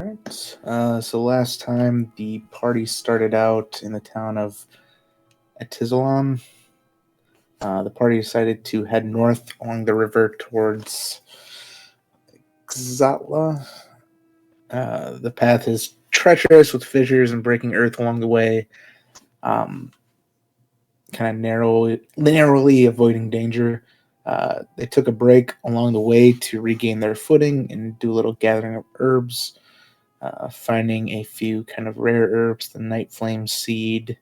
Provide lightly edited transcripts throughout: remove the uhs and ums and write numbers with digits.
Right. So last time the party started out in the town of Etizolam. The party decided to head north along the river towards Xatla. The path is treacherous with fissures and breaking earth along the way, um, kind of narrowly avoiding danger. They took a break along the way to regain their footing and do a little gathering of herbs, finding a few kind of rare herbs, the night flame seed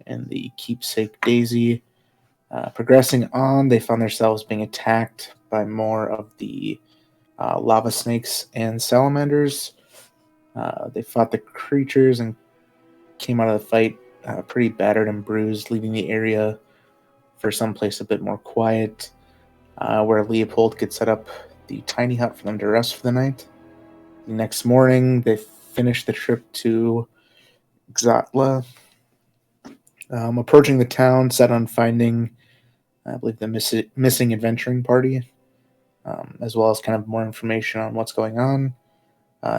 and the keepsake daisy. Progressing on, they found themselves being attacked by more of the lava snakes and salamanders. They fought the creatures and came out of the fight pretty battered and bruised, leaving the area for someplace a bit more quiet, where Leopold could set up the tiny hut for them to rest for the night. The next morning, they finished the trip to Xatla. Approaching the town, set on finding, I believe, the missing adventuring party, as well as kind of more information on what's going on.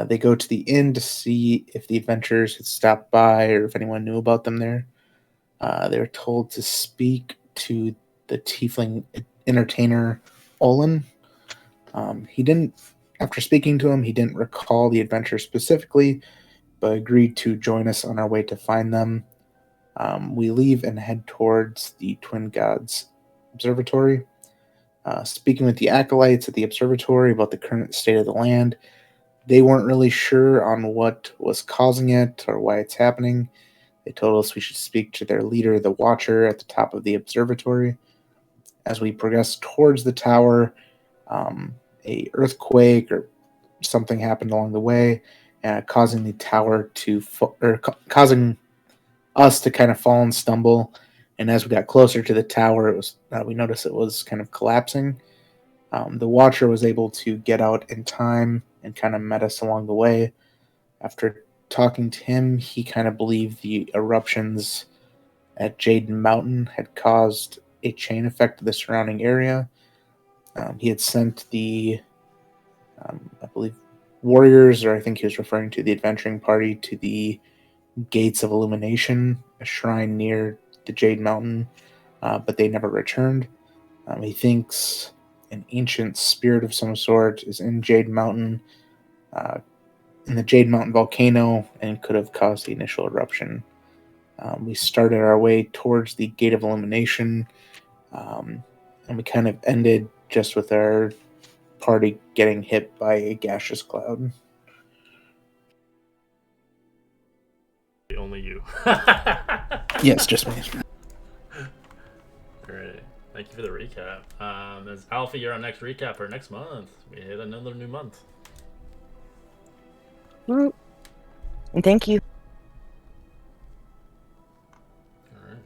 They go to the inn to see if the adventurers had stopped by or if anyone knew about them there. They were told to speak to the tiefling entertainer Olin. He didn't, after speaking to him, he didn't recall the adventure specifically, but agreed to join us on our way to find them. We leave and head towards the Twin Gods Observatory. Speaking with the acolytes at the observatory about the current state of the land, they weren't really sure on what was causing it or why it's happening. They told us we should speak to their leader, the Watcher, at the top of the observatory. As we progress towards the tower, a earthquake or something happened along the way, causing the tower to causing us to kind of fall and stumble. And as we got closer to the tower, it was we noticed it was kind of collapsing. The Watcher was able to get out in time and kind of met us along the way. After talking to him, he kind of believed the eruptions at Jaden Mountain had caused a chain effect to the surrounding area. He had sent the, I believe, warriors, or I think he was referring to the adventuring party, to the Gates of Illumination, a shrine near the Jade Mountain, but they never returned. He thinks an ancient spirit of some sort is in Jade Mountain, uh, in the Jade Mountain volcano, and could have caused the initial eruption. We started our way towards the Gate of Illumination, and we kind of ended just with our party getting hit by a gaseous cloud. Only you. Yes, just me. Great. Thank you for the recap. As Alpha, you're on next recap for next month. We hit another new month. And thank you. Alright.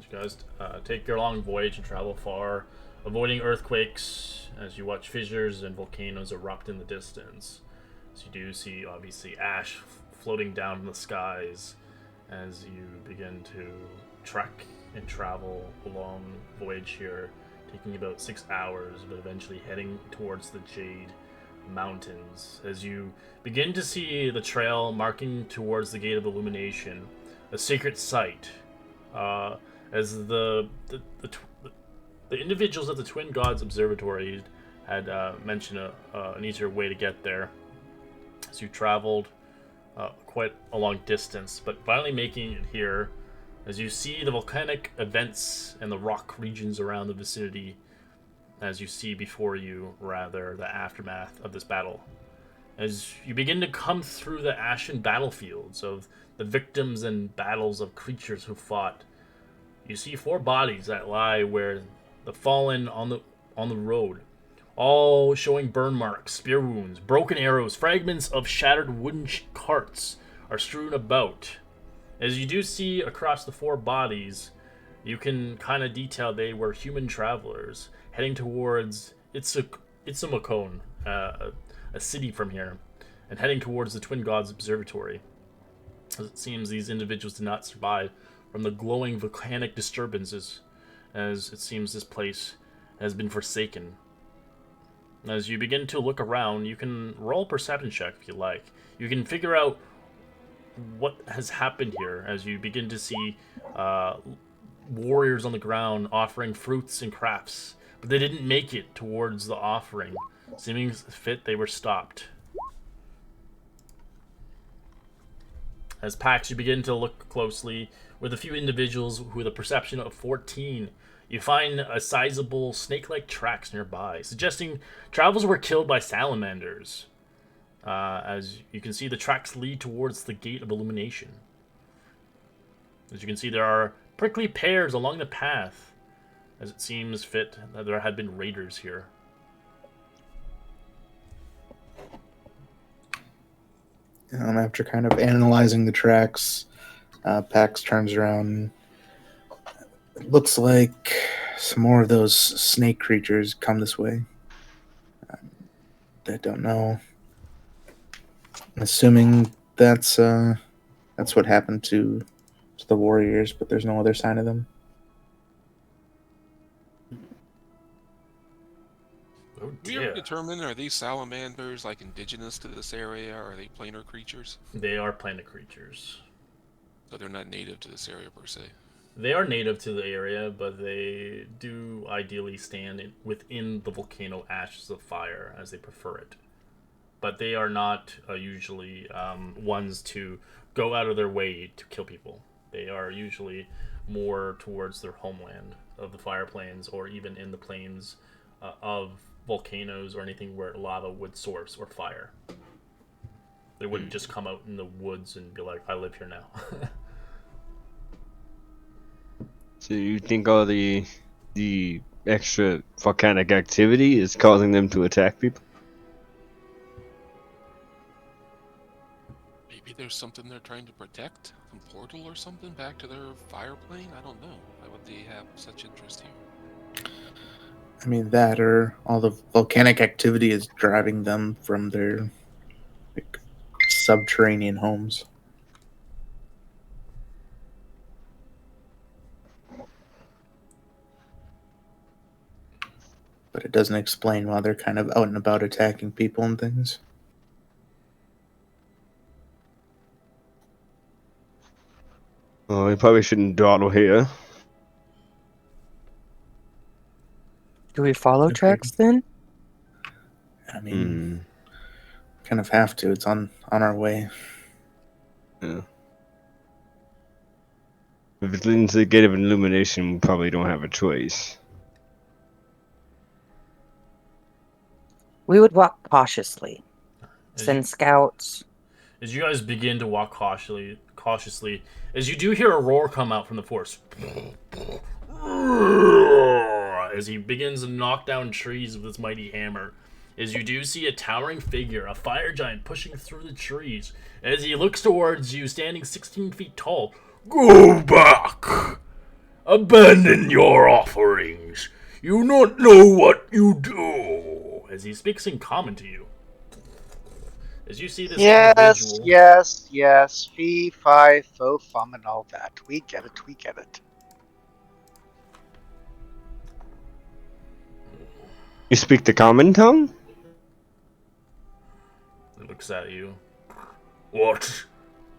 You guys take your long voyage and travel far, avoiding earthquakes as you watch fissures and volcanoes erupt in the distance. So you do see, obviously, ash floating down from the skies as you begin to trek and travel along voyage here, taking about 6 hours, but eventually heading towards the Jade Mountains. As you begin to see the trail marking towards the Gate of Illumination, a secret site, as the individuals at the Twin Gods Observatory had mentioned an easier way to get there. As you traveled quite a long distance, but finally making it here, as you see the volcanic events and the rock regions around the vicinity, as you see before you, rather, the aftermath of this battle. As you begin to come through the ashen battlefields of the victims and battles of creatures who fought, you see 4 bodies that lie where the fallen on the road, all showing burn marks, spear wounds, broken arrows, fragments of shattered wooden carts are strewn about. As you do see across the 4 bodies, you can kind of detail they were human travelers heading towards Itsumakon, a city from here, and heading towards the Twin Gods Observatory. As it seems these individuals did not survive from the glowing volcanic disturbances, as it seems this place has been forsaken. As you begin to look around, you can roll a perception check if you like. You can figure out what has happened here as you begin to see warriors on the ground offering fruits and crafts, but they didn't make it towards the offering. Seeming fit, they were stopped. As Pax, you begin to look closely with a few individuals with a perception of 14. You find a sizable snake-like tracks nearby, suggesting travelers were killed by salamanders. As you can see, the tracks lead towards the Gate of Illumination. As you can see, there are prickly pears along the path, as it seems fit that there had been raiders here. After kind of analyzing the tracks, Pax turns around. It looks like some more of those snake creatures come this way. I don't know. I'm assuming that's what happened to the warriors, but there's no other sign of them. Oh Do you dear. ever determine, are these salamanders like indigenous to this area, or are they planar creatures? They are planet creatures. So they're not native to this area per se. They are native to the area, but they do ideally stand within the volcano ashes of fire as they prefer it. But they are not usually ones to go out of their way to kill people. They are usually more towards their homeland of the fire plains, or even in the plains of volcanoes or anything where lava would source or fire. They wouldn't just come out in the woods and be like, I live here now. So you think all the extra volcanic activity is causing them to attack people? Maybe there's something they're trying to protect? Some portal or something back to their fire plane? I don't know. Why would they have such interest here? I mean, that or all the volcanic activity is driving them from their subterranean homes. But it doesn't explain why they're kind of out and about attacking people and things. Well, we probably shouldn't dawdle here. Do we follow Okay. tracks then? I mean, kind of have to. It's on our way. Yeah. If it's leading to the Gate of Illumination, we probably don't have a choice. We would walk cautiously. As Send scouts. As you guys begin to walk cautiously, as you do hear a roar come out from the forest. As he begins to knock down trees with his mighty hammer. As you do see a towering figure, a fire giant pushing through the trees. As he looks towards you, standing 16 feet tall. Go back! Abandon your offerings. You not know what you do. As he speaks in common to you. As you see this individual... Yes. Fee, fi, fo, fum, and all that. We get it. You speak the common tongue? He looks at you. What?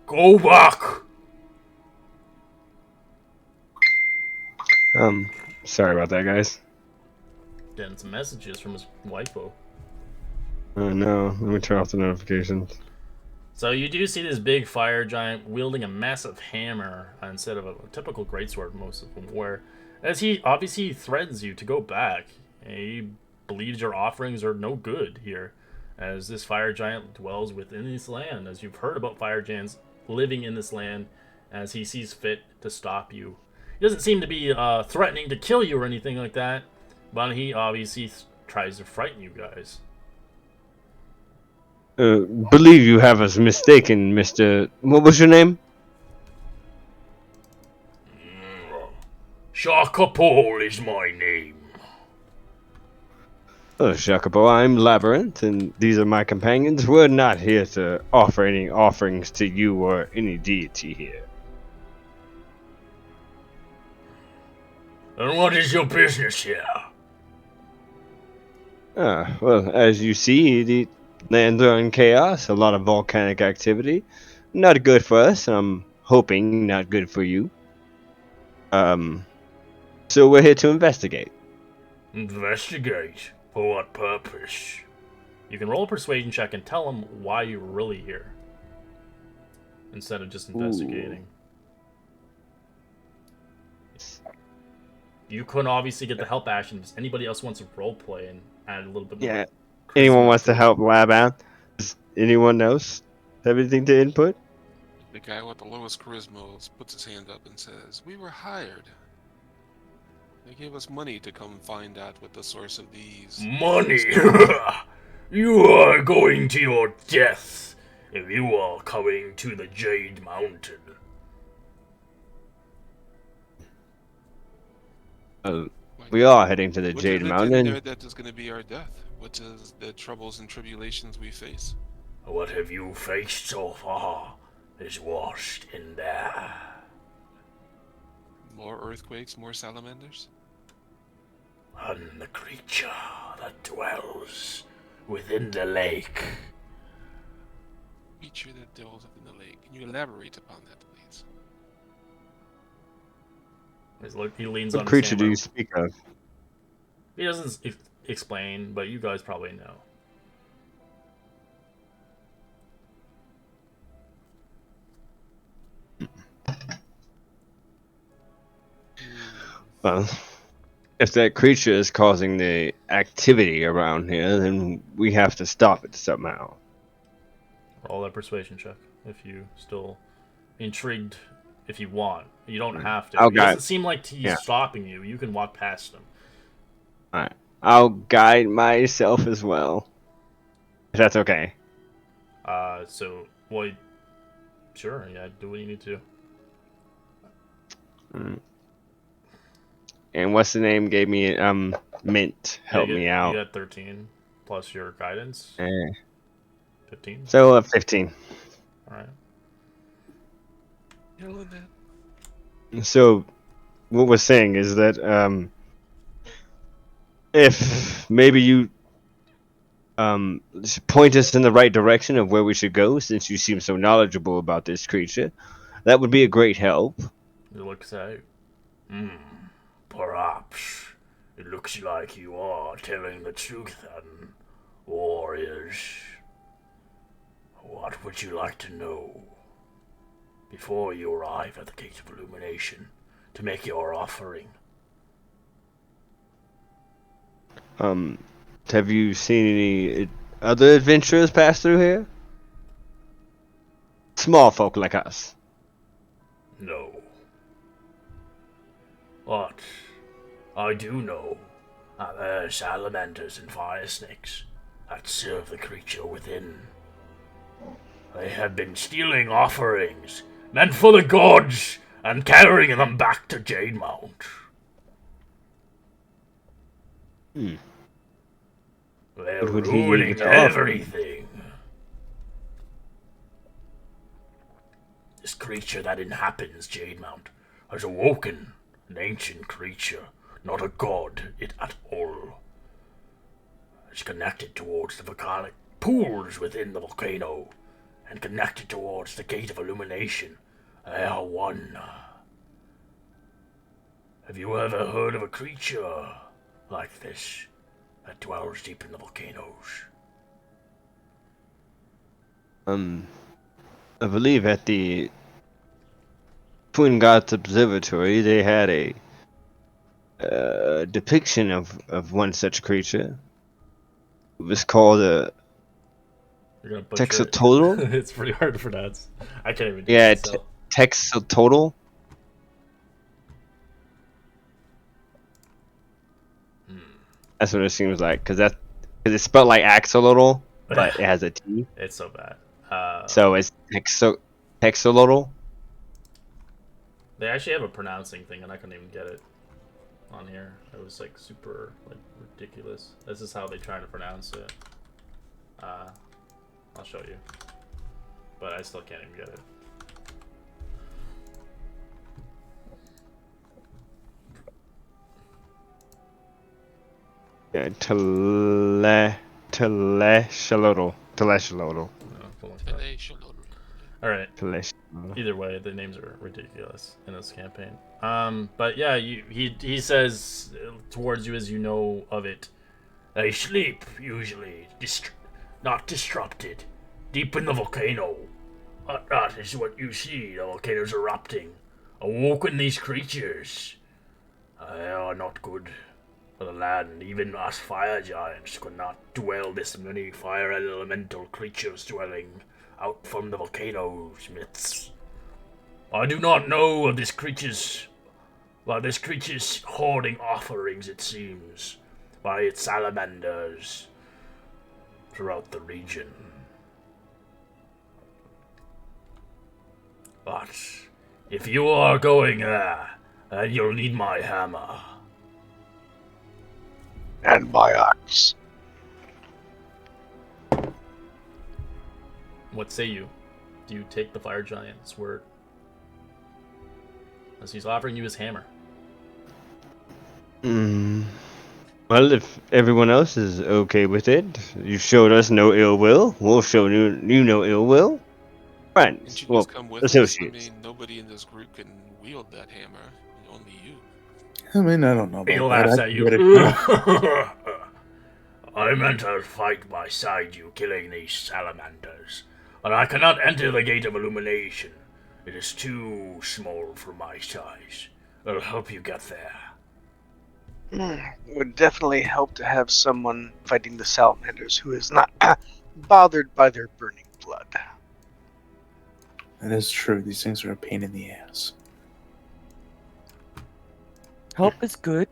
Go back! Sorry about that, guys. Getting some messages from his waifu. Oh no, let me turn off the notifications. So you do see this big fire giant wielding a massive hammer instead of a typical greatsword, most of them were. As he obviously threatens you to go back. He believes your offerings are no good here, as this fire giant dwells within this land, as you've heard about fire giants living in this land, as he sees fit to stop you. He doesn't seem to be threatening to kill you or anything like that, but he obviously tries to frighten you guys. Believe you have us mistaken, Mr. What was your name? Shakapol is my name. Oh, Jacopo, I'm Labyrinth, and these are my companions. We're not here to offer any offerings to you or any deity here. And what is your business here? Well, as you see, the lands are in chaos, a lot of volcanic activity. Not good for us, I'm hoping not good for you. Um, so we're here to investigate. Investigate? For what purpose? You can roll a persuasion check and tell them why you're really here. Instead of just investigating. You couldn't obviously get the help action if anybody else wants to roleplay and add a little bit more. Yeah. charisma Anyone wants to it. help Lab out? Does anyone else have anything to input? The guy with the lowest charisma puts his hand up and says, "We were hired. They gave us money to come find out what the source of these." Money! You are going to your death if you are coming to the Jade Mountain. We are heading to the What Jade is it Mountain. in there that is going to be our death? What is the troubles and tribulations we face? What have you faced so far is washed in there. More earthquakes, more salamanders? And the creature that dwells within the lake. Creature that dwells within the lake. Can you elaborate upon that, please? He leans What on creature his do you hammer. speak of? He doesn't explain, but you guys probably know. Well, if that creature is causing the activity around here, then we have to stop it somehow. Roll that persuasion check if you still intrigued. If you want, you don't have to. I'll It doesn't guide- seem like he's yeah. stopping you. You can walk past him. Alright. I'll guide myself as well. If that's okay. So, well, sure, yeah, do what you need to. And what's the name gave me? Mint. Help Yeah, me You out. got 13 plus your guidance, Eh. 15. So 15. All right. Yelling that. So, what we're saying is that if maybe you point us in the right direction of where we should go, since you seem so knowledgeable about this creature, that would be a great help. He looks at you. Perhaps. It looks like you are telling the truth then, warriors. What would you like to know before you arrive at the Gate of Illumination to make your offering? Have you seen any other adventurers pass through here? Small folk like us. No. But I do know that there are salamanders and fire snakes that serve the creature within. They have been stealing offerings meant for the gods and carrying them back to Jade Mount. They're What would he give ruining to offer? everything. This creature that inhabits Jade Mount has awoken, an ancient creature, not a god it at all. It's connected towards the volcanic pools within the volcano, and connected towards the Gate of Illumination. They are one. Have you ever heard of a creature like this that dwells deep in the volcanoes? I believe at the Twin Gods Observatory they had a depiction of one such creature. It was called a You're gonna butcher it. Texotodal? It's pretty hard to pronounce. I can't even do Yeah, it myself. Texotodal. That's what it seems like, because it's spelled like axolotl, but it has a T. It's so bad. So it's Texolotl. They actually have a pronouncing thing, and I couldn't even get it on here. It was like super ridiculous. This is how they try to pronounce it. I'll show you, but I still can't even get it. Yeah, Teleshalotl. No, full on that. Today, Shalom. All right. Teleshalotl. Either way, the names are ridiculous in this campaign. But yeah, he says towards you as you know of it. I sleep usually, not disrupted, deep in the volcano. That is what you see. The volcano's erupting. Awoken these creatures. They are not good for the land. Even us fire giants could not dwell this many fire elemental creatures dwelling out from the volcano's midst. I do not know of this creature's hoarding offerings, it seems, by its salamanders throughout the region. But if you are going there, then you'll need my hammer. And my axe. What say you? Do you take the fire giant's word? As he's offering you his hammer. Well, if everyone else is okay with it, you showed us no ill will. We'll show you no ill will. Didn't Friends, you well, just come with us? associates. I mean, nobody in this group can wield that hammer. Only you. I mean, I don't know about He that. laughs I at can you. give it a shot. I meant I'll fight beside you, killing these salamanders. But I cannot enter the Gate of Illumination. It is too small for my size. I'll help you get there. It would definitely help to have someone fighting the salamanders who is not bothered by their burning blood. That is true. These things are a pain in the ass. Help is good.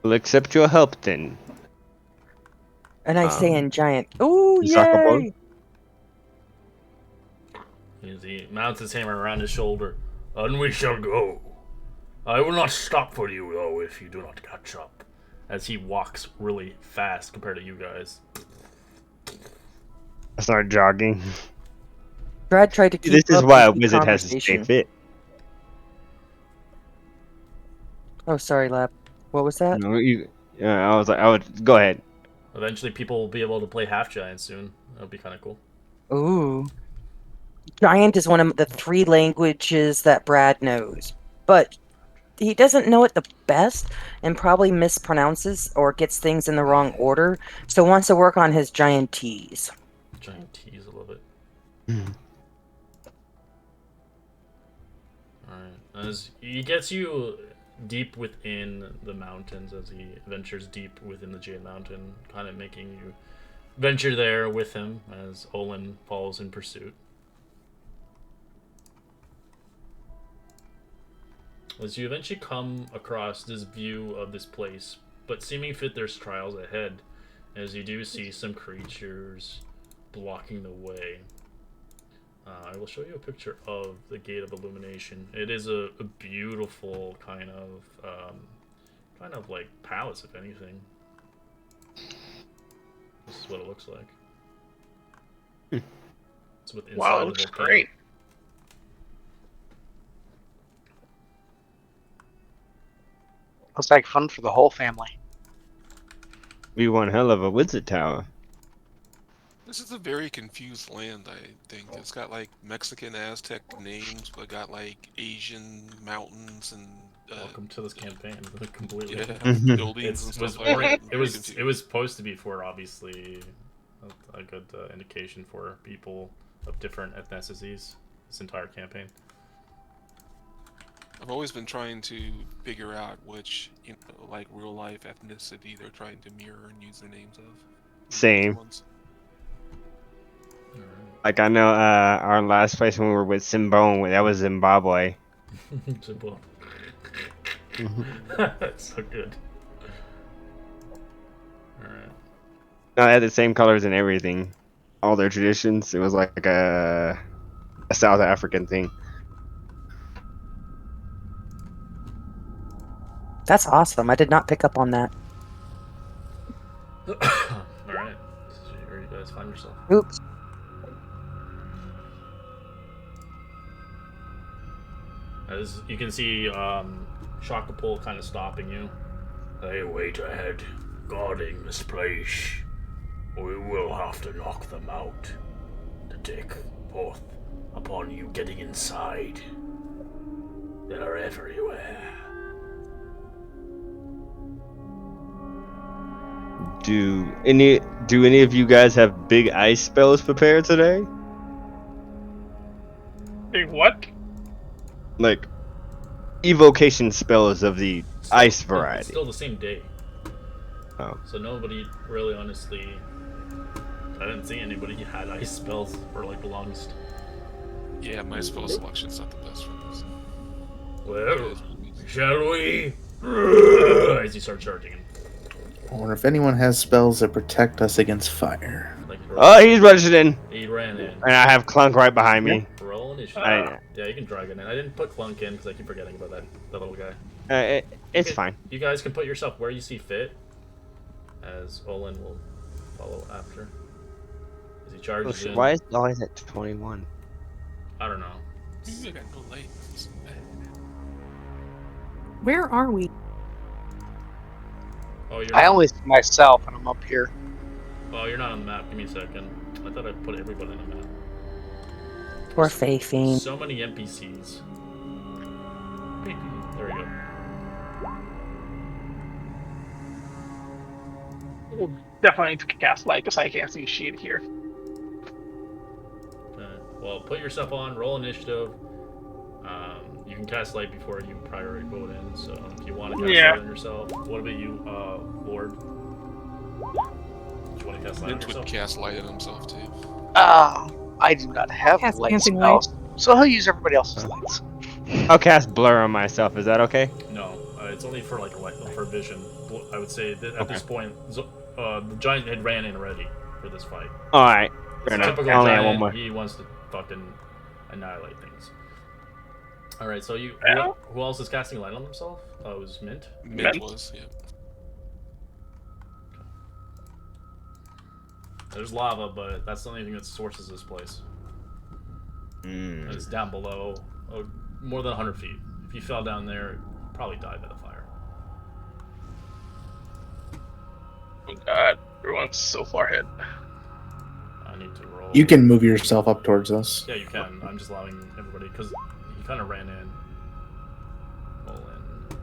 We'll accept your help then. And I say Um, in giant, ooh, soccer ball? yay! He mounts his hammer around his shoulder. And we shall go. I will not stop for you, though, if you do not catch up. As he walks really fast compared to you guys. I start jogging. Brad tried to keep This is up why a with the wizard has to stay conversation. fit. Oh, sorry, Lap. What was that? No, I was like, I would go ahead. Eventually, people will be able to play half giant soon. That'll be kind of cool. Ooh. Giant is one of the 3 languages that Brad knows, but he doesn't know it the best and probably mispronounces or gets things in the wrong order, so wants to work on his giantese. Giant tease a little bit. Alright. As he gets you deep within the mountains, as he ventures deep within the Jade Mountain, kind of making you venture there with him as Olin follows in pursuit. As you eventually come across this view of this place, but seeming fit there's trials ahead, as you do see some creatures blocking the way. I will show you a picture of the Gate of Illumination. It is a beautiful kind of like palace, if anything. This is what it looks like. It's with inside Wow, it the looks volcano. great. Looks like fun for the whole family. Be one hell of a wizard tower. This is a very confused land, I think. It's got like Mexican Aztec names, but got like Asian mountains and Welcome to this campaign. Completely. yeah, buildings and It was stuff like that. it was supposed to be for obviously a good indication for people of different ethnicities. This entire campaign. I've always been trying to figure out which, like real life ethnicity they're trying to mirror and use the names of. Same. Ones. Alright. Like I know our last place when we were with Simbone, that was Zimbabwe. Simple. That's so good. Alright. No, they had the same colors and everything. All their traditions. It was like a South African thing. That's awesome. I did not pick up on that. Alright. This is where you guys find yourself. Oops. As you can see, Shakapul kind of stopping you. They wait ahead, guarding this place. We will have to knock them out to take forth upon you getting inside. They're everywhere. Do any of you guys have big ice spells prepared today? Big what? Like evocation spells of the ice It's variety. still the same day. Oh. So nobody really, honestly, I didn't see anybody who had ice spells for like the longest. Yeah, my spell selection's not the best for this. Well, shall we? As you start charging him. I wonder if anyone has spells that protect us against fire. Like, Oh, he's rushing in, he ran in. and I have Clunk right behind me. Roll initiative. Yeah, you can drag it in. I didn't put Clunk in because I keep forgetting about that little guy. It's fine. You guys can put yourself where you see fit, as Olin will follow after. As he charges in. Why is it always at 21? I don't know. You got no lights. Where are we? Oh, you're I not, only see myself, and I'm up here. oh, you're not on the map. Give me a second. I thought I put everybody on the map. Poor Fafine. So many NPCs. There we go. We'll definitely need to cast light because I can't see shit here. Well, put yourself on. Roll initiative. You can cast light before you priority vote in. So if you want to cast light on yourself, what about you, Lord? Do you want to cast light on Mint would yourself? cast light on himself too. I do not have Cast light dancing spells, so he'll use everybody else's lights. I'll cast Blur on myself. Is that okay? No, it's only for like for vision. I would say that at Okay. this point, the giant had ran in already for this fight. All right. It's Fair a enough. typical I only have giant. one more. He wants to fucking annihilate things. All right, so you Well- who else is casting light on themselves? Oh, it was Mint. Mint was, yeah. There's lava, but that's the only thing that sources this place. And it's down below, more than 100 feet. If you fell down there, you'd probably die by the fire. Oh god, everyone's so far ahead. I need to roll. You can move yourself up towards us. Yeah, you can. I'm just allowing everybody because he kind of ran in. Roll in.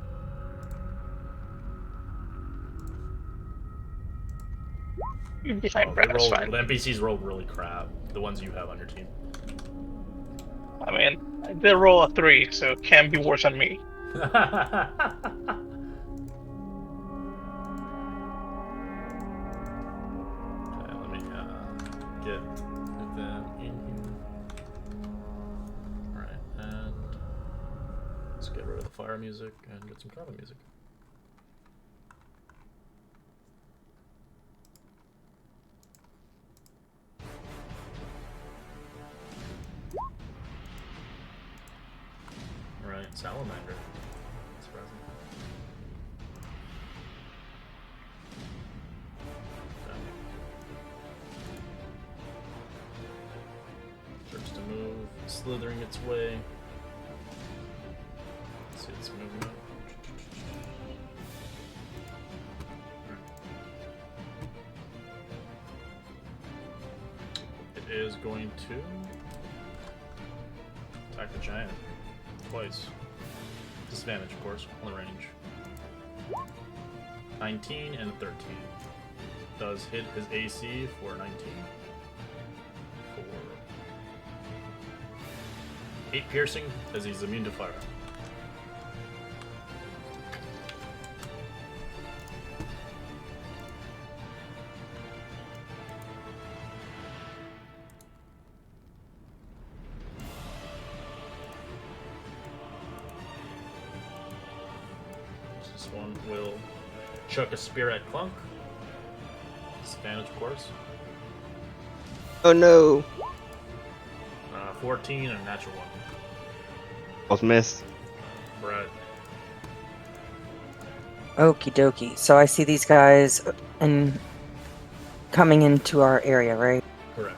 You're behind Brad, They that's rolled, fine. the NPCs rolled really crap. The ones you have on your team. I mean, I did roll a 3, so it can be worse on me. Okay, let me get them in here. Alright, and let's get rid of the fire music and get some combat music. Alright, salamander. Surprising. Okay. Starts to move, slithering its way. Let's see its movement. It is going to attack the giant twice. Disadvantage, of course, on the range. 19 and 13. Does hit his AC for 19. For 8 piercing, as he's immune to fire. This one will chuck a spear at Clunk. Disadvantage, of course. Oh no. 14 and a natural 1. Both missed. Brad. Okie dokie. So I see these guys and coming into our area, right? Correct.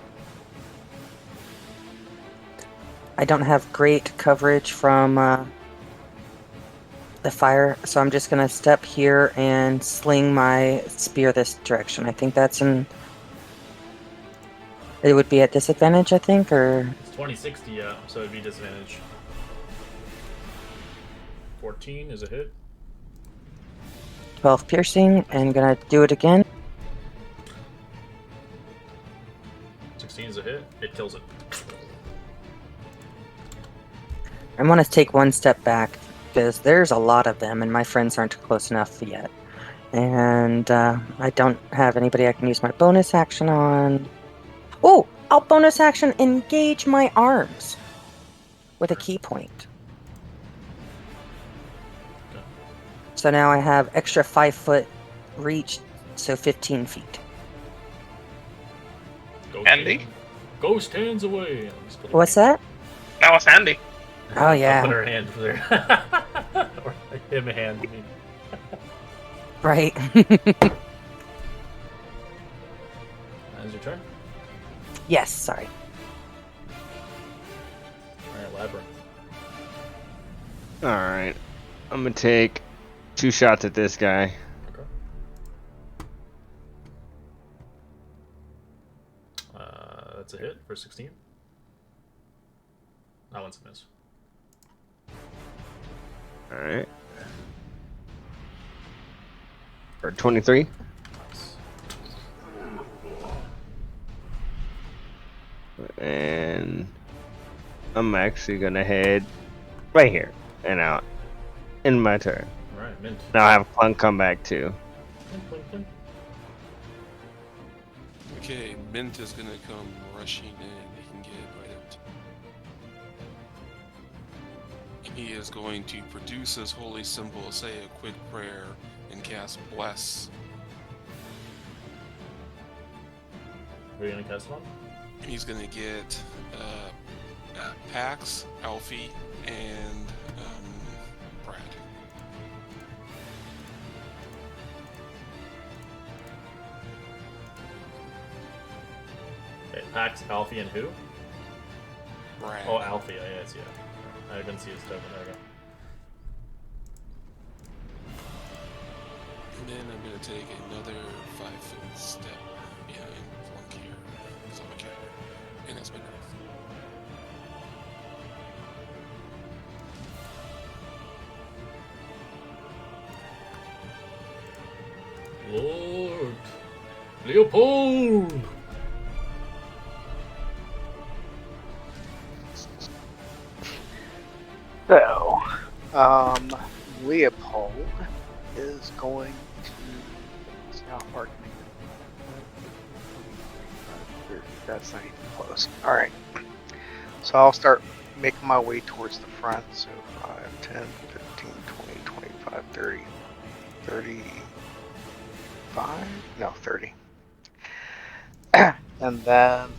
I don't have great coverage from the fire. So I'm just gonna step here and sling my spear this direction. I think that's in. It would be at disadvantage, I think, or It's 2060, yeah, so it'd be disadvantage. 14 is a hit. 12 piercing, and gonna do it again. 16 is a hit. It kills it. I want to take one step back because there's a lot of them, and my friends aren't close enough yet. And I don't have anybody I can use my bonus action on. Oh, I'll bonus action engage my arms with a key point. Okay. So now I have extra 5-foot reach, so 15 feet. Ghost Andy? hand. Ghost hands away. I'll just put her What's hand- that? That was handy. Oh I'll put yeah, her hand there. Or him a hand. I mean. right. That is your turn. Yes, sorry. Alright, Labyrinth. Alright. I'm gonna take 2 shots at this guy. Okay. That's a hit for 16. That one's a miss. Alright. For 23. Nice. And I'm actually gonna head right here and out in my turn. Alright, Mint. Now I have Clunk come back too. Mint, mint, mint. Okay, Mint is gonna come rushing in. He can get right up to. He is going to produce his holy symbol, say a quick prayer, and cast Bless. Who are you gonna cast it on? He's gonna get Pax, Alfie, and Brad. Okay, Pax, Alfie, and who? Brad. Oh, Alfie. Yeah, I see it. I didn't see his token. There we go. And then I'm gonna take another 5-foot step behind Flunk here. So okay. And that's my knife. Lord Leopold! So, Leopold is going to. Let's see how far can he go? That's not even close. Alright. So I'll start making my way towards the front. So 5, 10, 15, 20, 25, 30, 35? No, 30. And then,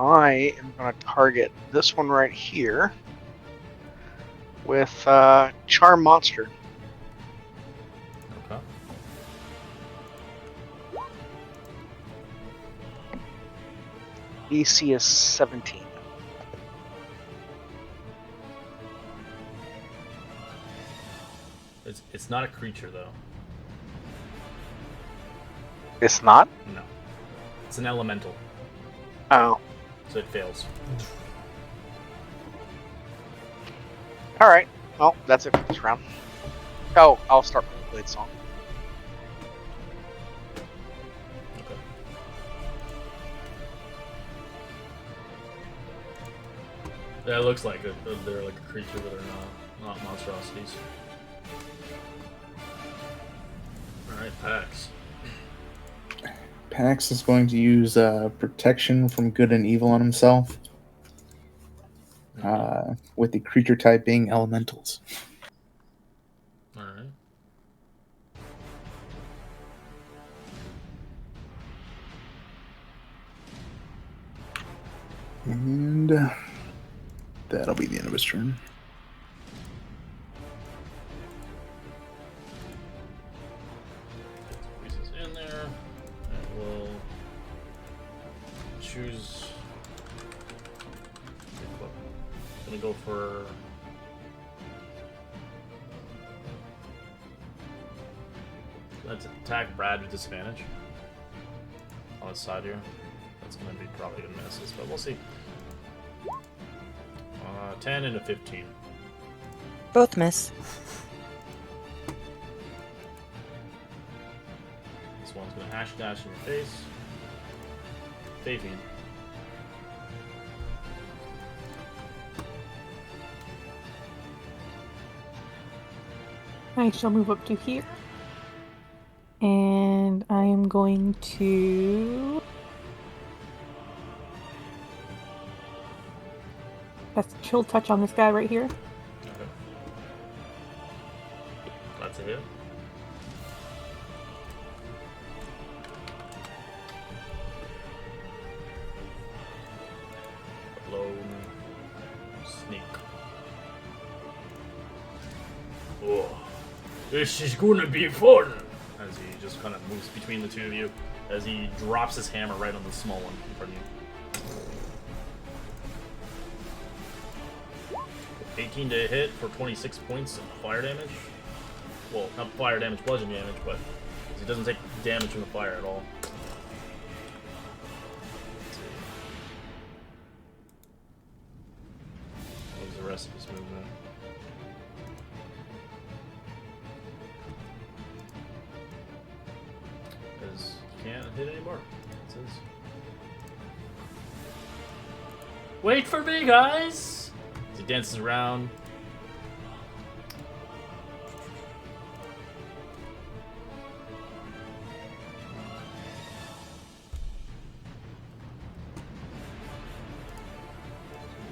I am going to target this one right here with Charm Monster. Okay. DC is 17. It's not a creature though. It's not? No. It's an elemental, Oh. so it fails. Alright. Well, that's it for this round. Oh, I'll start with the Blade Song. Okay. Yeah, it looks like they're like a creature, but they're not monstrosities. Alright, Pax. Pax is going to use protection from good and evil on himself, with the creature type being elementals. Alright. And that'll be the end of his turn. Pieces in there. And we'll choose. Gonna go for Let's attack Brad with disadvantage. On his side here. That's going to be probably good misses, but we'll see. 10 and a 15. Both miss. This one's going to hash dash in your face. Fabian. I shall move up to here. And I am going to cast a chill touch on this guy right here. Okay. That's a hit. Lone sneak. Oh, this is gonna be fun! As he just kind of moves between the two of you, as he drops his hammer right on the small one in front of you. 18 to hit for 26 points of fire damage. Well, not fire damage, bludgeon damage, but he doesn't take damage from the fire at all. Let's see. What was the rest of his movement? Because he can't hit anymore. That's his. Wait for me, guys! As he dances around.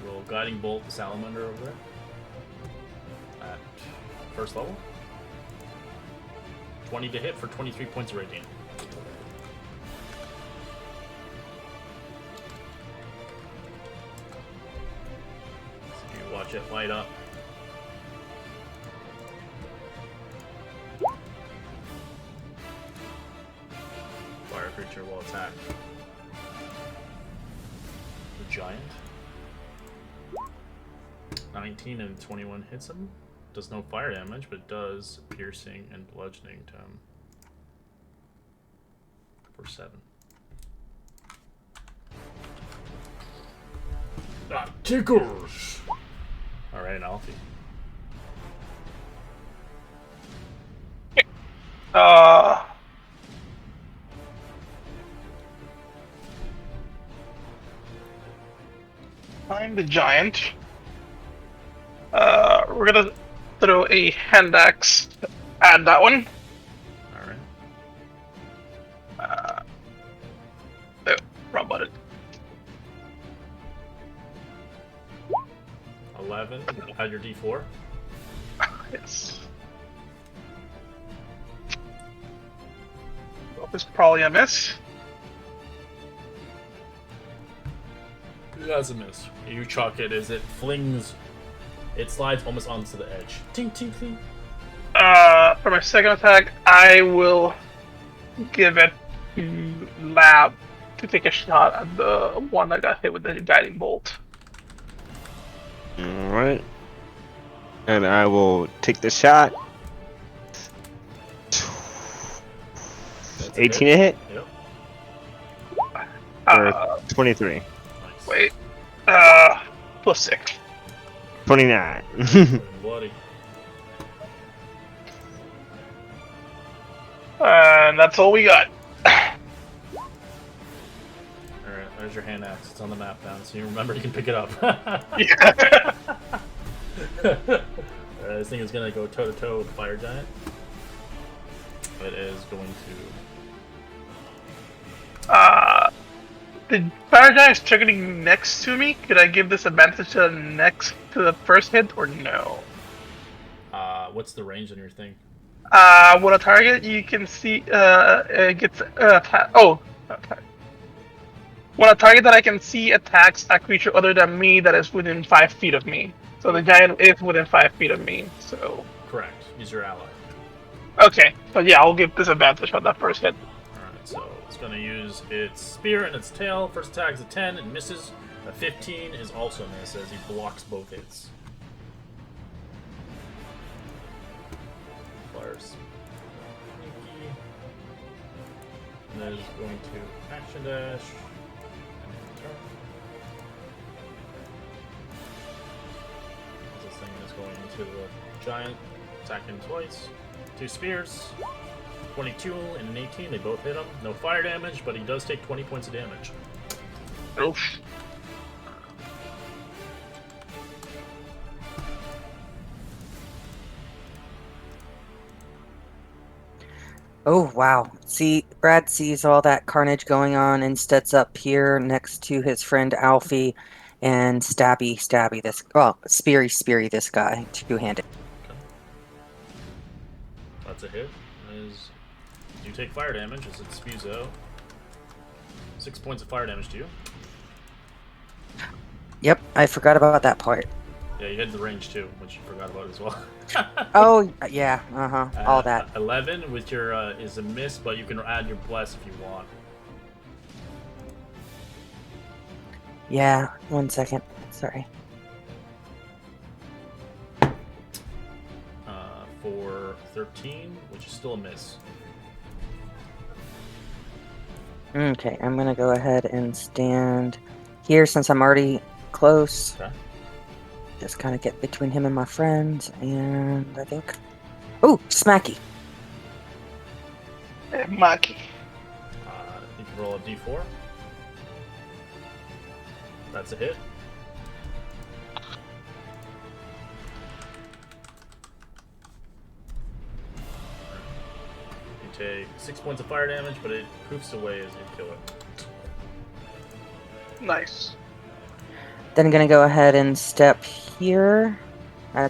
Roll Guiding Bolt the Salamander over there. At first level. 20 to hit for 23 points of radiant. So you watch it light up. Fire creature will attack the giant. 19 and 21 hits him. Does no fire damage, but does piercing and bludgeoning to him for 7. That tickles! Alright, Alfie. I'm the giant. We're gonna throw a hand axe at that one. Alright. Wrong button. 11. Add your d4. Yes. Well, this is probably a miss. That's a miss. You chuck it as it flings. It slides almost onto the edge. Ting, ting, ting. For my second attack, I will give it Lab to take a shot at the one that got hit with the guiding bolt. Alright. And I will take the shot. That's a 18 to hit? Yep. Or 23? Nice. Wait. Plus 6. 29. Bloody. And that's all we got. Alright, there's your hand axe. It's on the map now, so you remember you can pick it up. Yeah. This thing is going to go toe to toe with the fire giant. It is going to. The fire giant is targeting next to me. Could I give this advantage to the first hit or no? What's the range on your thing? When a target you can see it gets when a target that I can see attacks a creature other than me that is within 5 feet of me. So the giant is within 5 feet of me. So Correct. Use your ally. okay, but yeah, I'll give disadvantage on that first hit. Alright, so it's going to use its spear and its tail. First attack is a 10 and misses. A 15 is also a miss as he blocks both hits. Fires. is going to action dash. And turn. This thing is going into the giant, attacking twice. 2 spears. 22 and an 18, they both hit him. No fire damage, but he does take 20 points of damage. Oof. Oh, wow. See, Brad sees all that carnage going on and steps up here next to his friend Alfie and stabby this, well, speary this guy, two-handed. Okay. That's a hit. You take fire damage as it spews out. 6 points of fire damage to you. Yep, I forgot about that part. Yeah, you had the range too, which you forgot about as well. Oh, yeah, all that. 11 with your is a miss, but you can add your bless if you want. Yeah, 1 second. Sorry. For 13, which is still a miss. Okay, I'm gonna go ahead and stand here since I'm already close. Okay. Just kind of get between him and my friends, and I think... Ooh, smacky. Monkey. You can roll a d4. That's a hit. You take 6 points of fire damage, but it poofs away as you kill it. Nice. Then I'm gonna go ahead and step here. Yeah.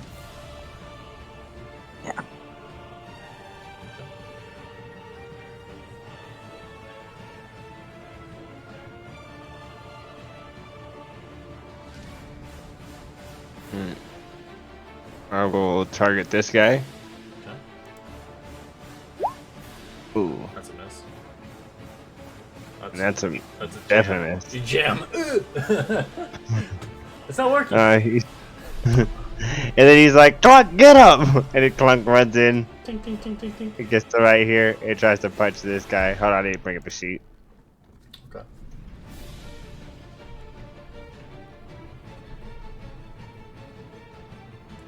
I will target this guy. Okay. Ooh, That's a miss. and that's a That's a definite miss. You jam. It's not working. And then he's like, Clunk, get up! And then Clunk runs in. Ting, ting, ting, ting, ting. It gets to right here. It tries to punch this guy. Hold on, I need to bring up a sheet. Okay.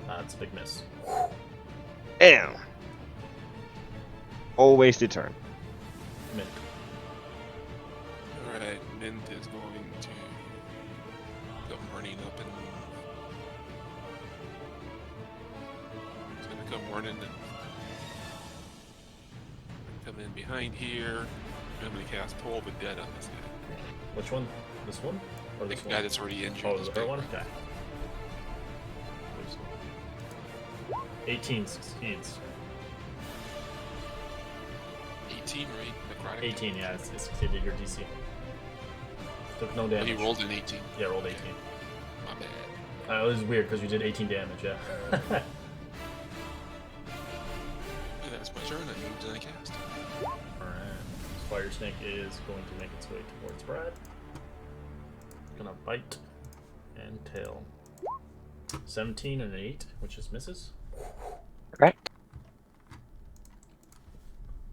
That's a big miss. Damn. Whole wasted turn. Mint. Alright, Mint is going to go running up and he's gonna come running and come in behind here. I'm gonna cast Toll the Dead on this guy. Which one? This one? Or The this guy one? that's already injured. Oh, this the big hurt one? Okay. 18 succeeds. 18, right? Necrotic. 18, yeah, it succeeded your DC. Took no Oh, damage. he rolled an 18. Yeah, rolled 18. My bad. It was weird because you did 18 damage, yeah. And that's my turn. I moved and I cast. Alright. Fire Snake is going to make its way towards Brad. Gonna bite and tail. 17 and an 8, which is misses. Correct.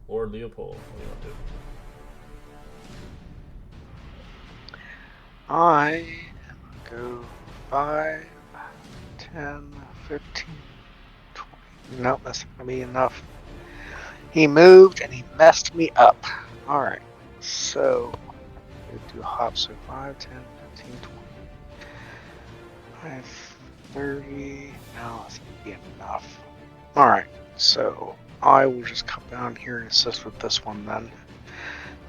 Lord Leopold, what do you want to do? I am go 5, 10, 15, 20. Nope, that's not gonna be enough. He moved and he messed me up. Alright, so we do hop, so 5, 10, 15, 20. 5, 30. No, that's gonna be enough. Alright, so I will just come down here and assist with this one then.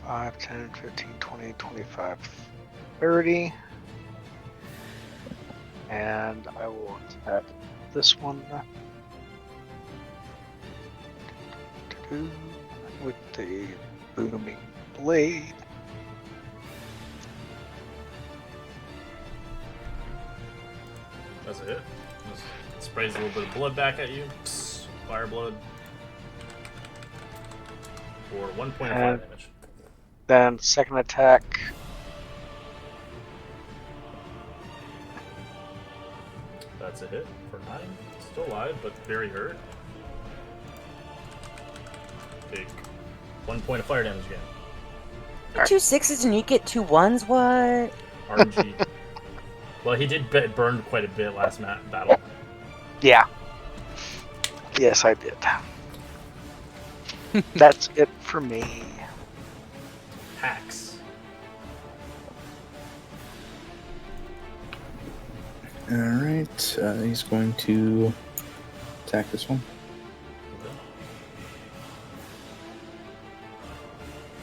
5, 10, 15, 20, 25, 30. And I will attack this one with the booming blade. That's a hit. Just sprays a little bit of blood back at you. Psst, fire blood. For 1 point of fire damage. Then second attack. That's a hit for 9. Still alive, but very hurt. Take 1 point of fire damage again. 2 6s and you get 2 1s? What? RNG. Well, he did burn quite a bit last battle. Yeah. Yes, I did. That's it for me. Hacks. All right. He's going to attack this one. Okay.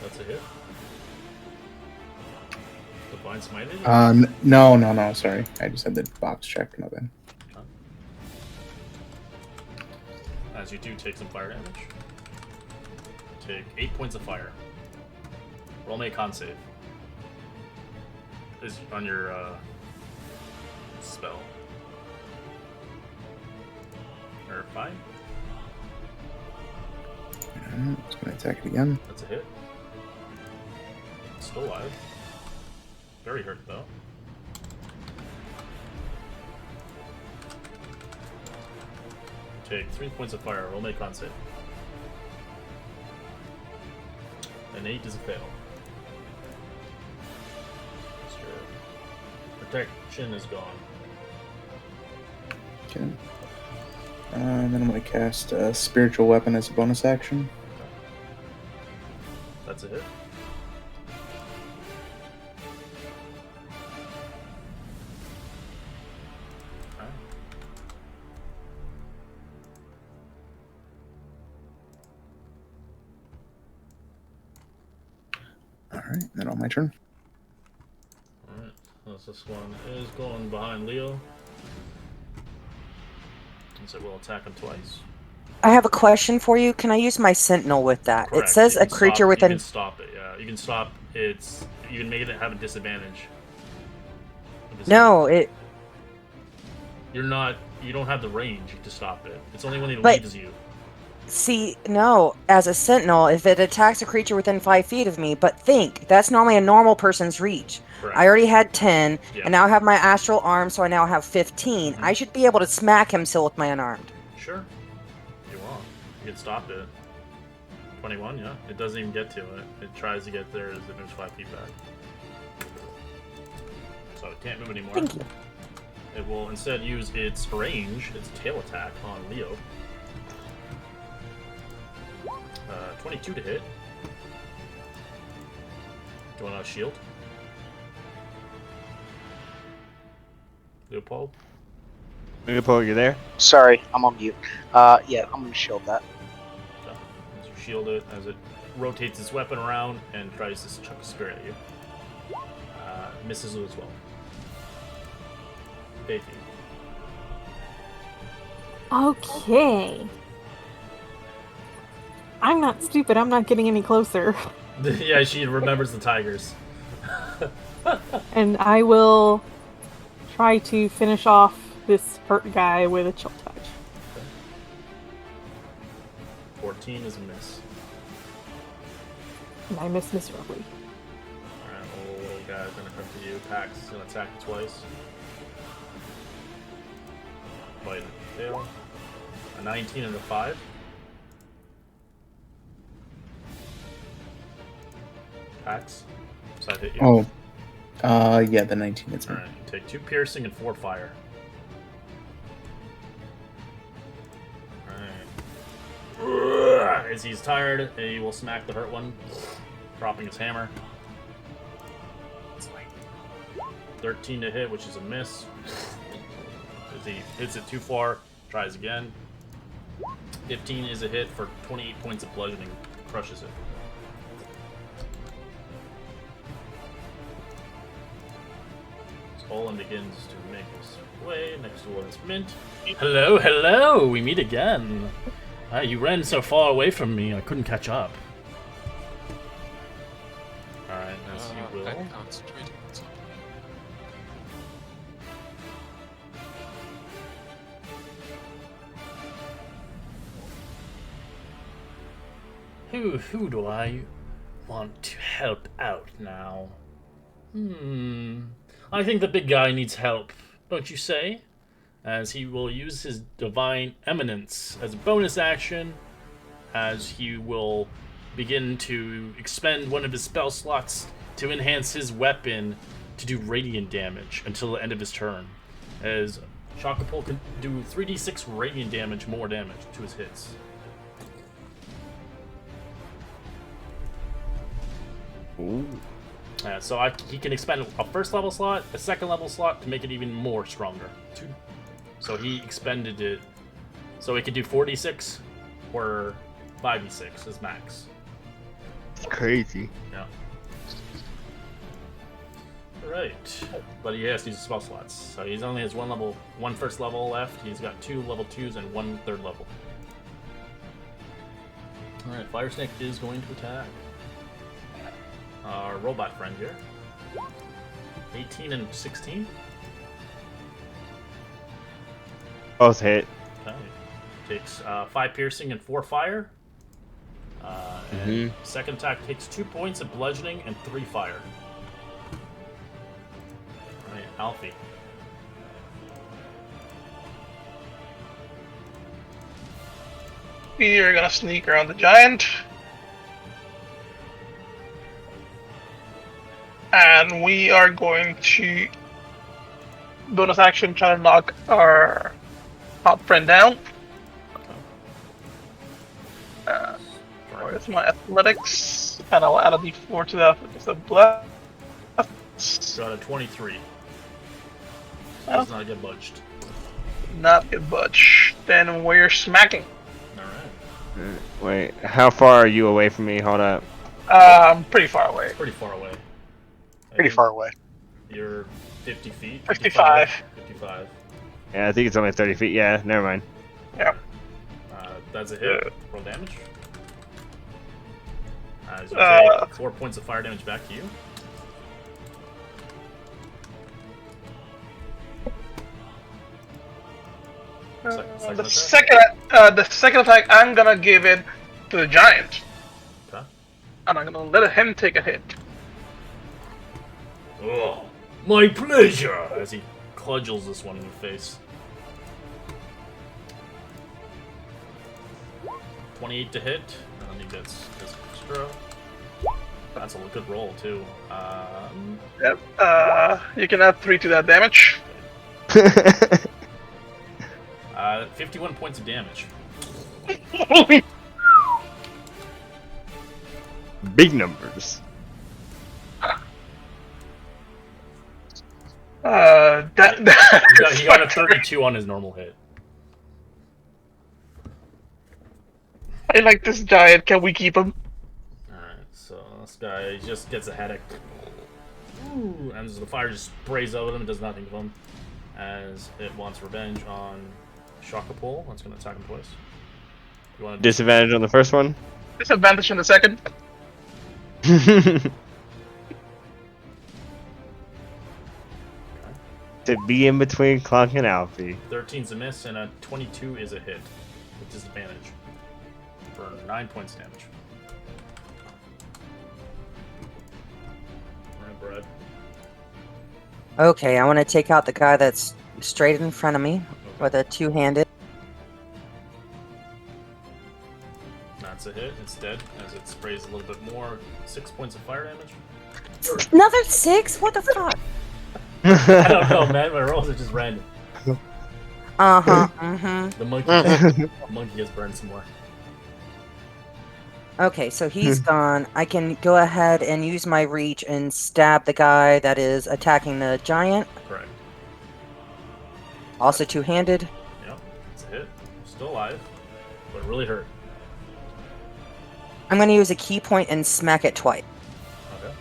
That's a hit. Divine Smited? No. Sorry, I just had the box checked. My bad. As you do take some fire damage. Take 8 points of fire. Roll me a con save. Is on your spell. Or 5. It's going to attack it again. That's a hit. It's still alive. Very hurt though. Take 3 points of fire. Roll me a con save. An 8 is a fail. Your protection is gone. Okay. And then I'm going to cast a spiritual weapon as a bonus action. That's a hit. Alright. All right, then on my turn. Alright. This one is going behind Leo. And so we'll attack him twice. I have a question for you. Can I use my sentinel with that? Correct. It says You a can creature stop, within. You can stop it, yeah. You can stop its. You can make it have a disadvantage. No, it. You're not. You don't have the range to stop it. It's only when it But- leaves you. See, no. As a sentinel, if it attacks a creature within 5 feet of me, but think that's normally a normal person's reach. Correct. I already had 10, Yeah. and now I have my astral arm, so I now have 15. Mhm. I should be able to smack him still with my unarmed. Sure. You want. You can stop it. 21, yeah. It doesn't even get to it. It tries to get there as it moves 5 feet back. So it can't move anymore. Thank you. It will instead use its range, its tail attack on Leo. 22 to hit. Do you want a shield? Leopold? Leopold, you there? Sorry, I'm on mute. Yeah, I'm gonna shield that. So, as you shield it, as it rotates its weapon around and tries to chuck a spear at you. Misses it as well. Thank you. Okay. I'm not stupid. I'm not getting any closer. Yeah, she remembers the tigers. And I will try to finish off this hurt guy with a chill touch. 14 is a miss. And I miss miserably. Alright, little guy's gonna come to you. Pax is gonna attack you twice. Bite and fail. A 19 and a 5. Pax. So I hit you. Yeah, the 19 hits me. Alright, you take 2 piercing and 4 fire. Alright. As he's tired, he will smack the hurt one, dropping his hammer. 13 to hit, which is a miss. As he hits it too far, tries again. 15 is a hit for 28 points of bludgeoning, crushes it. Olin begins to make his way next to Olin's mint. Hello, hello! We meet again. You ran so far away from me, I couldn't catch up. Alright, as you will. I'm concentrating on something. Who do I want to help out now? I think the big guy needs help, don't you say? As he will use his Divine Eminence as a bonus action, as he will begin to expend one of his spell slots to enhance his weapon to do radiant damage until the end of his turn. As Shakapult can do 3d6 radiant damage, more damage to his hits. Ooh. So he can expend a first level slot, a second level slot to make it even more stronger. So he expended it. So he could do 4d6 or 5d6 as max. It's crazy. Yeah. Alright. But he has to use spell slots. So he only has one first level left. He's got 2 level 2s and 1 third level. Alright, Fire Snake is going to attack. Our robot friend here. 18 and 16. Both hit. Okay. Takes 5 piercing and 4 fire. And second attack takes 2 points of bludgeoning and 3 fire. Alright, Alfie. We are gonna sneak around the giant. And we are going to bonus action try to knock our hot friend down. Where's my athletics? And I'll add a d4 to that because of blast. Got a 23. Does not get budged. Not get budge. Then we're smacking. Alright. Wait, how far are you away from me? Hold up. I'm pretty far away. Pretty far away. Pretty far away. You're 50 feet. 55. 55. Yeah, I think it's only 30 feet. Yeah, never mind. Yeah. That's a hit. Roll damage. So take 4 points of fire damage back to you. The second attack, I'm gonna give it to the giant. Okay. And I'm gonna let him take a hit. Oh, my pleasure! As he cudgels this one in your face. 28 to hit. I don't think that's extra. That's a good roll, too. Yep. You can add 3 to that damage. 51 points of damage. Big numbers. He got a 32 on his normal hit. I like this giant. Can we keep him? Alright, so this guy just gets a headache. Ooh, and the fire just sprays over him and does nothing to him. As it wants revenge on Shakapult. That's going to attack him twice. You want to Disadvantage on the first one. Disadvantage in the second. To be in between Clunk and Alfie. 13's a miss and a 22 is a hit with disadvantage for 9 points damage. Alright, Brad. Okay, I want to take out the guy that's straight in front of me with a two-handed. That's a hit. It's dead as it sprays a little bit more. 6 points of fire damage. Another 6? What the fuck? I don't know, man. My rolls are just random. Uh-huh, mm-hmm. The monkey gets burned some more. Okay, so he's gone. I can go ahead and use my reach and stab the guy that is attacking the giant. Correct. Also two-handed. Yep, it's a hit. Still alive, but it really hurt. I'm going to use a key point and smack it twice. Okay.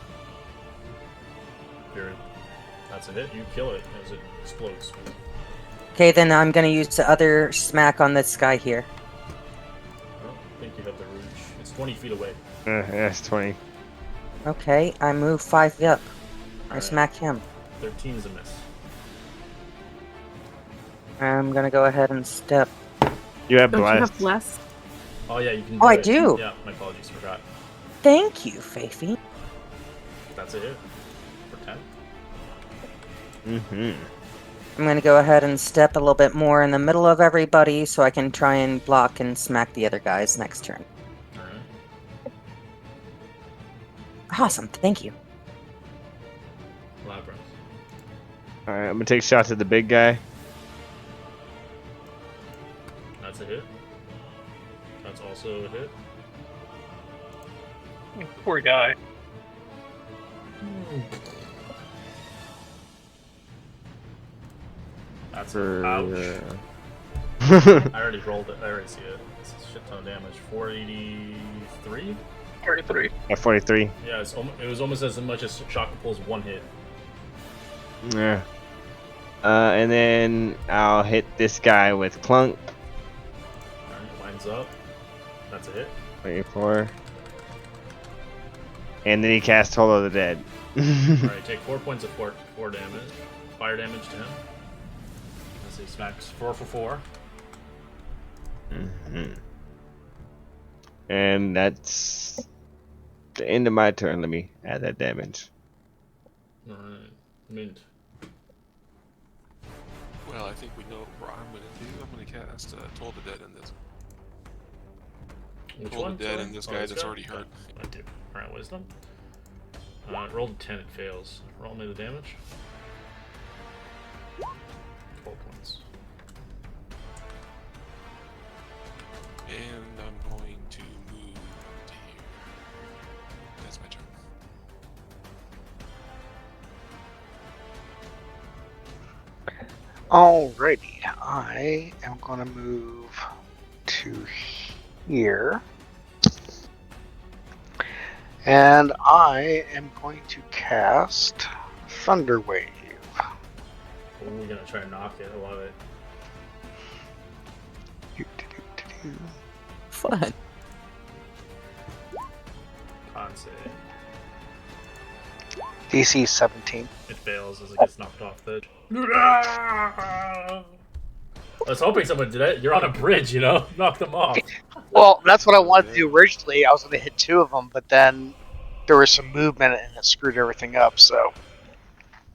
That's a hit. You kill it as it explodes. Okay, then I'm going to use the other smack on this guy here. I don't think you have the reach. It's 20 feet away. Yeah, it's 20. Okay, I move 5 up. I Alright. smack him. 13 is a miss. I'm going to go ahead and step. You have Don't you blast. have bless? Oh yeah, you can. Oh, I it. do. Yeah, my apologies, forgot. Thank you, Faithy. That's a hit for 10. Mm-hmm. I'm going to go ahead and step a little bit more in the middle of everybody so I can try and block and smack the other guys next turn. All right. Awesome, thank you. Labyrinth. Alright, I'm gonna take shots at the big guy. That's a hit. That's also a hit. Poor guy. That's a ouch. I already rolled it. I already see it. It's a shit ton of damage. 483? 33. At 43. Yeah, it was almost as much as Shockapul's one hit. Yeah. And then I'll hit this guy with Clunk. Alright, lines up. That's a hit. 24. And then he casts Toll of the Dead. Alright, take 4 points of four damage. Fire damage to him. Let's see, smacks 4 for 4. Mhm. And that's the end of my turn. Let me add that damage. Alright, mint. Well, I think we know what I'm gonna do. I'm gonna cast Toll the Dead in this. Which Toll one? the Dead Sorry? in this Oh, guy that's already hurt. I do. Alright, wisdom. Rolled a 10, it fails. Roll me the damage. 12 points. And I'm going to move to here. That's my turn. Alrighty, I am going to move to here. And I am going to cast Thunder Wave. Oh, we're gonna try and knock it. I love it. Fun. Con save. DC 17. It fails as it gets knocked off the edge. I was hoping someone did it. You're on a bridge, you know? Knock them off. Well, that's what I wanted to do originally. I was going to hit 2 of them, but then there was some movement and it screwed everything up, so.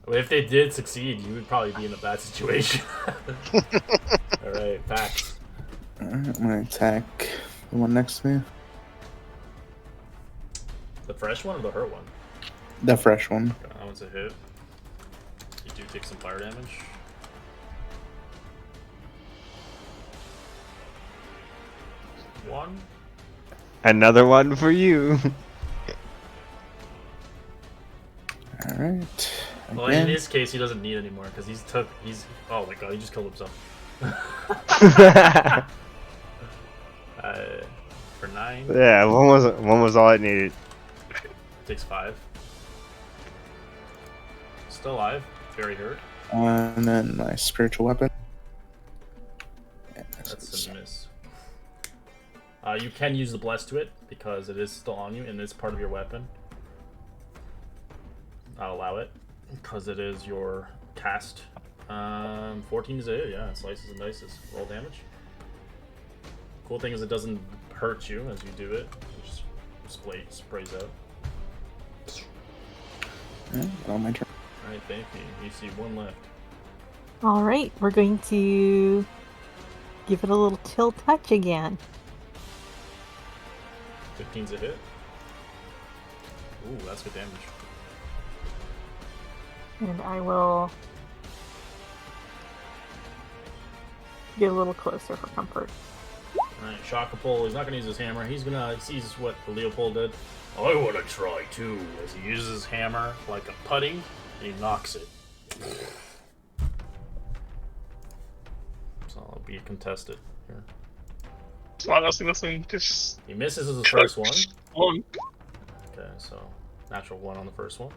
Well, if they did succeed, you would probably be in a bad situation. Alright, Pax. Alright, I'm gonna attack the one next to me. The fresh one or the hurt one? The fresh one. Okay, that one's a hit. You do take some fire damage. One. Another one for you. Alright. Well, in Again. his case, he doesn't need anymore because he's. Oh my god, he just killed himself. For 9. Yeah, one was all it needed. Takes 5. Still alive. Very hurt. And then my spiritual weapon. Yeah, That's a miss. You can use the bless to it because it is still on you and it's part of your weapon. I'll allow it because it is your cast. 14 is a hit, yeah. Slices and dices. Roll damage. Cool thing is it doesn't hurt you as you do it. It just sprays out. Alright, on my turn. Alright, thank you. You see one left. Alright, we're going to give it a little chill touch again. 15's a hit. Ooh, that's good damage. And I will get a little closer for comfort. Alright, Shockapul, he's not going to use his hammer. He sees what Leopold did. I want to try too, as he uses his hammer like a putty, and he knocks it. So it'll be contested here. As long as he doesn't just. He misses the first one. One. Okay, so natural 1 on the first one.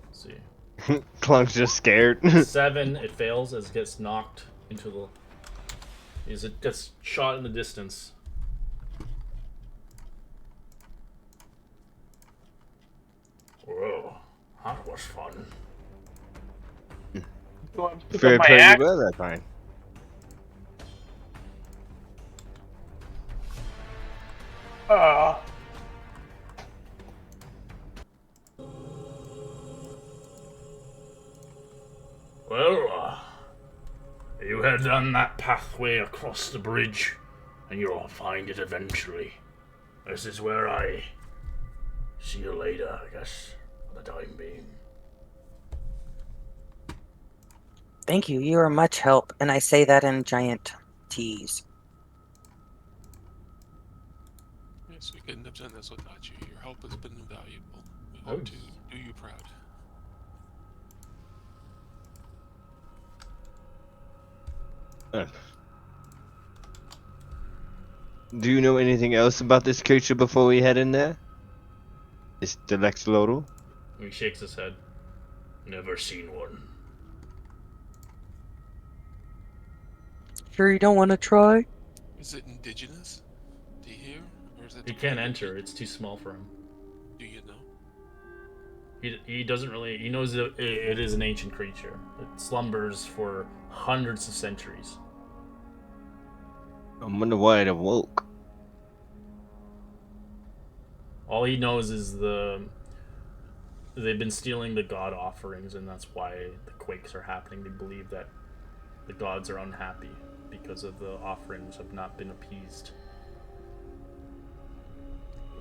Let's see. Clunk's just scared. 7, it fails as it gets knocked into the... As it gets shot in the distance. Whoa, that was fun. Do I pick Very up my pretty axe? well that time. Well, you head down that pathway across the bridge, and you'll find it eventually. This is where I See you later, I guess, for the time being. Thank you. You are much help, and I say that in giant T's. Yes, we couldn't have done this without you. Your help has been invaluable. We Oh. hope to do you proud. Do you know anything else about this creature before we head in there? This Delexlodal? He shakes his head. Never seen one. Sure you don't want to try? Is it indigenous to here, or is it? He can't enter. It's too small for him. Do you know? He doesn't really. He knows it is an ancient creature. It slumbers for hundreds of centuries. I wonder why it awoke. All he knows is they've been stealing the god offerings, and that's why the quakes are happening. They believe that the gods are unhappy because of the offerings have not been appeased.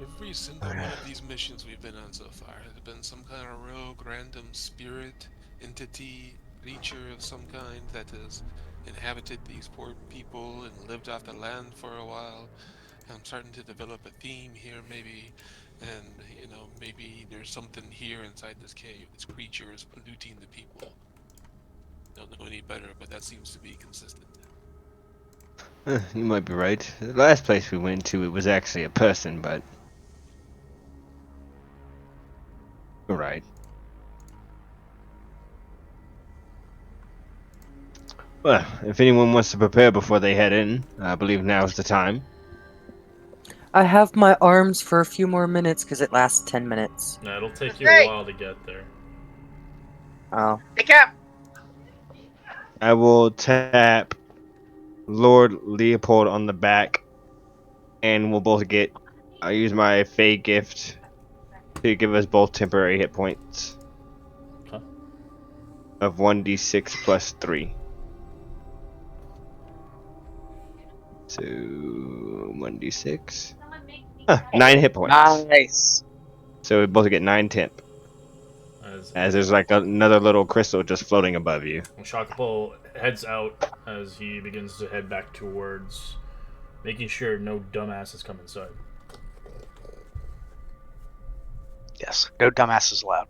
Every single one of these missions we've been on so far has been some kind of rogue, random spirit, entity, creature of some kind that has inhabited these poor people and lived off the land for a while. I'm starting to develop a theme here, maybe, and maybe there's something here inside this cave. This creature is polluting the people. Don't know any better, but that seems to be consistent. You might be right. The last place we went to, it was actually a person, but... You're right. Well, if anyone wants to prepare before they head in, I believe now's the time. I have my arms for a few more minutes because it lasts 10 minutes. Nah, it'll take you a while to get there. Oh. Hey, Cap! I will tap Lord Leopold on the back, and we'll both get... I'll use my Fey gift to give us both temporary hit points. Okay. Of 1d6 plus 3. So, 1d6. 9 hit points. Nice. So we both get 9 temp. As there's like another little crystal just floating above you. Shakapo heads out as he begins to head back towards making sure no dumbasses come inside. Yes, no dumbasses allowed.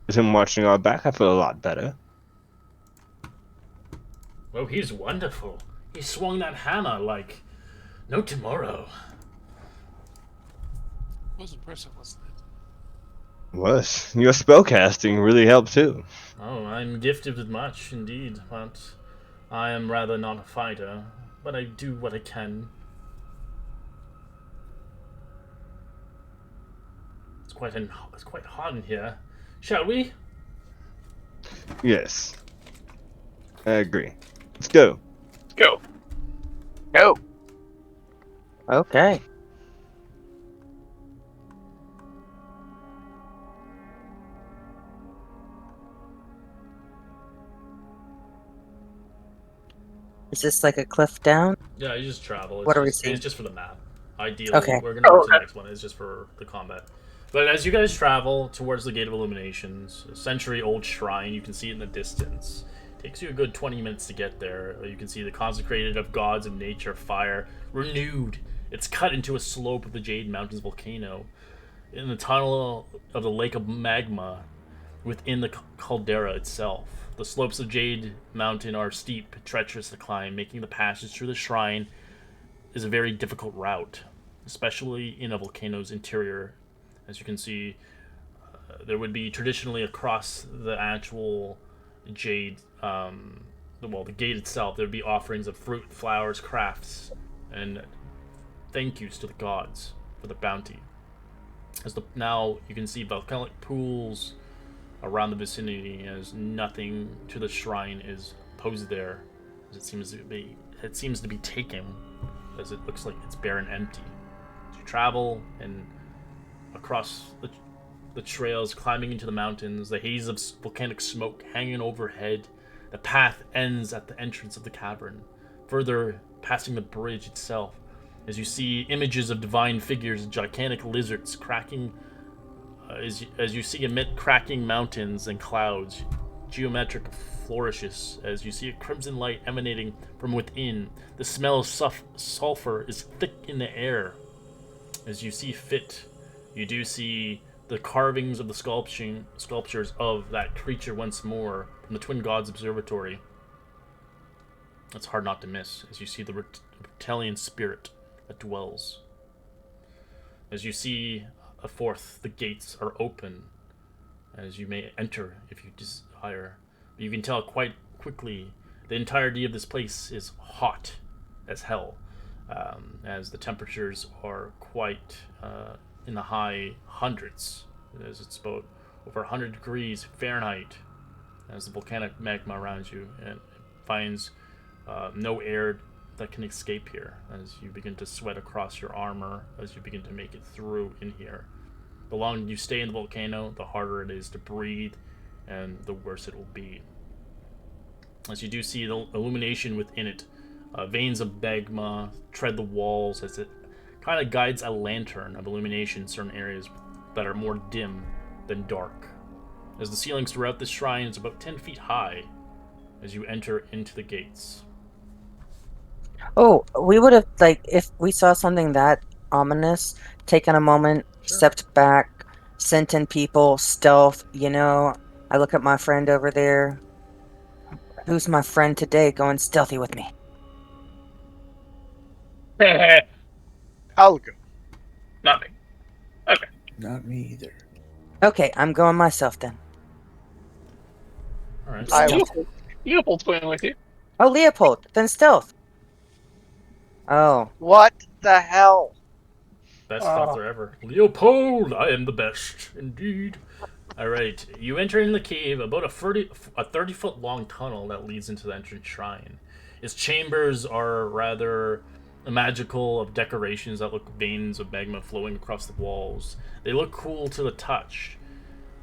With him watching our back, I feel a lot better. Oh, he's wonderful. He swung that hammer like no tomorrow. It was impressive, wasn't it? Was. Your spellcasting really helped too. Oh, I'm gifted with much, indeed, but I am rather not a fighter, but I do what I can. It's quite hot in here. Shall we? Yes. I agree. Let's go. Go. Go. Okay. Is this like a cliff down? Yeah, you just travel. It's What are we just, seeing? It's just for the map. Ideally, Okay. we're gonna go to the next one. It's just for the combat. But as you guys travel towards the Gate of Illuminations, a century-old shrine, you can see it in the distance. Takes you a good 20 minutes to get there. You can see the consecrated of gods of nature, fire, renewed. It's cut into a slope of the Jade Mountains volcano. In the tunnel of the lake of magma within the caldera itself. The slopes of Jade Mountain are steep, treacherous to climb, making the passage through the shrine is a very difficult route, especially in a volcano's interior. As you can see, there would be traditionally across the actual Jade, the gate itself, there would be offerings of fruit, flowers, crafts, and thank yous to the gods for the bounty. Now you can see volcanic pools around the vicinity, as nothing to the shrine is posed there, as it seems to be taken, as it looks like it's bare and empty. As you travel and across the trails, climbing into the mountains, the haze of volcanic smoke hanging overhead, the path ends at the entrance of the cavern. Further, passing the bridge itself, as you see images of divine figures, gigantic lizards cracking, as you see amid cracking mountains and clouds, geometric flourishes, as you see a crimson light emanating from within. The smell of sulfur is thick in the air. As you see fit, you do see the carvings of the sculptures of that creature once more from the Twin Gods Observatory. It's hard not to miss, as you see the reptilian spirit that dwells. As you see a fourth, the gates are open, as you may enter if you desire. But you can tell quite quickly the entirety of this place is hot as hell, as the temperatures are quite in the high hundreds, as it's about over 100 degrees Fahrenheit, as the volcanic magma around you and finds no air that can escape here, as you begin to sweat across your armor as you begin to make it through in here. The longer you stay in the volcano, the harder it is to breathe, and the worse it will be. As you do see the illumination within it, veins of magma tread the walls as it kind of guides a lantern of illumination in certain areas that are more dim than dark. As the ceilings throughout this shrine is about 10 feet high as you enter into the gates. Oh, we would have, like, if we saw something that ominous, taken a moment, stepped back, sent in people, stealth, you know. I look at my friend over there. Who's my friend today going stealthy with me? I'll go. Nothing. Okay. Not me either. Okay, I'm going myself then. Alright. I- Leopold's going with you. Oh, Leopold, then stealth. Oh, What the hell? Best stealther ever. Leopold, I am the best, indeed. Alright, you enter in the cave, about a 30-foot long tunnel that leads into the entrance shrine. Its chambers are rather magical, of decorations that look veins of magma flowing across the walls. They look cool to the touch.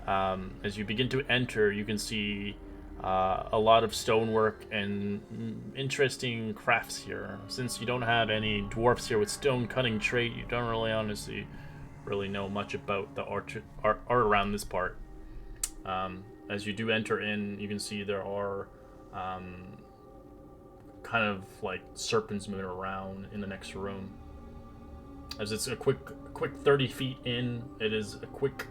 As you begin to enter, you can see a lot of stonework and interesting crafts here. Since you don't have any dwarfs here with stone cutting trait, you don't really honestly know much about the art around this part. As you do enter in, you can see there are kind of like serpents moving around in the next room. As it's a quick 30 feet in, it is a quick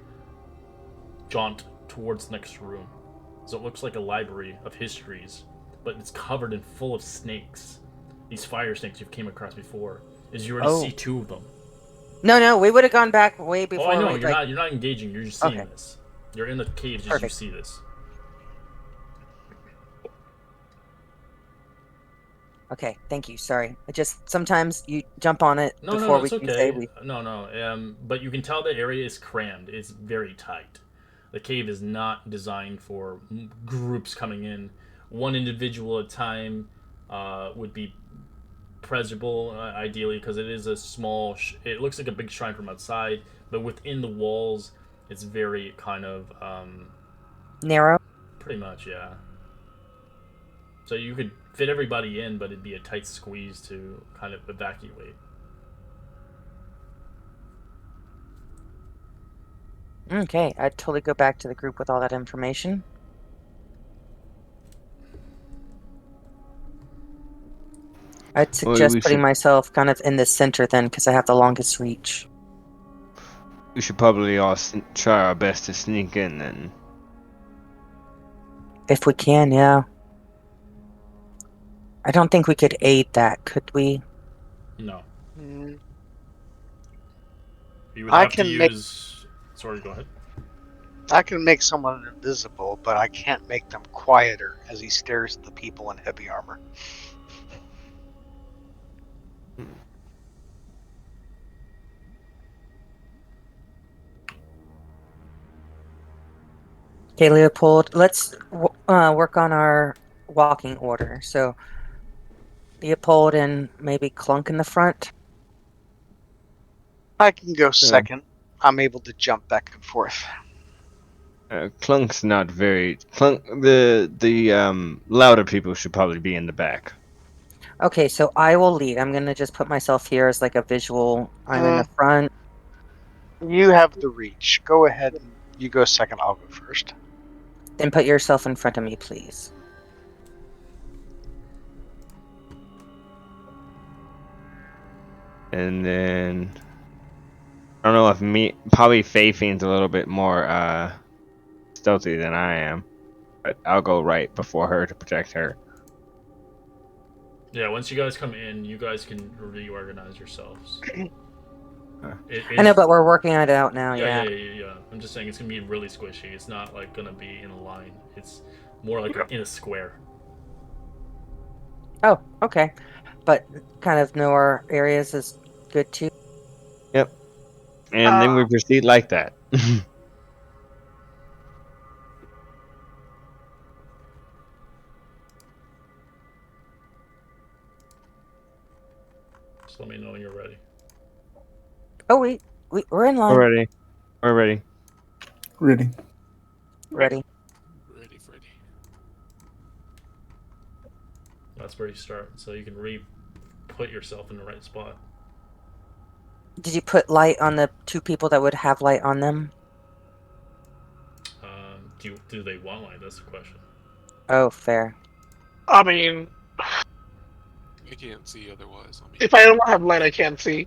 jaunt towards the next room. So it looks like a library of histories, but it's covered in full of snakes. These fire snakes you've came across before. As you already see two of them. no, we would have gone back way before. Oh, I know, we, you're not engaging, you're just seeing Okay. this. You're in the caves as you Perfect. see this. Okay, thank you. Sorry, I just sometimes you jump on it No, before no, we it's can okay. say we. No. But you can tell the area is crammed. It's very tight. The cave is not designed for groups coming in. One individual at a time would be preferable, ideally, because it is a small. It looks like a big shrine from outside, but within the walls, it's very kind of Narrow. pretty much, yeah. So you could fit everybody in, but it'd be a tight squeeze to kind of evacuate. Okay, I'd totally go back to the group with all that information. I'd Well, suggest we putting should- myself kind of in the center then, because I have the longest reach. We should probably all try our best to sneak in then. If we can, yeah. I don't think we could aid that, could we? No. Mm, You would I have to can make- use. Sorry, go ahead. I can make someone invisible, but I can't make them quieter as he stares at the people in heavy armor. Okay, Leopold, let's work on our walking order. So, Leopold and maybe Clunk in the front. I can go second. I'm able to jump back and forth. Clunk's not very. Clunk. The louder people should probably be in the back. Okay, so I will lead. I'm gonna just put myself here as like a visual. I'm in the front. You have the reach. Go ahead and you go second. I'll go first. Then put yourself in front of me, please. And then I don't know if probably Fei-Fien's a little bit more stealthy than I am, but I'll go right before her to protect her. Yeah, once you guys come in, you guys can reorganize yourselves. I know, but we're working it out now. Yeah. I'm just saying it's gonna be really squishy. It's not like gonna be in a line. It's more like in a square. Oh, okay. But kind of know our areas is good too. Yep. And then we proceed like that. Just let me know when you're ready. Oh, we're in line. We're ready. We're ready. Ready. Ready. Ready, Freddy. That's where you start. So you can put yourself in the right spot. Did you put light on the two people that would have light on them? Do they want light? That's the question. Oh, fair. I mean, I can't see otherwise. I mean, if I don't have light, I can't see.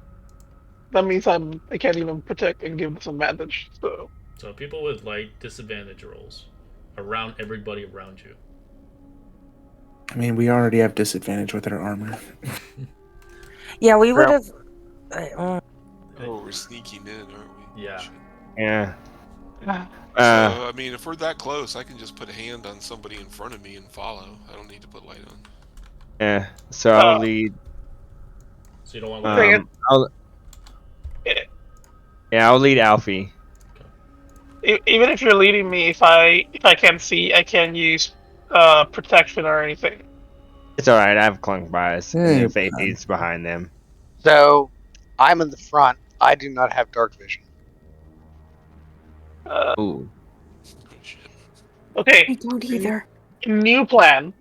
That means I can't even protect and give this advantage. So people with light disadvantage rolls around everybody around you. I mean, we already have disadvantage with our armor. Yeah, we would have. oh, we're sneaking in, aren't we? Yeah. Shit. Yeah. So, I mean, if we're that close, I can just put a hand on somebody in front of me and follow. I don't need to put light on. Yeah. So I'll lead. So you don't want I'll lead Alfie. Even if you're leading me, if I can't see, I can't use protection or anything. It's all right. I have clunk bias, and Hey, then Fei-Fien's behind them. So I'm in the front. I do not have dark vision. Ooh. Oh, shit. Okay. I don't either. New plan.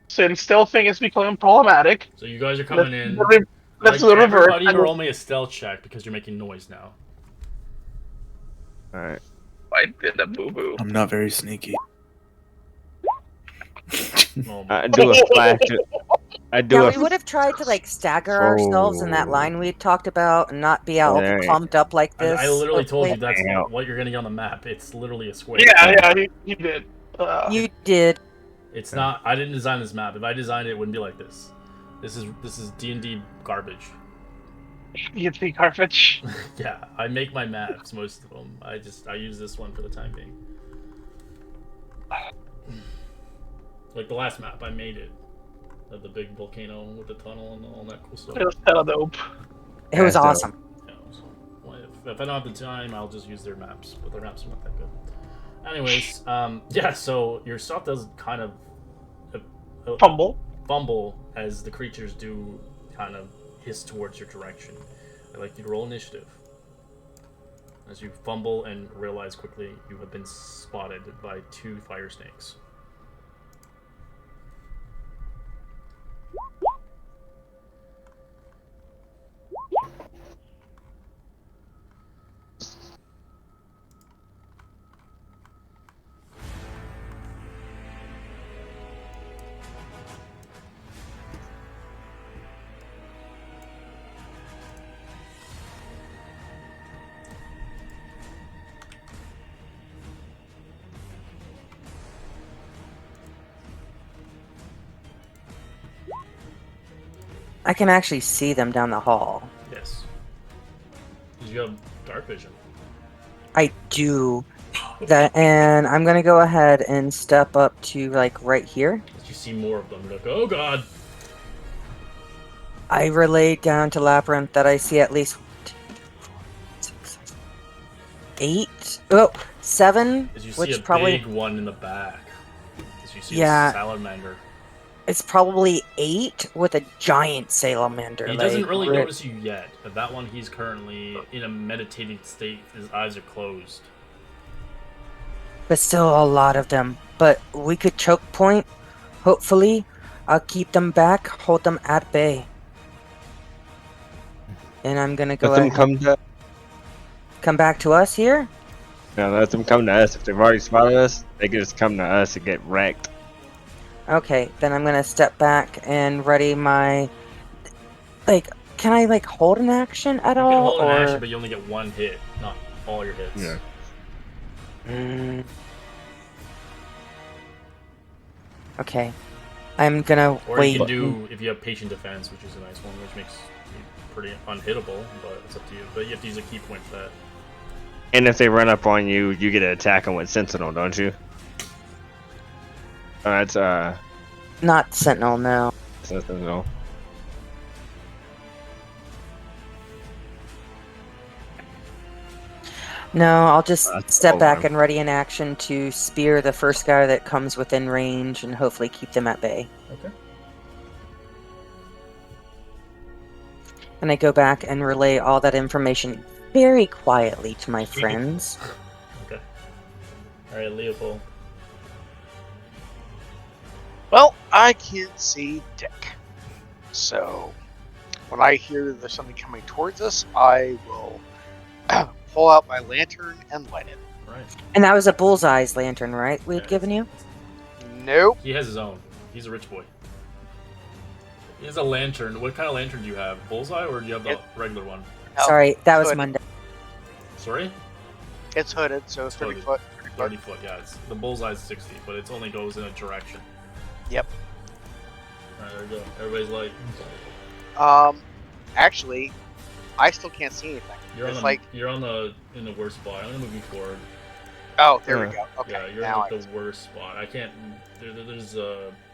Since stealthing is becoming problematic. So you guys are coming in. Let's do the reverse. Everybody roll me a stealth check because you're making noise now. All right. I did a boo boo. I'm not very sneaky. Oh, I do a flash. We would have tried to like stagger ourselves in that line we talked about and not be all Alright. clumped up like this. I literally told you hopefully. that's what you're getting on the map. It's literally a square. Yeah, you did. You did. It's not. I didn't design this map. If I designed it, it wouldn't be like this. This is D&D garbage. D&D garbage. Yeah, I make my maps, most of them. I use this one for the time being. Like the last map, I made it. Of the big volcano with the tunnel and all that cool stuff. It was hella dope. It was awesome. Yeah, so, if I don't have the time, I'll just use their maps, but their maps are not that good. Anyways, yeah, so your stuff does kind of fumble as the creatures do kind of hiss towards your direction. I'd like you to roll initiative. As you fumble and realize quickly you have been spotted by 2 fire snakes. I can actually see them down the hall. Yes. Because you have dark vision. I do. That, and I'm gonna go ahead and step up to like right here. As you see more of them, you're like, oh god! I relay down to Labyrinth that I see at least 7. As you see which a probably big one in the back. As you see Yeah. a salamander. it's probably 8 with a giant salamander. He doesn't really notice you yet, but that one he's currently in a meditating state. His eyes are closed. But still a lot of them. But we could choke point, hopefully. I'll keep them back, hold them at bay. And I'm gonna go Let them ahead. Come back to us here? let them come to us. If they've already spotted us, they can just come to us and get wrecked. Okay, then I'm gonna step back and ready my... Like, can I, like, hold an action at You all? can hold an or... action, but you only get one hit, not all your hits. Yeah. Mm. Okay. I'm gonna Or wait. you can do, if you have patient defense, which is a nice one, which makes you pretty unhittable, but it's up to you. But you have to use a key point for that. And if they run up on you, you get to attack them with Sentinel, don't you? That's Not Sentinel, no. Sentinel. No, I'll just That's step all back right. and ready an action to spear the first guy that comes within range and hopefully keep them at bay. Okay. And I go back and relay all that information very quietly to my friends. Okay. Alright, Leopold. Well, I can't see Dick. So, when I hear there's something coming towards us, I will pull out my lantern and light it. Alright. And that was a bullseye's lantern, right? We had Yeah, given you? Nope. He has his own. He's a rich boy. He has a lantern. What kind of lantern do you have? Bullseye, or do you have the regular one? No, Sorry, that was hooded. Monday. Sorry? It's hooded, so It's 30 hooded. foot. 30 foot, yeah. The bullseye's 60, but it only goes in a direction. Yep. Alright, there we go. Everybody's like, Actually, I still can't see anything. you're It's on like, in the worst spot. I'm gonna move you forward. oh, there we go. Okay, Yeah, you're now in like the worst spot. I can't. There's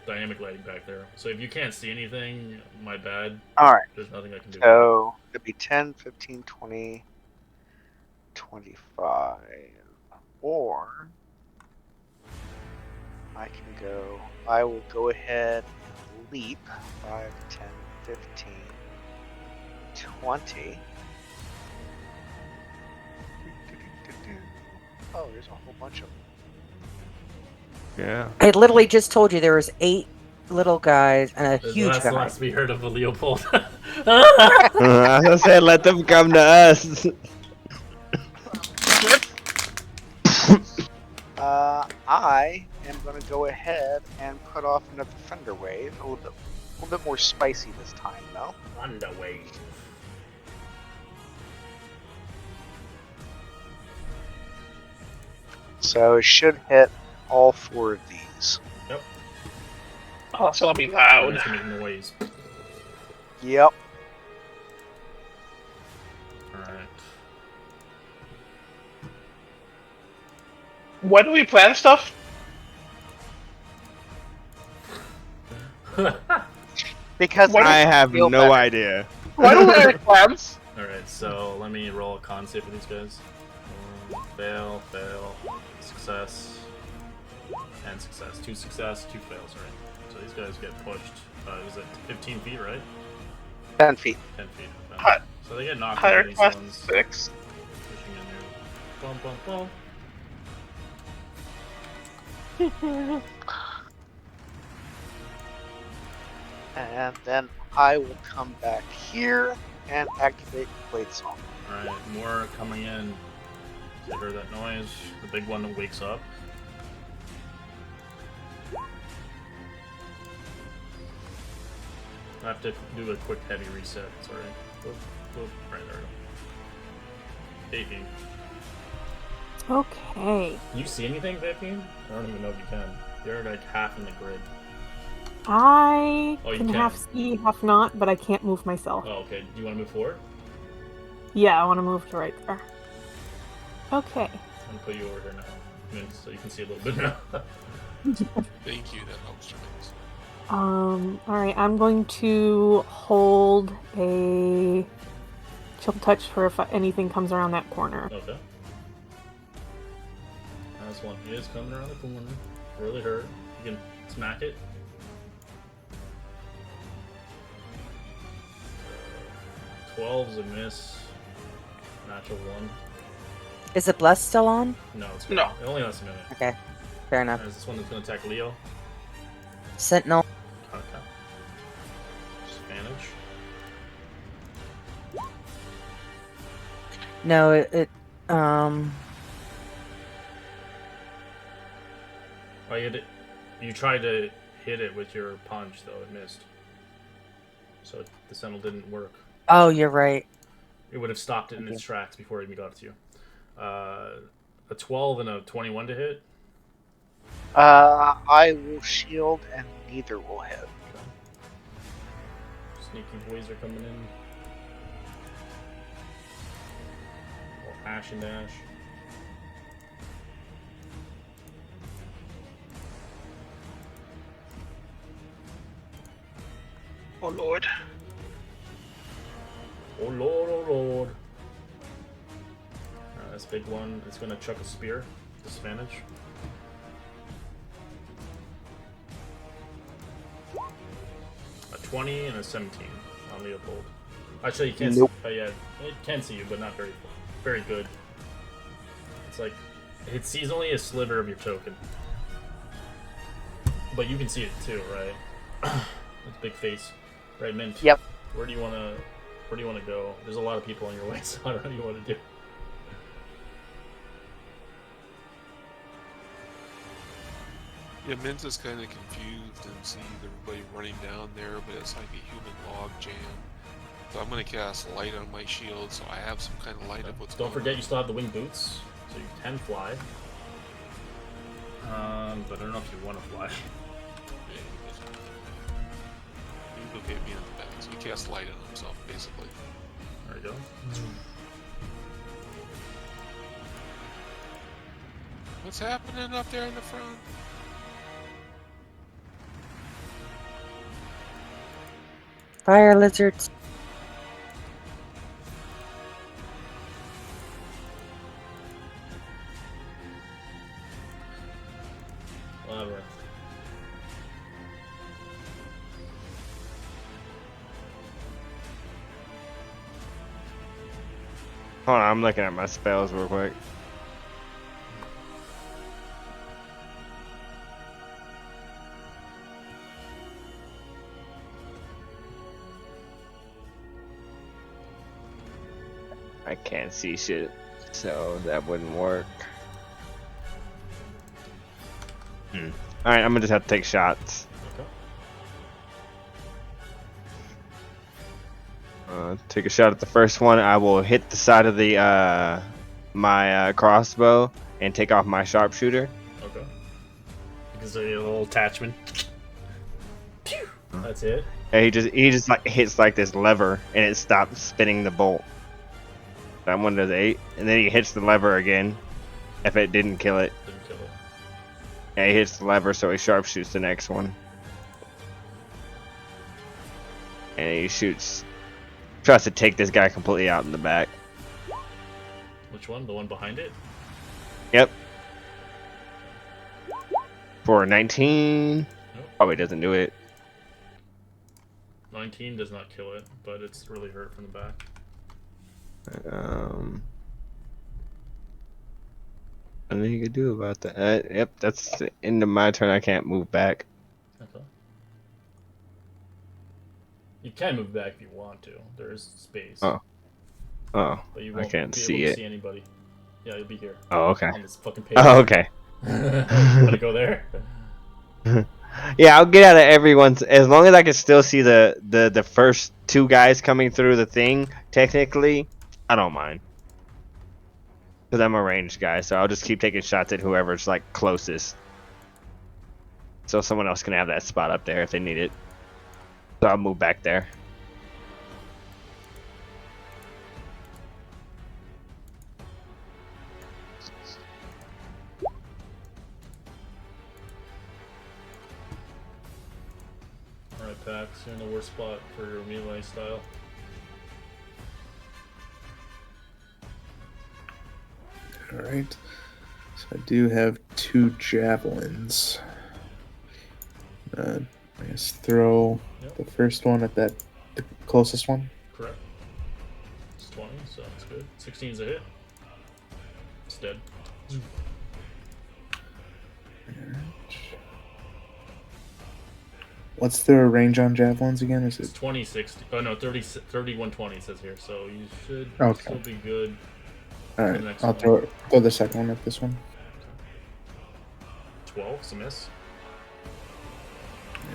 dynamic lighting back there. So if you can't see anything, my bad. all right. There's nothing I can do. So it'd be 10, 15, 20, 25, or I will go ahead and leap 5, 10, 15, 20. Oh, there's a whole bunch of them. Yeah. I literally just told you there was 8 little guys and a huge That's the guy. last we heard of the Leopold. I said let them come to us. I am going to go ahead and put off another thunder wave. A little bit more spicy this time, though. Underway. So it should hit all 4 of these. Oh, it's gonna be loud. It's gonna make noise. Yep. Alright. When do we plan stuff? Because What I I have feel no better. idea. Why do we make plans? Alright, so let me roll a con save for these guys. Fail, success, and success. 2 success, 2 fails, alright. So these guys get pushed. Is it 15 feet, right? 10 feet. 10 feet. Okay. Hi- So they get knocked Higher into these class ones. 6. Pushing in there. Bum, bum, bum. And then I will come back here and activate Blade Song. Alright, more coming in. You heard that noise? The big one wakes up. I have to do a quick heavy reset. Sorry. Boop, boop. Right there. We go. 18. Okay. Can you see anything, 15? I don't even know if you can. You're like half in the grid. I Oh, you can can. half see, half not, but I can't move myself. Oh, okay. Do you want to move forward? Yeah, I want to move to right there. Okay. I'm gonna put you over here now. I mean, so you can see a little bit now. Thank you, that helps tremendously. Alright, I'm going to hold a chill touch for if anything comes around that corner. Okay. This one is coming around the corner. Really hurt. You can smack it. 12's a miss. Natural 1. Is it Bless still on? No, it's No. It only lasts a minute. Okay, fair enough. Is this one that's gonna attack Leo? Sentinel. Okay. No, Oh, you tried to hit it with your punch, though. It missed. So the sentinel didn't work. Oh, you're right. It would have stopped it in its tracks before it even got to you. A 12 and a 21 to hit. I will shield and neither will hit. Okay. Sneaky boys are coming in. Or Ash and Dash. Oh lord. Oh lord, oh lord. This big one is going to chuck a spear. Disadvantage. A 20 and a 17 on Leopold. Actually, you can't Nope. see. Yeah, it can see you, but not very good. It's like it sees only a sliver of your token, but you can see it too, right? It's big face, right, Mint? Yep. Where do you want to go? There's a lot of people on your way, so I don't know what you want to do. Yeah, Mint is kind of confused and sees everybody running down there, but it's like a human log jam. So I'm going to cast light on my shield, so I have some kind of light of what's Don't going forget on. you still have the wing boots, so you can fly. But I don't know if you want to fly. Yeah, he look at me in the back, so he casts light on himself, basically. There you go. What's happening up there in the front? Fire lizards. Alright. Hold on, I'm looking at my spells real quick. I can't see shit, so that wouldn't work. Alright, I'm gonna just have to take shots. Okay. Take a shot at the first one. I will hit the side of the my crossbow and take off my sharpshooter. Okay. Because of your little attachment. Pew! That's it. And he just like hits like this lever and it stops spinning the bolt. That one does 8, and then he hits the lever again. If it didn't kill it, Didn't kill it. yeah, he hits the lever, so he sharpshoots the next one, and he shoots. Tries to take this guy completely out in the back. Which one? The one behind it? Yep. For 19, Nope. probably doesn't do it. 19 does not kill it, but it's really hurt from the back. Nothing you could do about that. Yep, that's the end of my turn. I can't move back. Okay. You can move back if you want to. There is space. Oh, But you I won't can't be see able to it. see anybody. Yeah, you'll be here. Oh, okay. On this fucking page. Oh, okay. You wanna go there? Yeah, I'll get out of everyone's as long as I can still see the first 2 guys coming through the thing. Technically, I don't mind. Because I'm a ranged guy, so I'll just keep taking shots at whoever's like closest. So someone else can have that spot up there if they need it. So I'll move back there. Alright, Pax, you're in the worst spot for your melee style. All right. So I do have 2 javelins. I guess throw Yep. the first one at the closest one. Correct. It's 20, so that's good. 16's a hit. It's dead. What's the range on javelins again? Is It's it 20, 60. Oh no, 30, 31, 20 it says here. So you should Okay. still be good. All For right, the next I'll one. throw the second one at this one. 12, it's a miss.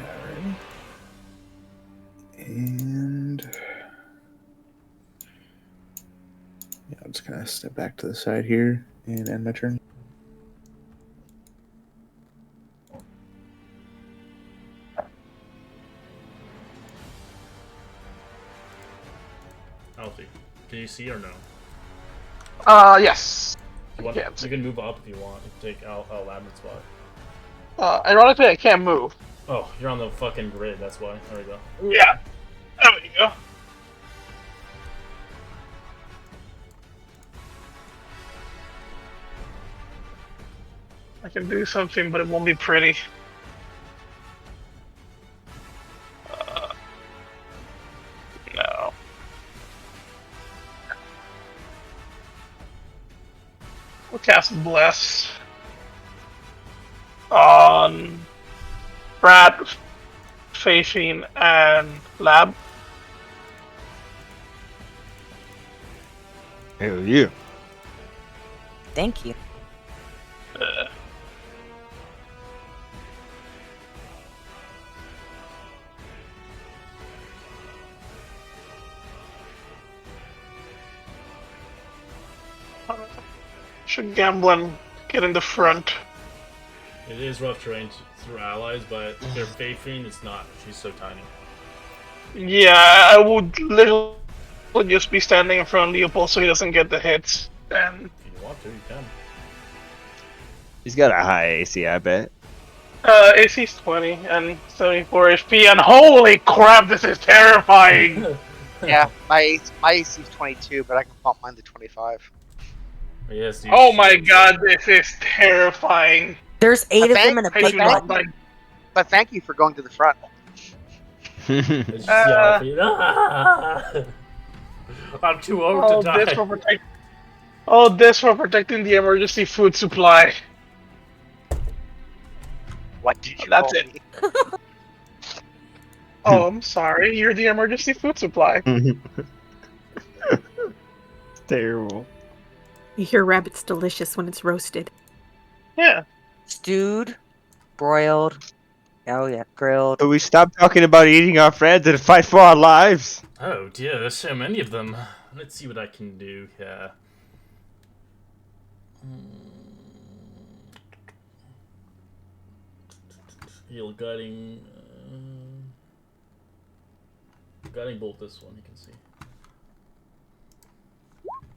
Alrighty. And yeah, I'm just gonna step back to the side here and end my turn. Alfie, can you see or no? Yes. You, want, Can't see. you can move up if you want. You can take Al Lambert's spot. Ironically, I can't move. Oh, you're on the fucking grid, that's why. There we go. Yeah. There we go. I can do something, but it won't be pretty. No. We'll cast Bless on Brad, Faithine, and Lab. Hell yeah. Thank you. Should gamble and get in the front. It is rough terrain through allies, but if they're Faithine, it's not. She's so tiny. Yeah, I would literally just be standing in front of Leopold so he doesn't get the hits. And If you want to, you can. He's got a high AC, I bet. AC's 20 and 74 HP, and holy crap, this is terrifying! Yeah, my AC is 22, but I can pump mine to 25. Yes, dude. Oh my god, this is terrifying. There's 8 of them in a I big do not one. like. But thank you for going to the front. Did you see Alfie? I'm too old Oh, to die. this for protect. Oh, this for protecting the emergency food supply. What did you That's call it. me? Oh, I'm sorry. You're the emergency food supply. It's terrible. You hear rabbit's delicious when it's roasted. Yeah. Stewed, broiled, oh yeah, grilled. But we stopped talking about eating our friends and fight for our lives. Oh dear, there's so many of them. Let's see what I can do here. Heal guiding. Guiding bolt. This one you can see.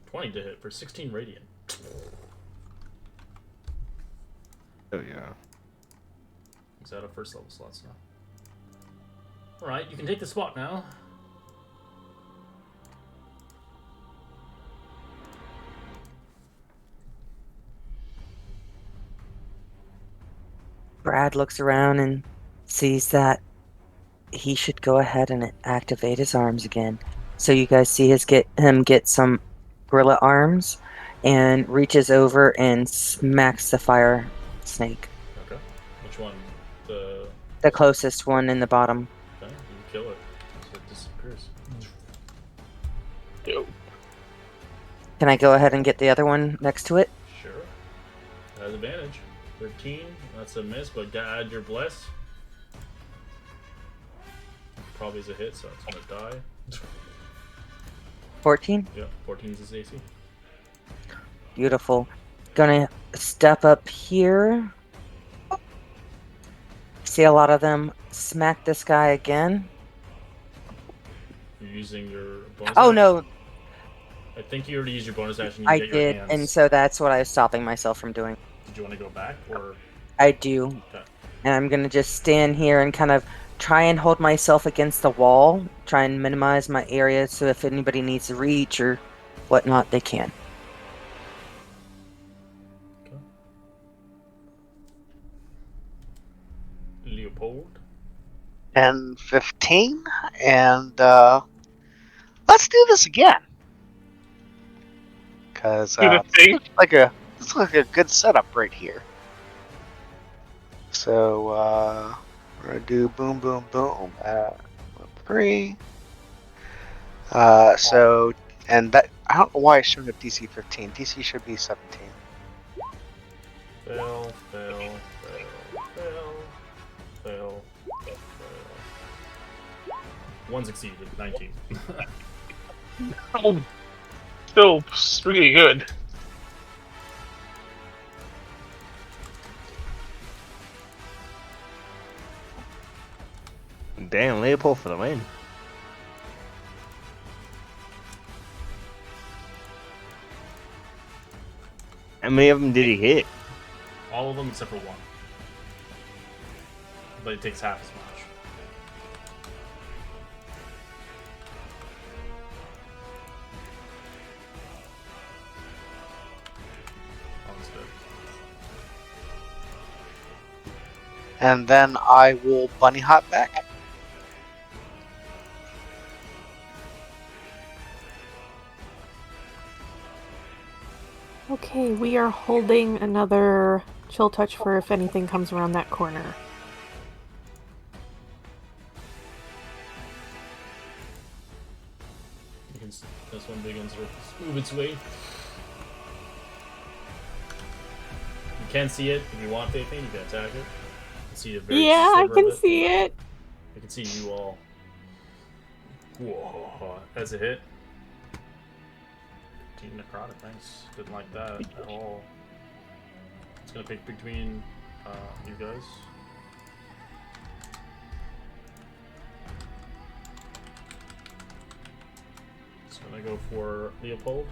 20 to hit for 16 radiant. Oh yeah. He's out of first level slots now. All right, you can take the spot now. Brad looks around and sees that he should go ahead and activate his arms again. So you guys see him get some gorilla arms and reaches over and smacks the fire snake. Okay. Which one? The closest one in the bottom. Okay, you kill it. So it disappears. Yo. Can I go ahead and get the other one next to it? Sure. Has advantage. 13. That's a miss, but add your bless. Probably is a hit, so it's gonna die. 14? Yeah, 14 is his AC. Beautiful. Gonna step up here. See a lot of them smack this guy again. You're using your bonus Oh action? no, I think you already used your bonus action. You I get your did, hands. and so that's what I was stopping myself from doing. Did you want to go back, or...? I do. Okay. And I'm gonna just stand here and kind of try and hold myself against the wall, try and minimize my area so if anybody needs to reach or whatnot, they can. Okay. Leopold? 10, 15, and let's do this again. Because Do the thing. this looks like a good setup right here. So we're gonna do boom, boom, boom at 3. So and that I don't know why it's showing up DC 15. DC should be 17. Fail, fail, fail, fail, fail, fail. One succeeded, 19. Oh, still really good. Damn, Leopold for the win. How many of them did he hit? All of them except for one. But it takes half as much. Sounds good. And then I will bunny hop back. Okay, we are holding another chill touch for if anything comes around that corner. This one begins to move its way. You can see it if you want, Faith. You can attack it. You can see a very Yeah, I sliver can of it. see it. I can see you all. Whoa, that's a hit. 15 necrotic, nice. Didn't like that at all. It's gonna pick between you guys. It's gonna go for Leopold.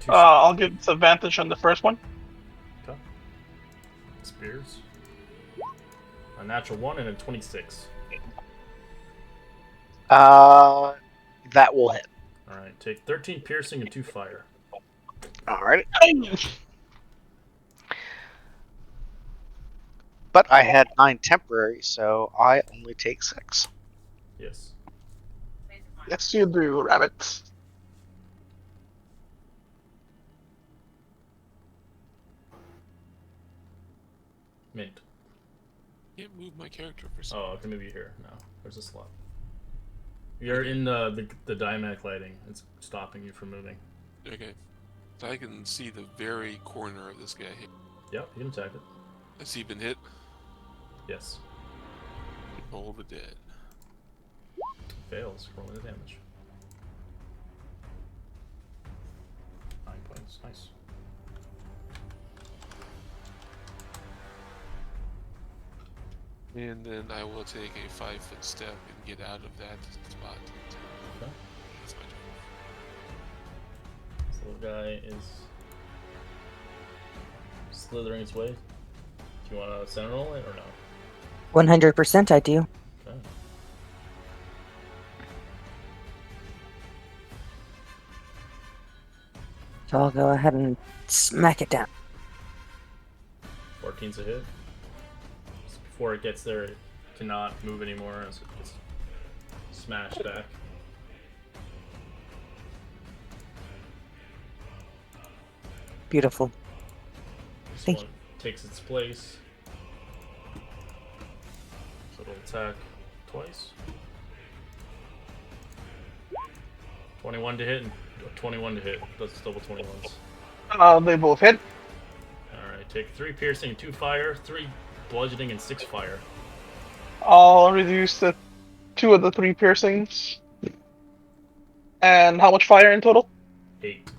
I'll give disadvantage on the first one. Okay. Spears. A natural 1 and a 26. That will hit. Alright, take 13 piercing and 2 fire. Alright. But I had 9 temporary, so I only take 6. Yes. Yes, you do, Rabbit. Mint. Can't move my character for some. Oh, okay, maybe you're here. No, there's a slot. You're in the dynamic lighting. It's stopping you from moving. Okay. So I can see the very corner of this guy here. Yep, you can attack it. Has he been hit? Yes. Roll the dead. Fails. Rolling the damage. 9 points. Nice. And then I will take a 5-foot step and get out of that spot. Okay. That's my turn. This little guy is slithering its way. Do you want to sentinel it or no? 100% I do. Okay. So I'll go ahead and smack it down. 14's a hit. Just before it gets there, it cannot move anymore as it's smashed back. Beautiful. This Thank one takes its place. So it'll attack twice. 21 to hit and 21 to hit. That's double 21s. They both hit. Alright, take 3 piercing, 2 fire, 3 bludgeoning, and 6 fire. I'll reduce the 2 of the 3 piercings. And how much fire in total? 8.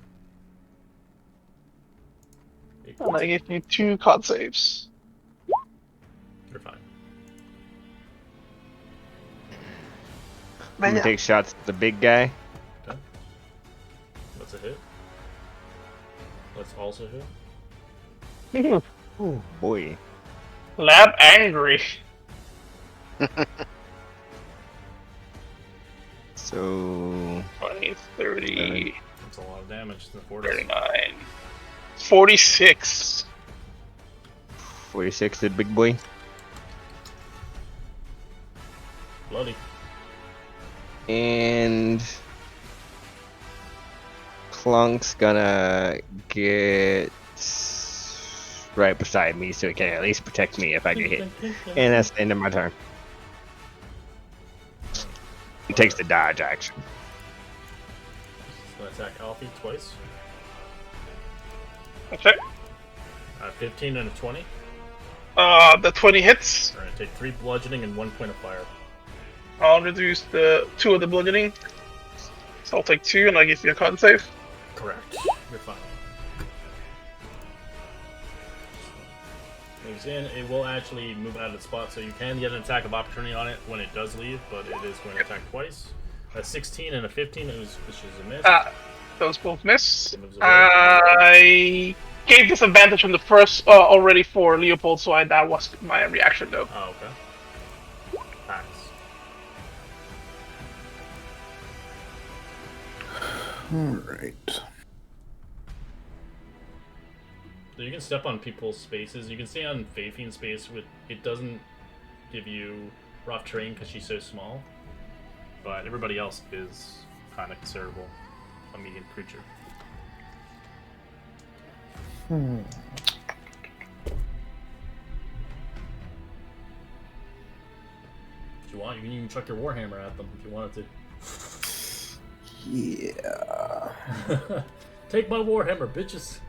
8 And I points. give you 2 con saves. You're fine. I'm gonna take shots at the big guy. Okay. That's a hit. That's also a hit. Oh boy. Lab angry. So 20, 30, That's a lot of damage to the fortress. 39, 46. 46 to the big boy. Bloody. And Clunk's gonna get right beside me so he can at least protect me if I get hit. And that's the end of my turn. He takes the dodge action. So attack Alfie twice. Okay. 15 and a 20. The 20 hits. Alright, take 3 bludgeoning and 1 point of fire. I'll reduce the 2 of the bludgeoning. So I'll take 2 and I'll give you a con save. Correct. You're fine. Moves in. It will actually move out of its spot, so you can get an attack of opportunity on it when it does leave, but it is going to attack twice. A 16 and a 15, which is a miss. Those both miss. It moves away. I gave disadvantage from the first already for Leopold, so that was my reaction though. Oh, okay. Pass. Alright. So you can step on people's spaces. You can stay on Faithine's space. It doesn't give you rough terrain because she's so small. But everybody else is kind of considerable. A medium creature. If you want, you can even chuck your Warhammer at them if you wanted Yeah. to. Take my Warhammer, bitches!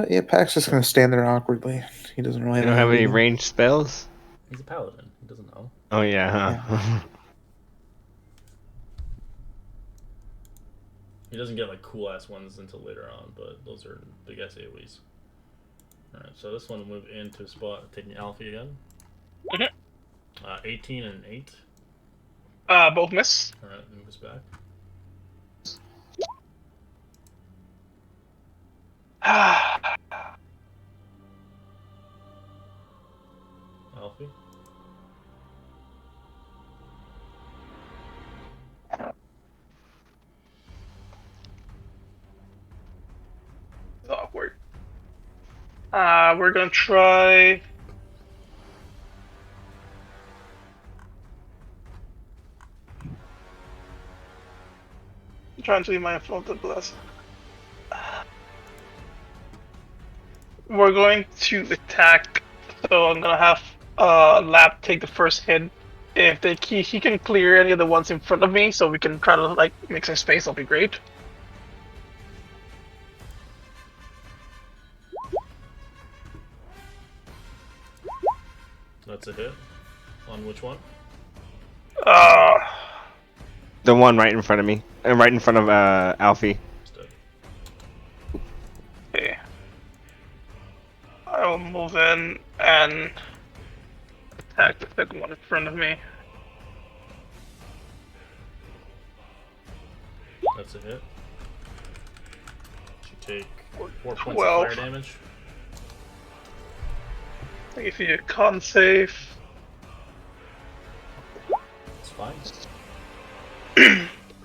Yeah, Pax just gonna stand there awkwardly. He doesn't really You don't have any anything. ranged spells? He's a paladin. He doesn't know. Oh yeah, huh? He doesn't get like cool ass ones until later on, but those are big ass AoEs. Alright, so this one will move into a spot, taking Alfie again. 18 and an 8. Both miss. Alright, moves back. Alfie. It's awkward. We're gonna try. I'm trying to be mindful of the bless. We're going to attack, so I'm gonna have Lap take the first hit. If he can clear any of the ones in front of me, so we can try to like make some space, that'll be great. That's a hit. On which one? The one right in front of me, and right in front of Alfie. Okay. I will move in and attack the second one in front of me. That's a hit. You take 4 points of 12. fire damage. I give you a con save. It's fine.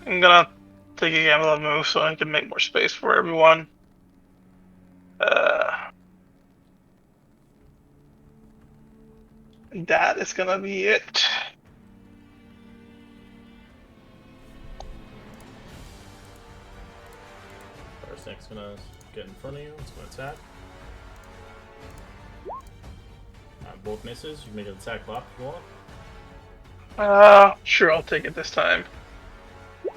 I'm gonna take a gamble and move so I can make more space for everyone. That is gonna be it. Fire Snake's gonna get in front of you. It's gonna attack. Both misses. You can make an attack flop if you want. Sure, I'll take it this time. You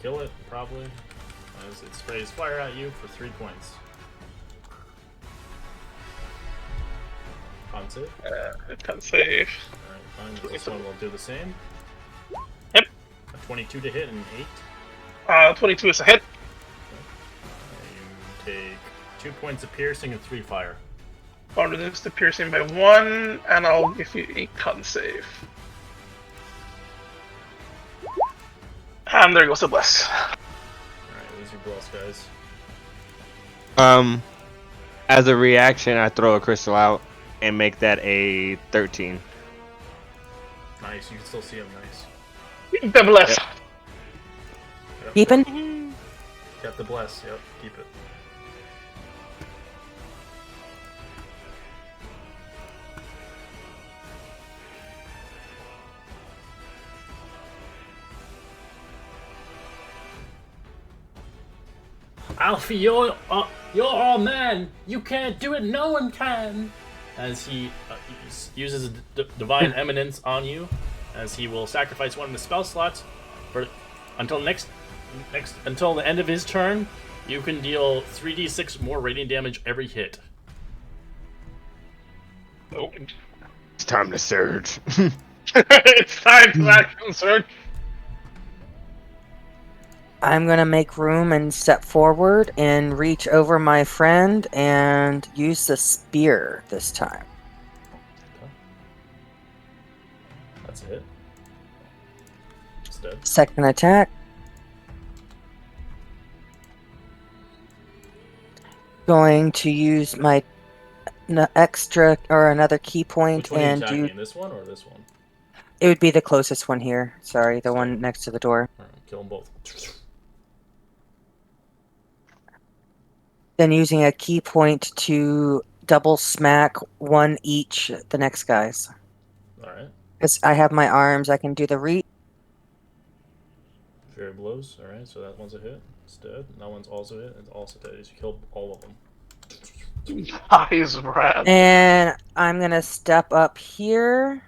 kill it, probably. As it sprays fire at you for 3 points. Con save. Con save. Alright, fine. This one will do the same. Yep. A 22 to hit and 8. 22 is a hit. You take 2 points of piercing and 3 fire. I'll reduce the piercing by 1, and I'll give you a con save. And there goes the bless. Alright, where's your bless, guys? As a reaction, I throw a crystal out and make that a 13. Nice, you can still see him, nice. The bless. Yep. Keeping? Got the bless, yep, keep it. Alfie, you're our man. You can't do it. No one can. As he uses divine eminence on you, as he will sacrifice one of the spell slots for until until the end of his turn. You can deal 3d6 more radiant damage every hit. Oh. It's time to surge. It's time to action surge. I'm gonna make room and step forward and reach over my friend and use the spear this time. Okay. That's a hit. It's dead. Second attack. Going to use my extra or another key point Which one are you and attacking? do. This one or this one? It would be the closest one here. Sorry, the one next to the door. Alright, kill them both. Then using a key point to double smack one each the next guys. Alright. Because I have my arms, I can do the reach. Fury blows. Alright, so that one's a hit. It's dead. And that one's also hit. It's also dead. You killed all of them. Nice, Brad. And I'm gonna step up here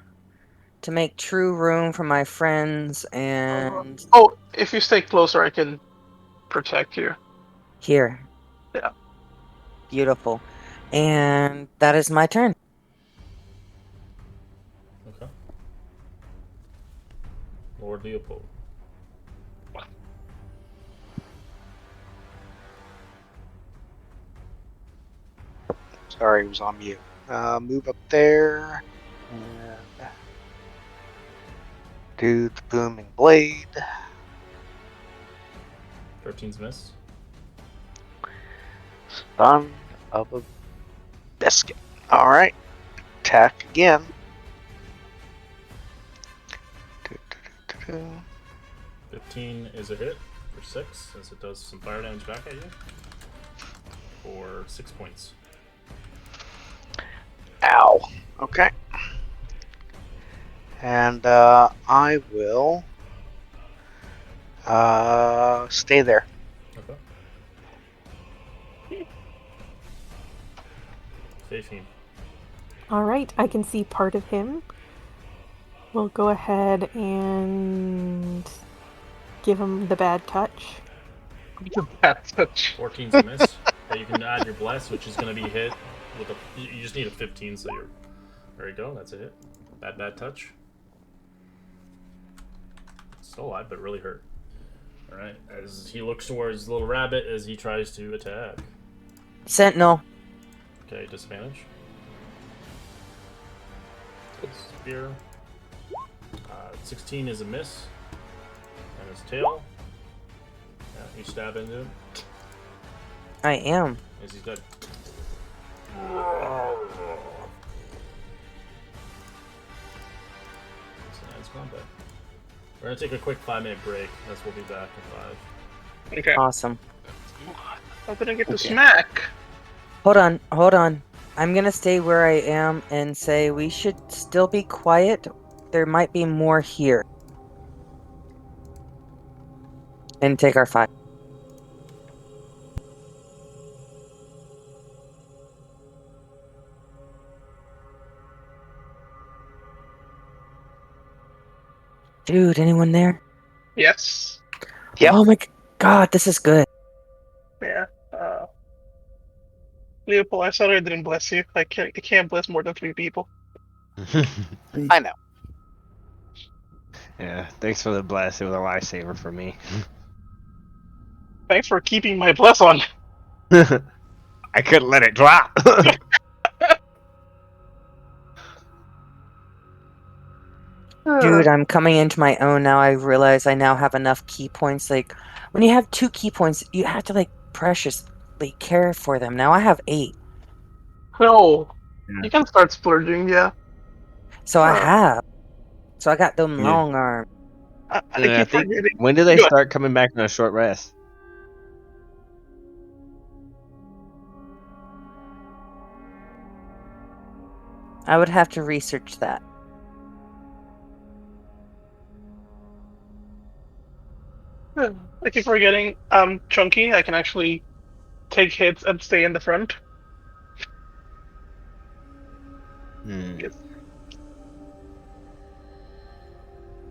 to make true room for my friends and Oh, if you stay closer, I can protect you. here. Yeah. Beautiful. And that is my turn. Okay. Lord Leopold. Sorry, it was on mute. Move up there. And do the booming blade. 13's miss. Son of a biscuit. Alright. Attack again. 15 is a hit for 6, as it does some fire damage back at you. For 6 points. Ow. Okay. And I will stay there. Okay. Fafine. All right, I can see part of him. We'll go ahead and give him the bad touch. That's such. 14's a miss. You can add your bless, which is going to be hit with a. You just need a 15, so you're. There you go. That's a hit. Bad touch. Still alive, but really hurt. All right. As he looks towards the little rabbit, as he tries to attack. Sentinel. Okay, disadvantage. Spear. 16 is a miss. And his tail. Yeah, you stab into him. I am. As he's dead. It's combat. We're gonna take a quick 5-minute break, as we'll be back in 5. Okay. Awesome. I didn't get to smack. Hold on. I'm gonna stay where I am and say we should still be quiet. There might be more here. And take our 5. Dude, anyone there? Yes. Yep. Oh my god, this is good. Yeah. Leopold, I sorry I didn't bless you. I can't bless more than 3 people. I know. Yeah, thanks for the bless. It was a lifesaver for me. Thanks for keeping my bless on. I couldn't let it drop. Dude, I'm coming into my own now. I realize I now have enough key points. Like, when you have 2 key points, you have to, like, preciously care for them. Now I have 8. No. Yeah. You can start splurging, yeah. So I have. So I got them Yeah. long arms. I Yeah, I keep think, forgetting. when do they Good. start coming back on a short rest? I would have to research that. I keep forgetting I'm chunky. I can actually take hits and stay in the front. Hmm.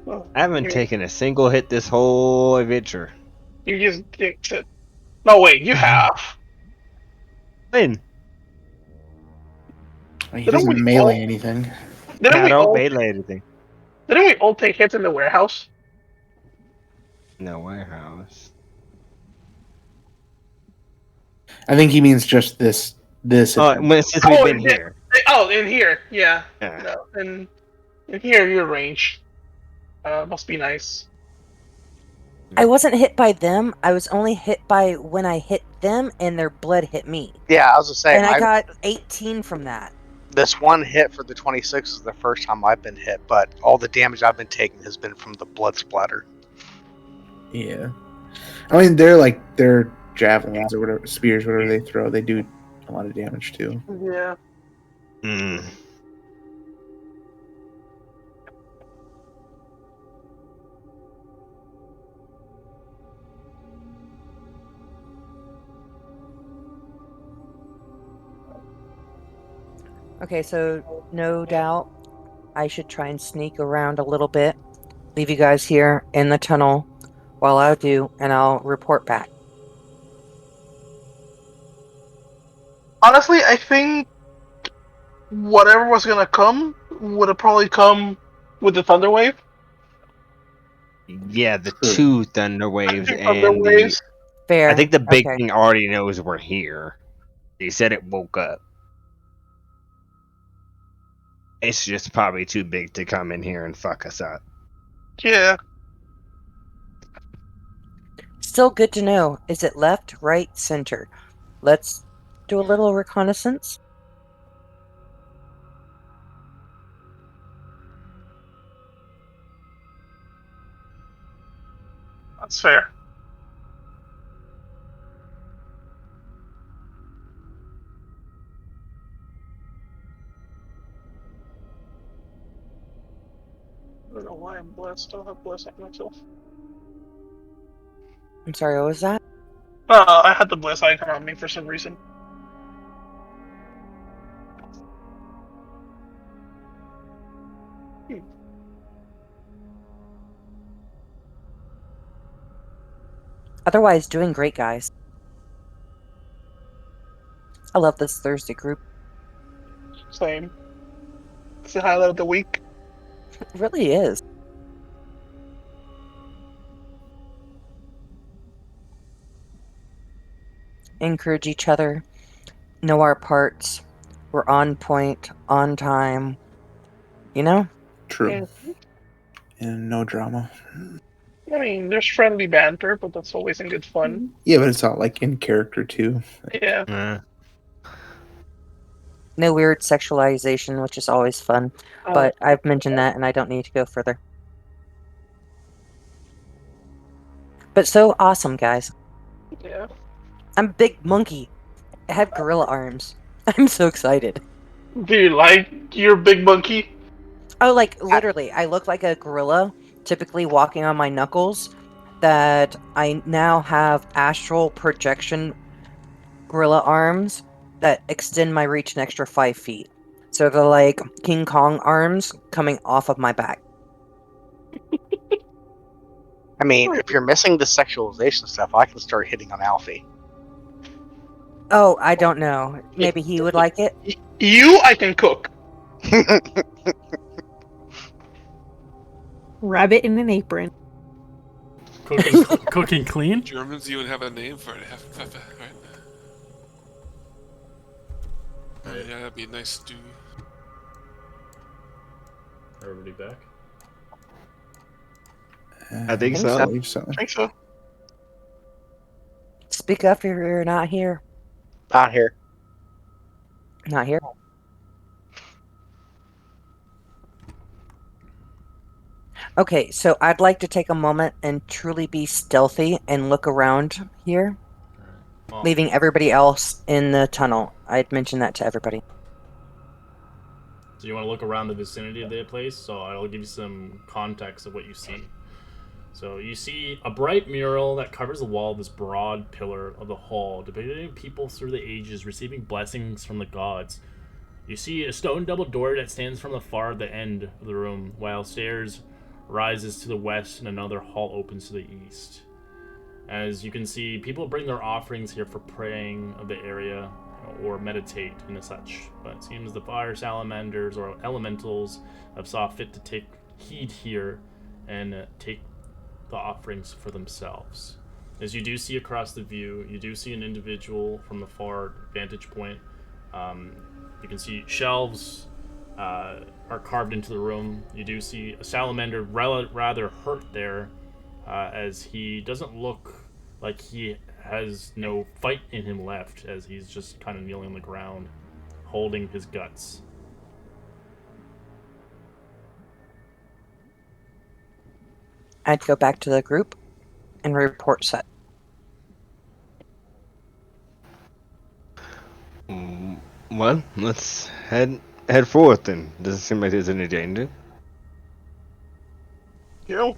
I haven't taken a single hit this whole adventure. You just kicked it. No, wait, you have. When? He Didn't doesn't we melee all- anything. Didn't I we don't all? melee anything. Didn't we all take hits in the warehouse? No warehouse. I think he means just this. Oh, adventure. since we've been yeah. here. Oh, in here, yeah. Yeah. No, in here, you're range. Must be nice. I wasn't hit by them. I was only hit by when I hit them and their blood hit me. Yeah, I was just saying. And I got 18 from that. This one hit for the 26 is the first time I've been hit, but all the damage I've been taking has been from the blood splatter. Yeah. I mean, they're javelins or whatever, spears, whatever they throw. They do a lot of damage too. Yeah. Mm. Okay, so no doubt I should try and sneak around a little bit. Leave you guys here in the tunnel while I do, and I'll report back. Honestly, I think whatever was gonna come would have probably come with the thunder wave. Yeah, the two thunder waves Thunder and waves. Fair. I think the big Okay. thing already knows we're here. He said it woke up. It's just probably too big to come in here and fuck us up. Yeah. Still good to know. Is it left, right, center? Let's do a little reconnaissance. That's fair. I don't know why I'm blessed. I don't have blessed on myself. I'm sorry, what was that? I had the bless icon on me for some reason. Otherwise, doing great, guys. I love this Thursday group. Same. It's the highlight of the week. It really is. Encourage each other. Know our parts. We're on point, on time. You know? True. Yeah. And no drama. I mean, there's friendly banter, but that's always in good fun. Yeah, but it's all like in character too. Yeah. No weird sexualization, which is always fun. But I've mentioned that and I don't need to go further. But so awesome, guys. Yeah. I'm a big monkey. I have gorilla arms. I'm so excited. Do you like your big monkey? Oh, like literally, I look like a gorilla, typically walking on my knuckles, that I now have astral projection gorilla arms that extend my reach an extra 5 feet. So they're like King Kong arms coming off of my back. I mean, if you're missing the sexualization stuff, I can start hitting on Alfie. Oh, I don't know. Maybe he would like it. You, I can cook. Rabbit in an apron. Cooking clean? Germans even have a name for it. Hefefe, right? Oh, yeah, that'd be a nice stew. Everybody back? I think so. I believe so. I think so. Speak up if you're not here. Not here. Not here. Okay, so I'd like to take a moment and truly be stealthy and look around here, Well, leaving everybody else in the tunnel. I'd mentioned that to everybody. so you want to look around the vicinity of the place? So I'll give you some context of what you see. So you see a bright mural that covers the wall of this broad pillar of the hall, depicting people through the ages receiving blessings from the gods. You see a stone double door that stands from the far the end of the room, while stairs rises to the west, and another hall opens to the east. As you can see, people bring their offerings here for praying of the area or meditate and such. But it seems the fire salamanders or elementals have saw fit to take heed here and take the offerings for themselves. As you do see across the view, you do see an individual from the far vantage point. You can see shelves are carved into the room. You do see a salamander rather hurt there, as he doesn't look like he has no fight in him left, as he's just kind of kneeling on the ground, holding his guts. I'd go back to the group and report set. Well, let's head forth then. Doesn't seem like there's any danger. You?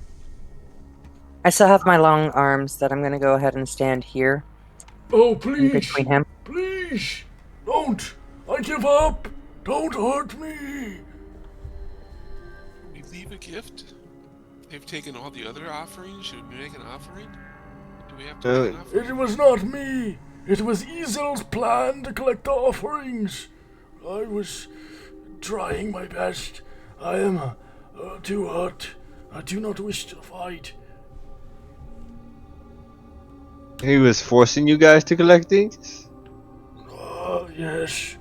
I still have my long arms that I'm going to go ahead and stand here. Oh, in please! between him. Please! Don't! I give up! Don't hurt me! We leave a gift? They've taken all the other offerings. Should we make an offering? Do we have to make an offering? It was not me! It was Easel's plan to collect the offerings. I was trying my best. I am too hurt. I do not wish to fight. He was forcing you guys to collect these? Yes.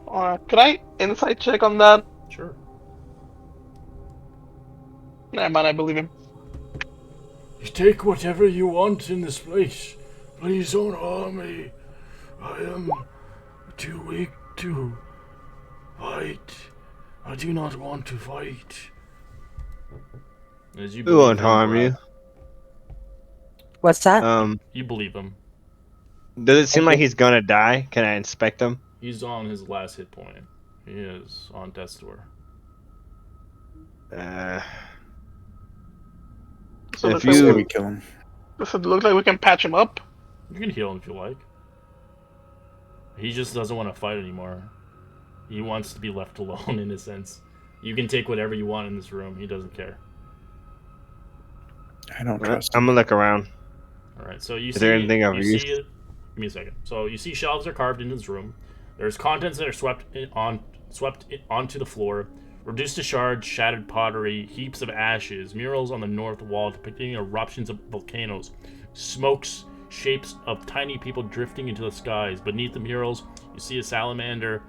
Can I insight check on that? Sure. Never mind, I believe him. Take whatever you want in this place. Please don't harm me. I am too weak to fight. I do not want to fight. As you We won't harm you. What's that? You believe him. Does it seem like he's gonna die? Can I inspect him? He's on his last hit point. He is on death's door. So If does you- it, We kill him. does it look like we can patch him up? You can heal him if you like. He just doesn't want to fight anymore. He wants to be left alone, in a sense. You can take whatever you want in this room. He doesn't care. I don't I'm trust him. gonna look around. Alright, so you Is see... there anything I've you used? see it. Give me a second. So you see shelves are carved into this room. There's contents that are swept onto the floor. Reduced to shards, shattered pottery, heaps of ashes, murals on the north wall depicting eruptions of volcanoes, smokes, shapes of tiny people drifting into the skies. Beneath the murals, you see a salamander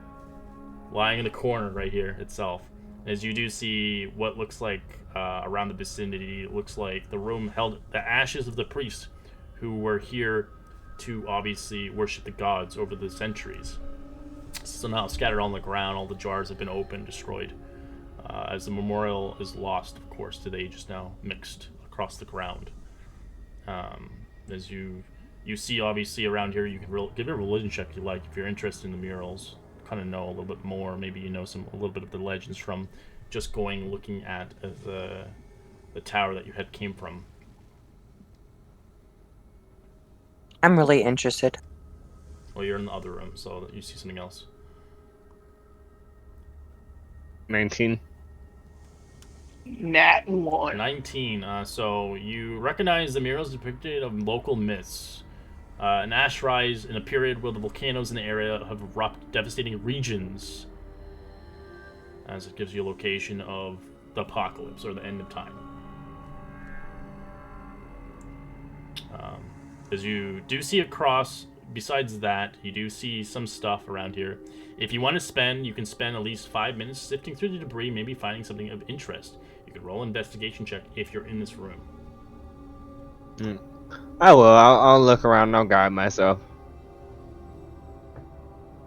lying in the corner right here itself. As you do see what looks like around the vicinity, it looks like the room held the ashes of the priests who were here to obviously worship the gods over the centuries. So now scattered on the ground, all the jars have been opened, destroyed. As the memorial is lost, of course, to the ages now, mixed across the ground. As you see, obviously, around here, you can give it a religion check if you like, if you're interested in the murals. Kind of know a little bit more. Maybe you know a little bit of the legends from just looking at the tower that your head came from. I'm really interested. Well, you're in the other room, so you see something else. 19. Nat 1. 19. So you recognize the murals depicted of local myths. An ash rise in a period where the volcanoes in the area have erupted, devastating regions. As it gives you a location of the apocalypse or the end of time. As you do see across, besides that, you do see some stuff around here. If you want to spend, you can spend at least 5 minutes sifting through the debris, maybe finding something of interest. You can roll an investigation check if you're in this room. I will. I'll look around and I'll guide myself.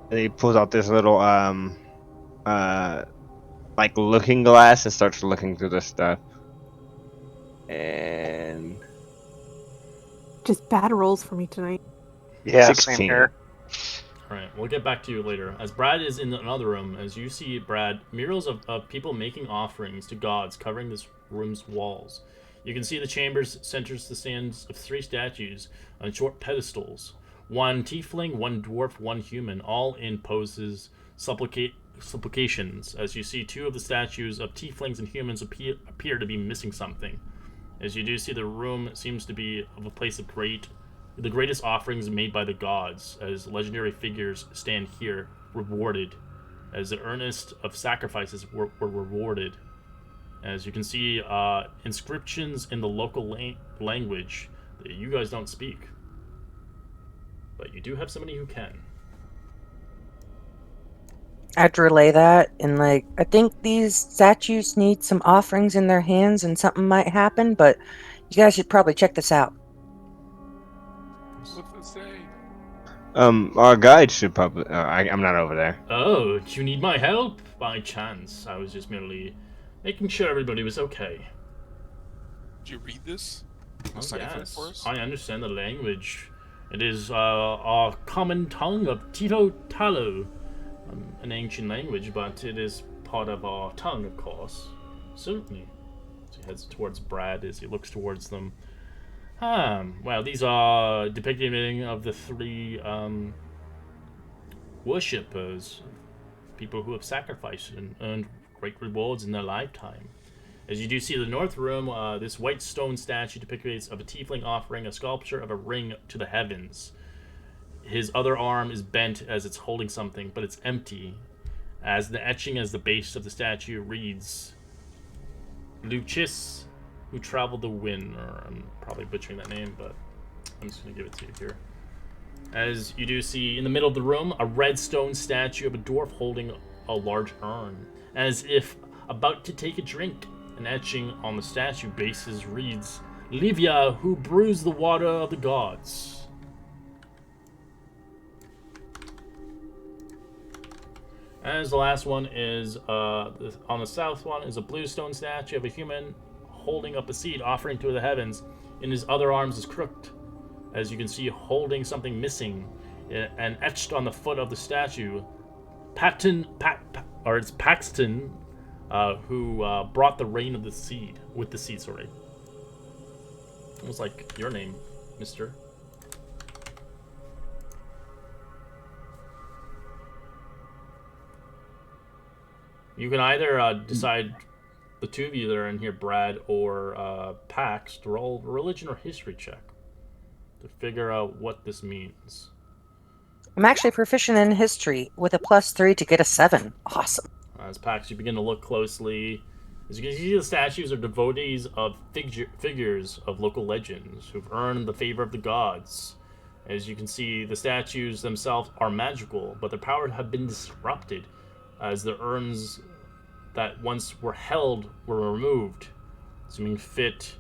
And he pulls out this little like looking glass and starts looking through this stuff. And Just bad rolls for me tonight. Yeah, 16. same here. Alright, we'll get back to you later. As Brad is in another room, as you see, Brad, murals of people making offerings to gods covering this room's walls. You can see the chamber's centers the stands of 3 statues on short pedestals. One tiefling, one dwarf, one human, all in poses supplications as you see two of the statues of tieflings and humans appear to be missing something. As you do see, the room seems to be of a place of the greatest offerings made by the gods, as legendary figures stand here, rewarded, as the earnest of sacrifices were rewarded. As you can see, inscriptions in the local language that you guys don't speak, but you do have somebody who can. I'd relay that, and I think these statues need some offerings in their hands, and something might happen. But you guys should probably check this out. What's it say? Our guide should probably. I'm not over there. Oh, do you need my help? By chance, I was just merely making sure everybody was okay. Did you read this? Oh, Decipher it yes, for us? I understand the language. It is our common tongue of Tito Talo, an ancient language, but it is part of our tongue, of course. Certainly. So he heads towards Brad as he looks towards them. Well, these are depicting of the three worshippers, people who have sacrificed and earned great rewards in their lifetime. As you do see the north room, this white stone statue depicts of a tiefling offering a sculpture of a ring to the heavens. His other arm is bent as it's holding something, but it's empty. As the etching as the base of the statue reads, Lucis, who traveled the wind, or I'm probably butchering that name, but I'm just going to give it to you here. As you do see in the middle of the room, a red stone statue of a dwarf holding a large urn, as if about to take a drink. An etching on the statue bases reads, Livia, who brews the water of the gods. As the last one is, on the south one, is a blue stone statue of a human holding up a seed, offering to the heavens. In his other arms is crooked, as you can see, holding something missing. And etched on the foot of the statue, Paxton, who brought the rain of the seed, with the seed, sorry. Almost like your name, mister. You can either decide, the two of you that are in here, Brad or Pax, to roll a religion or history check to figure out what this means. I'm actually proficient in history with a +3 to get a 7. Awesome. As Pax, you begin to look closely. As you can see, the statues are devotees of figures of local legends who've earned the favor of the gods. As you can see, the statues themselves are magical, but their powers have been disrupted as the urns that once were held were removed. Seeming fit,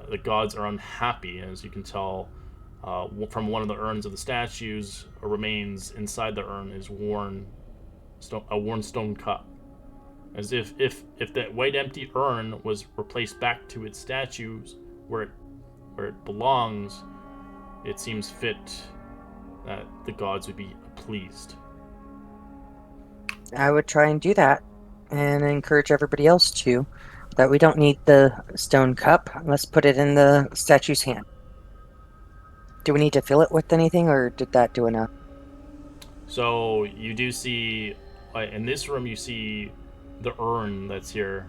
the gods are unhappy, as you can tell from one of the urns of the statues. Remains inside the urn is a worn stone cup, as if that white empty urn was replaced back to its statues where it belongs. It seems fit that the gods would be pleased. I would try and do that, and encourage everybody else to. That we don't need the stone cup. Let's put it in the statue's hand. Do we need to fill it with anything, or did that do enough? So you do see, in this room, you see the urn that's here,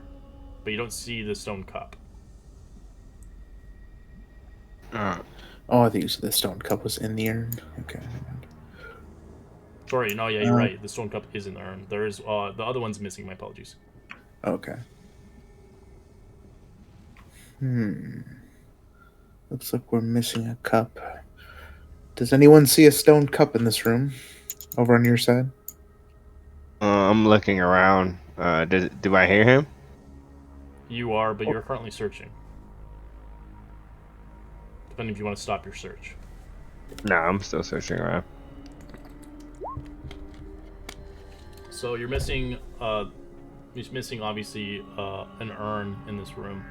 but you don't see the stone cup. Oh, I think you said the stone cup was in the urn. Okay. Sorry, no, yeah, you're right. The stone cup is in the urn. There is the other one's missing. My apologies. Okay. Looks like we're missing a cup. Does anyone see a stone cup in this room? Over on your side? I'm looking around. Do I hear him? You are, but you're currently searching. Depending if you want to stop your search. No, I'm still searching around. So you're missing, obviously an urn in this room.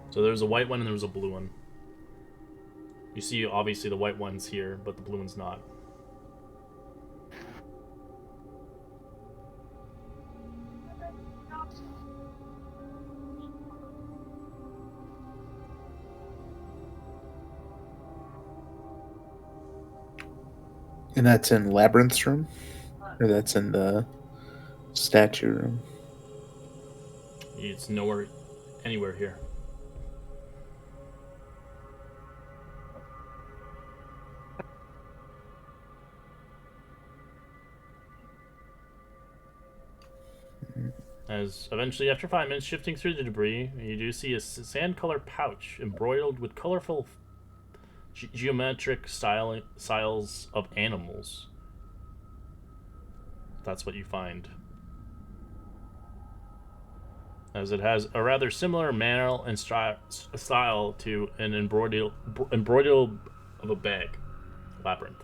So there's a white one and there's a blue one. You see, obviously the white one's here, but the blue one's not. And that's in Labyrinth's room? Or that's in the statue room? It's nowhere, anywhere here. As eventually, after 5 minutes shifting through the debris, you do see a sand-colored pouch embroidered with colorful geometric styles of animals. That's what you find. As it has a rather similar manner and style to an embroidered of a bag. Labyrinth.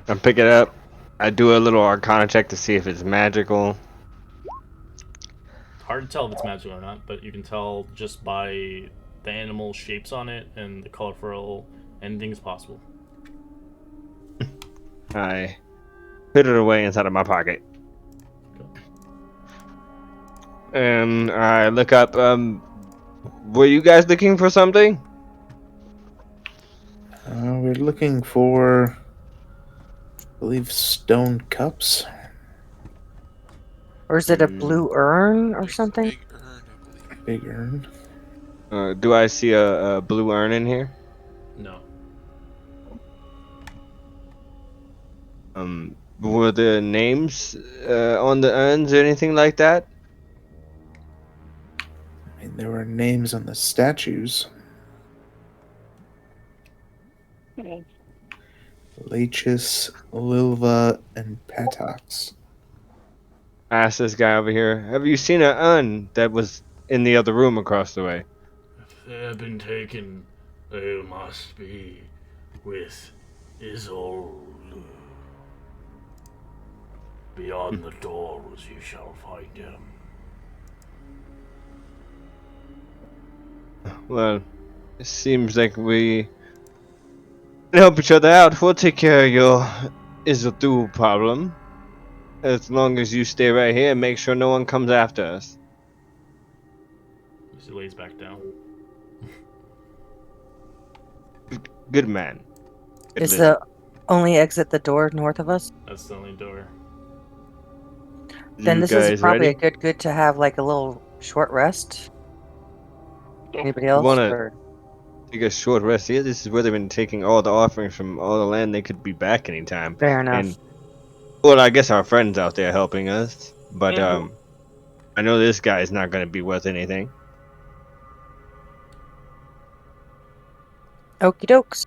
I pick it up. I do a little arcana check to see if it's magical. It's hard to tell if it's magical or not, but you can tell just by the animal shapes on it and the colorful endings possible. I put it away inside of my pocket. And I look up, were you guys looking for something? We're looking for, I believe, stone cups. Or is it a blue urn or There's a something? big urn, I believe. Big urn. Do I see a blue urn in here? No. Were there names on the urns or anything like that? I mean, there were names on the statues. Lachus, Lilva, and Patox. I asked this guy over here, have you seen an urn that was in the other room across the way? If they have been taken, they must be with Isolde. Beyond the doors you shall find him. Well, it seems like we can help each other out. We'll take care of your Isolde problem. As long as you stay right here and make sure no one comes after us. He lays back down. Good man. Good Is lizard. the only exit the door north of us? That's the only door. Then You this is guys probably ready? a good to have like a little short rest. Anybody You else? wanna- Or- Take a short rest here. This is where they've been taking all the offerings from all the land. They could be back anytime. Fair enough. And well, I guess our friends out there helping us, but Mhm. I know this guy is not going to be worth anything. Okie dokes.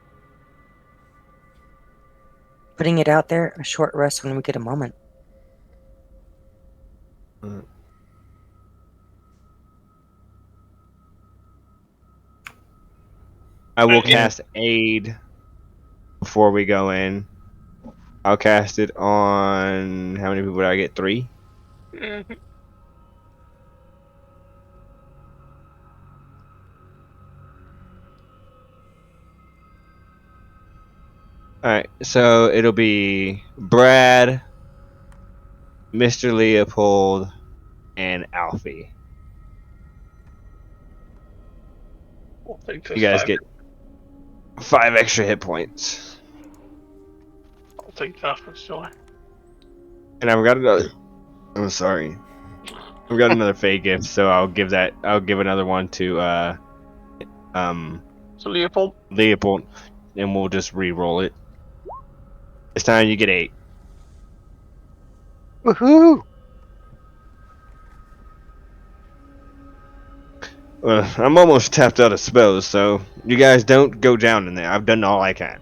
Putting it out there, a short rest when we get a moment. I will Right, yeah. cast aid before we go in. I'll cast it on how many people did I get? 3. Mhm. Alright, so it'll be Brad, Mr. Leopold, and Alfie. I'll take You this guys 5. get 5 extra hit points. I'll take that for sure. And I've got another. I'm sorry. I've got another fake gift, so I'll give that. I'll give another one to So Leopold, Leopold, and we'll just re-roll it. This time you get 8. Woohoo! Well, I'm almost tapped out of spells, so you guys don't go down in there. I've done all I can.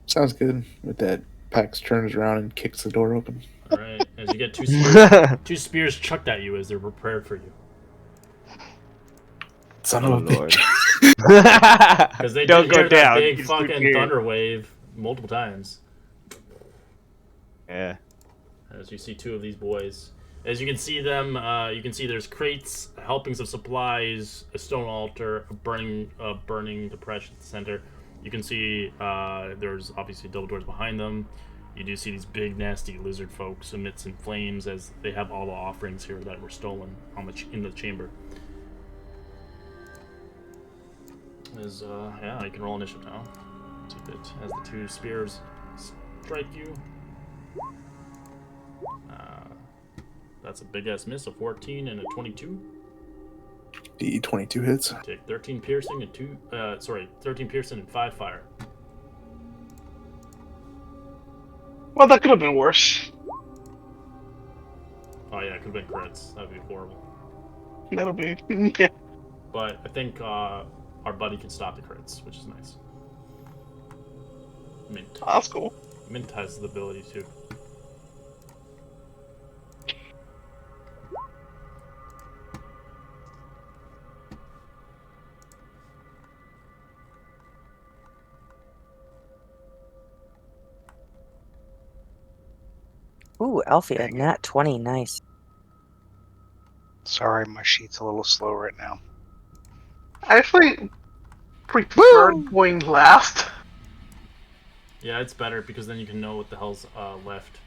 Sounds good. With that, Pax turns around and kicks the door open. Alright, as you get two spears chucked at you as they're prepared for you. Son Oh, of a Lord. bitch. Because they Don't did go hear down. that big You fucking keep hearing. thunder wave multiple times. Yeah. As you see 2 of these boys. As you can see them, you can see there's crates, helpings of supplies, a stone altar, a burning depression at the center. You can see there's obviously double doors behind them. You do see these big nasty lizard folks amidst in flames as they have all the offerings here that were stolen in the chamber. is yeah, you can roll initiative now. See if it has the 2 spears strike you. That's a big ass miss, a 14 and a 22. The 22 hits. Take 13 piercing and 13 piercing and 5 fire. Well, that could have been worse. Oh yeah, it could have been crits. That'd be horrible. That'll be yeah. But I think our buddy can stop the crits, which is nice. Mint. Oh, that's cool. Mint has the ability to. Ooh, Alfia, nat 20, nice. Sorry, my sheet's a little slow right now. I actually prefer going last. Yeah, it's better because then you can know what the hell's left.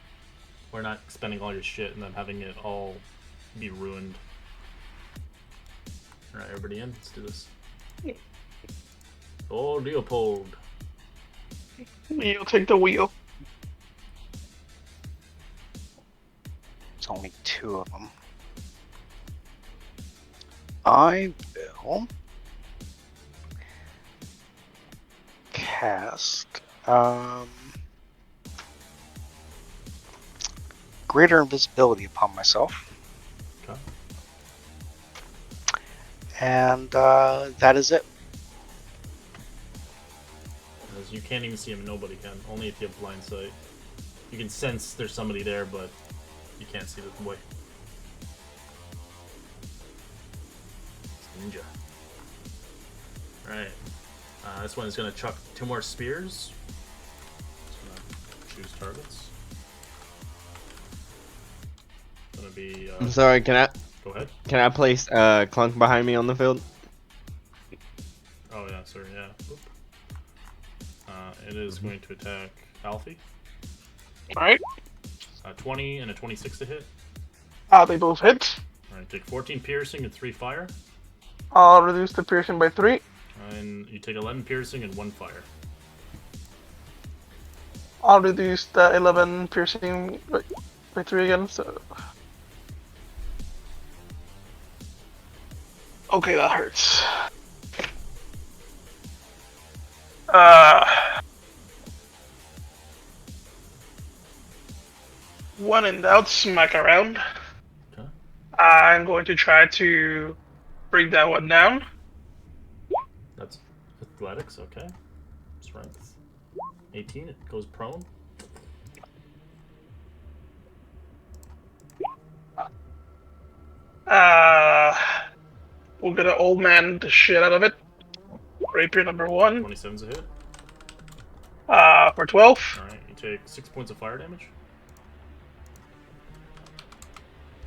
We're not spending all your shit and then having it all be ruined. Alright, everybody in? Let's do this. Oh, Leopold. You'll take the wheel. It's only 2 of them. I will cast greater invisibility upon myself. Okay. And that is it. Because you can't even see him, nobody can. Only if you have blind sight. You can sense there's somebody there, but you can't see the boy. Ninja. Alright. This one is going to chuck 2 more spears. Just going to choose targets. It's going to be... I'm sorry, can Go ahead. I place Clunk behind me on the field? Oh yeah, sorry, yeah. Oop. It is going to attack Alfie. Alright. 20 and a 26 to hit. They both hit. Alright, take 14 piercing and 3 fire. I'll reduce the piercing by 3. And you take 11 piercing and 1 fire. I'll reduce the 11 piercing by 3 again, so... Okay, that hurts. When in doubt, smack around. Okay. I'm going to try to bring that one down. That's athletics, okay. Strength. 18, it goes prone. We're gonna old man the shit out of it. Rapier number 1. 27's a hit. For 12. Alright, you take 6 points of fire damage.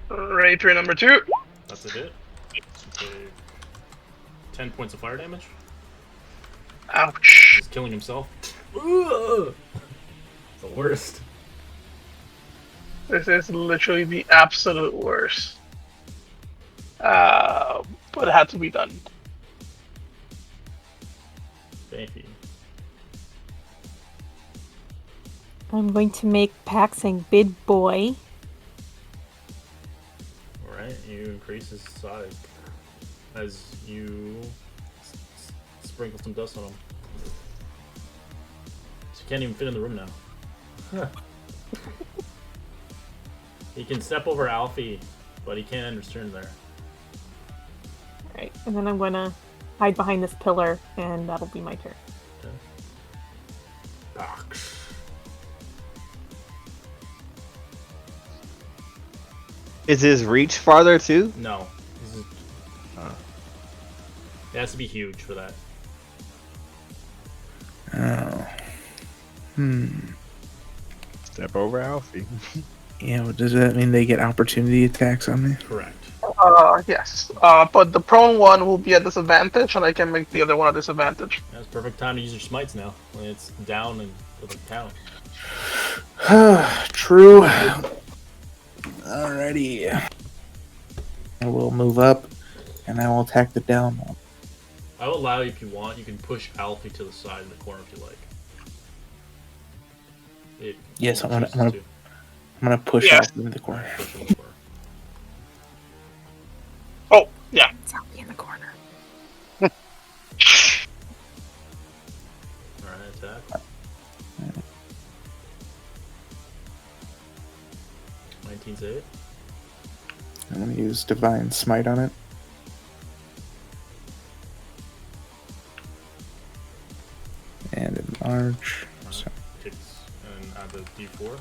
Rapier number 2. That's a hit. You take 10 points of fire damage. Ouch. He's killing himself. It's the worst. This is literally the absolute worst. But it had to be done. Thank you. I'm going to make Paxing big boy. Alright, you increase his size as you sprinkle some dust on him. So he can't even fit in the room now. He can step over Alfie, but he can't return there. Alright, and then I'm going to hide behind this pillar, and that'll be my turn. Okay. Is his reach farther too? No. This is... It has to be huge for that. Step over Alfie. Yeah, but does that mean they get opportunity attacks on me? Correct. Yes. But the prone one will be at disadvantage, and I can make the other one a disadvantage. That's perfect time to use your smites now, when it's down and with a count. True. Alrighty. I will move up, and I will attack the down one. I will allow you if you want. You can push Alfie to the side in the corner if you like. Yes, I'm chooses gonna to. push Yeah. out into the corner. Alright, push him in the corner. Oh, yeah. It's Alfie in the corner. Alright, attack. 19's a hit. I'm gonna use Divine Smite on it. And enlarge. So, Takes and add the D4.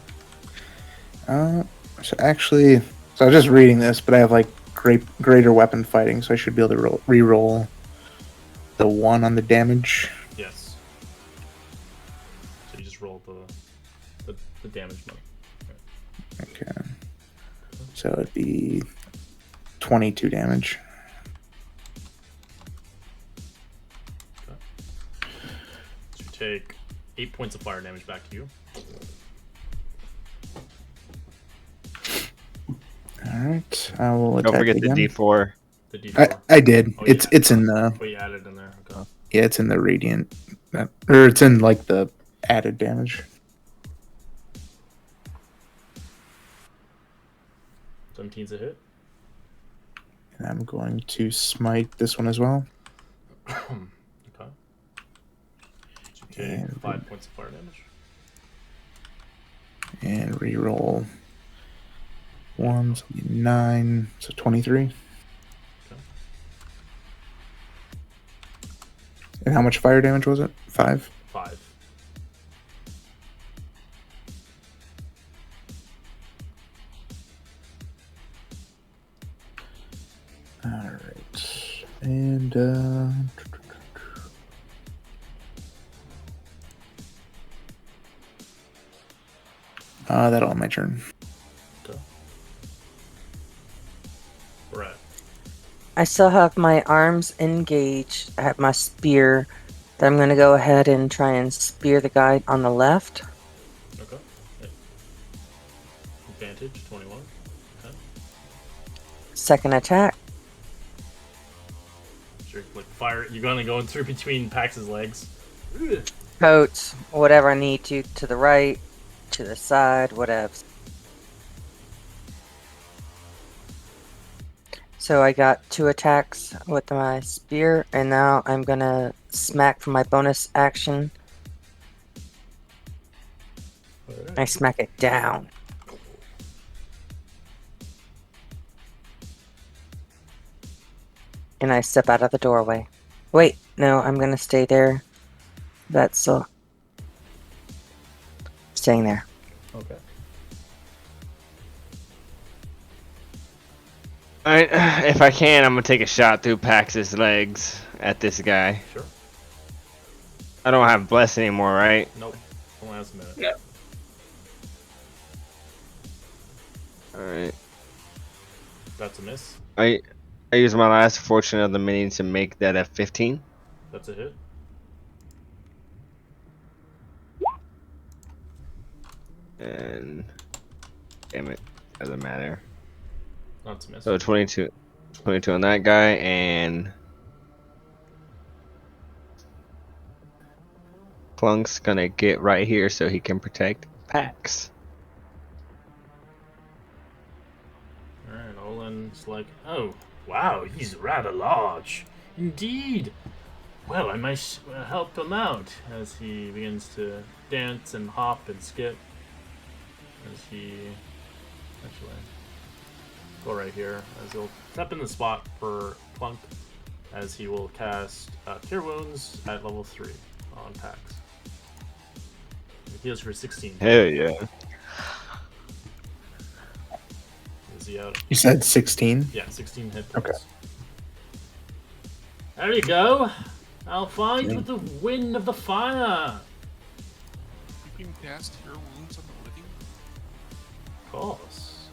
so actually, so I was just reading this, but I have like greater weapon fighting, so I should be able to re-roll the 1 on the damage. Yes. So you just roll the damage money. Okay. So it'd be 22 damage. So you take 8 points of fire damage back to you. Alright, I will attack Don't forget again. the D4. The D4. I did. Oh, it's yeah. it's in the Oh, you added in there. Okay. yeah, it's in the radiant, or it's in like the added damage. 17's a hit. And I'm going to smite this one as well. Okay. So you take And- 5 points of fire damage. And re-roll 1, so 9, so 23. Okay. And how much fire damage was it? 5? 5. Alright. And that'll end my turn. Okay. Brett. I still have my arms engaged. I have my spear. Then I'm going to go ahead and try and spear the guy on the left. Okay. Yeah. Advantage 21. Okay. Second attack. Sure. Like fire. You're gonna go in through between Pax's legs. Ugh. Coats, whatever I need to the right, to the side, whatever. So I got 2 attacks with my spear, and now I'm gonna smack for my bonus action. Alright. I smack it down. And I step out of the doorway. Wait, no, I'm gonna stay there. That's still staying there. Okay. Alright, if I can, I'm gonna take a shot through Pax's legs at this guy. Sure. I don't have Bless anymore, right? Nope. Only has a minute. Yeah. Alright. That's a miss. I use my last fortune of the mini to make that a 15. That's a hit. And damn it, doesn't matter. That's a miss. So 22 on that guy, and Clunk's gonna get right here so he can protect Pax. Alright, Olin's like, oh, wow, he's rather large. Indeed. Well, I might help him out as he begins to dance and hop and skip. As he actually go right here, as he'll step in the spot for Clunk, as he will cast Cure Wounds at level 3 on Pax. He heals for 16. Hell yeah. Is he out? You said 16? Yeah, 16 hit Okay. points. There you go. I'll fight with the wind of the fire. You can cast Cure Wounds on the living. Of course.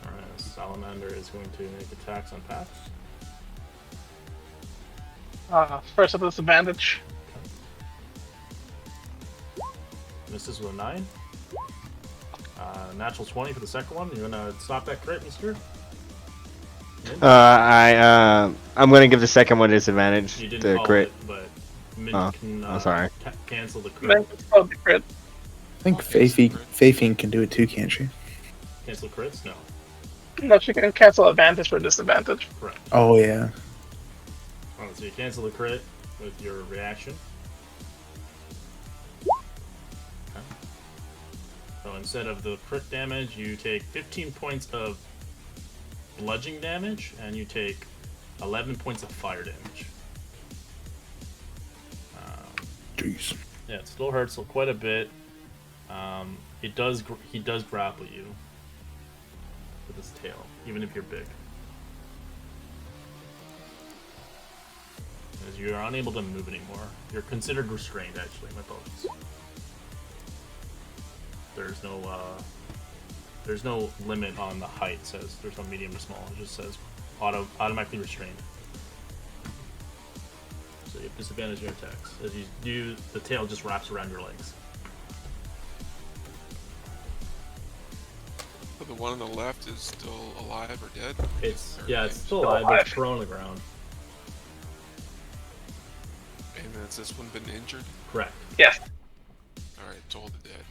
Alright, Salamander is going to make attacks on Pax. First at disadvantage. Misses with a 9. Natural 20 for the second one. You gonna stop that crit, mister? I'm gonna give the second one disadvantage. You didn't The call crit. it, but Mint Oh, can I'm sorry. cancel the crit. Then it's called the crit. I think Okay, so Fafine can do it too, can't she? Cancel crits? No. No, she can cancel advantage for disadvantage. Correct. Oh yeah. Alright, so you cancel the crit with your reaction. Okay. So instead of the crit damage, you take 15 points of bludgeoning damage, and you take 11 points of fire damage. Jeez. Yeah, it still hurts quite a bit. He does grapple you with his tail, even if you're big. As you are unable to move anymore. You're considered restrained, actually. My apologies. There's no limit on the height. It says there's no medium to small. It just says automatically restrained. So you have disadvantage on your attacks. As you do, the tail just wraps around your legs. But the one on the left is still alive or dead? It's Or it's damaged? still alive, but it's prone on the ground. And has this one been injured? Correct. Yes. Alright, told the dead.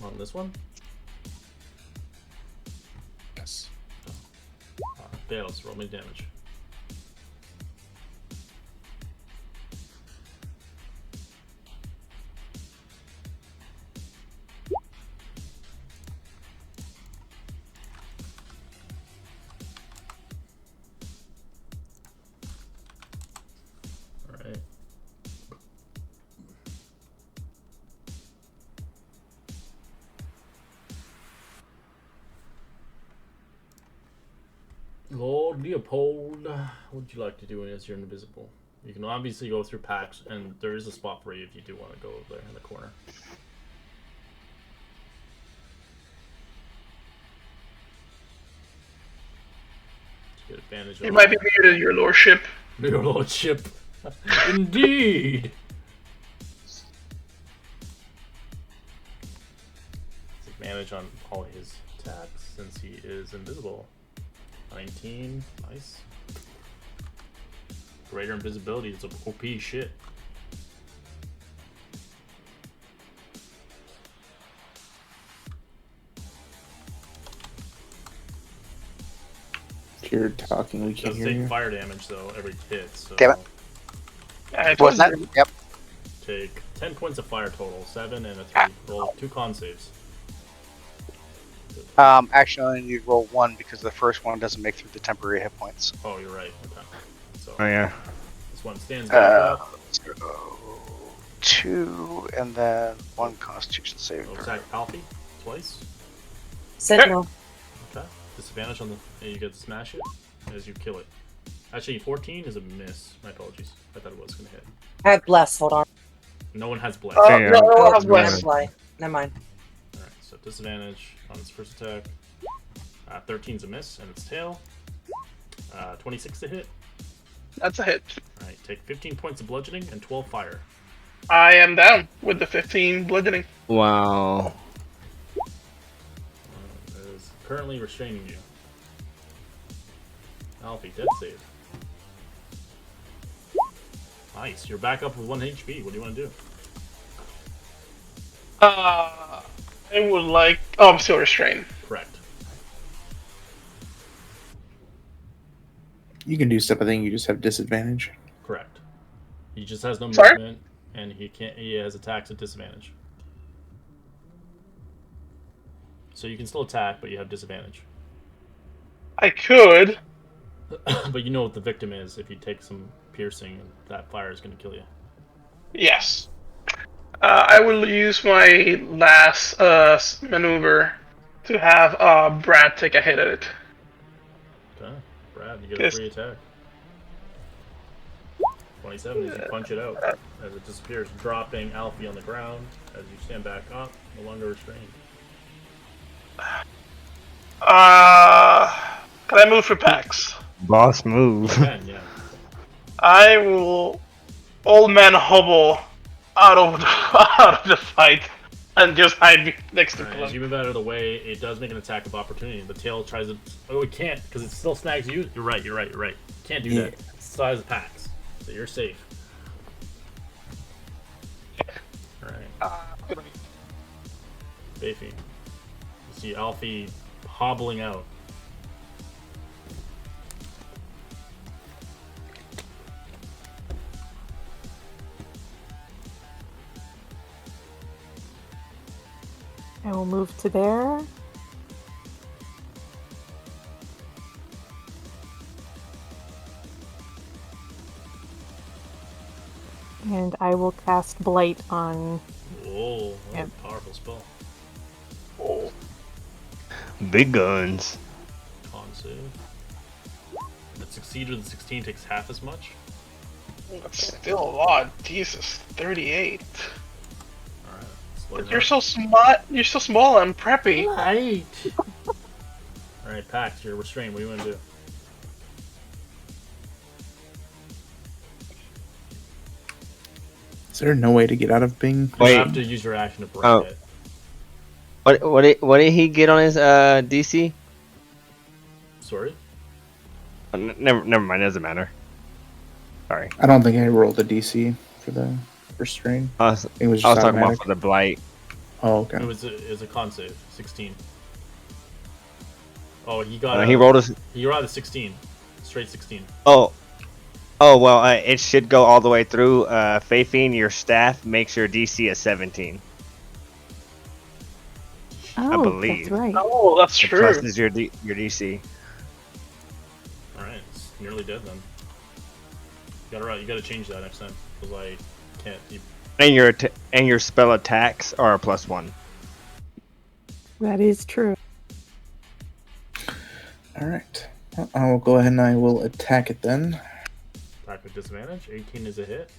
On this one, Yes. fails. Roll me damage. Alright. Lord Leopold, what would you like to do as you're invisible? You can obviously go through packs, and there is a spot for you if you do want to go over there in the corner. To get advantage You of might be muted, your lordship. your lordship. Indeed. Advantage on all his attacks since he is invisible. 19, nice. Greater invisibility is OP shit. If you're talking, we can't Does hear take you. fire damage though every hit, so Damn it. I Was that? you. Yep. take 10 points of fire total, 7 and a 3. Roll 2 con saves. Actually, I only need to roll one because the first one doesn't make through the temporary hit points. Oh, you're right. Okay. So Oh yeah. this one stands back up. So 2 and then 1 Constitution saving Go throw. attack Alfie twice. Sentinel. Okay. Disadvantage on the. And you get to smash it as you kill it. Actually, 14 is a miss. My apologies. I thought it was going to hit. I have bless. Hold on. No one has bless. Yeah. No, Oh, has blessed. Never mind. Alright, so disadvantage on its first attack. 13's a miss, and its tail. 26 to hit. That's a hit. Alright, take 15 points of bludgeoning and 12 fire. I am down with the 15 bludgeoning. Wow. It is currently restraining you. Alfie, death save. Nice, you're back up with 1 HP. What do you want to do? I would like. Oh, I'm still restrained. Correct. You can do stuff. I think you just have disadvantage. Correct. He just has no Sorry? movement, and he can't. He has attacks at disadvantage. So you can still attack, but you have disadvantage. I could. But you know what the victim is. If you take some piercing, that fire is going to kill you. Yes. I will use my last maneuver to have Brad take a hit at it. Okay, Brad, you get a Yes. free attack. 27 as you punch it out as it disappears, dropping Alfie on the ground as you stand back up, no longer restrained. Can I move for packs? Boss move. Again, yeah. I will old man hobble out of the fight and just hide next to Alright, Clem. as you move out of the way, it does make an attack of opportunity. The tail tries to. Oh, it can't because it still snags you. You're right. Can't do Yeah. that. It's the size of Pax, so you're safe. Alright, Gonna be- Bayfie. You see Alfie hobbling out. I will move to there. And I will cast Blight on. Whoa, what Yep. a powerful spell. Oh, Big guns. Con save. The succeed with the 16 takes half as much. that's still a lot. Jesus, 38. Alright, slow But down. you're so smart. You're so small and preppy. Right. Alright, Pax, you're restrained. What do you want to do? Is there no way to get out of being? You Wait. have to use your action to break Oh. it. What did he get on his DC? Sorry? Oh, never mind. Doesn't matter. Sorry. I don't think I rolled a DC for the first strain. I was, I think it was I was just talking about automatic. for the blight. Oh, okay. It was a con save. 16. Oh, he got He rolled a. He rolled a 16. Straight 16. Oh. Well, it should go all the way through. Fafine, your staff makes your DC a 17. Oh, believe. that's right. Oh, that's The true. plus is your DC. Alright, it's nearly dead then. You gotta change that next time. Because I can't keep. And your spell attacks are a +1. That is true. All right. Well, I will go ahead and I will attack it then. Attack with disadvantage. 18 is a hit.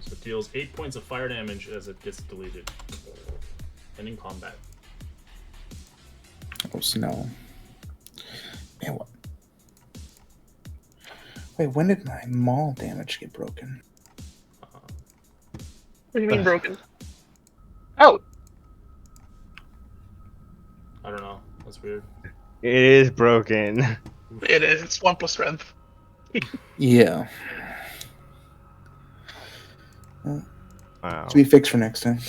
So it deals 8 points of fire damage as it gets deleted. Ending combat. Oh, snow. Man, what? Wait, when did my maul damage get broken? What do you mean broken? Oh, I don't know. That's weird. It is broken. it is. It's 1 plus strength. Yeah. Wow. To be fixed for next time.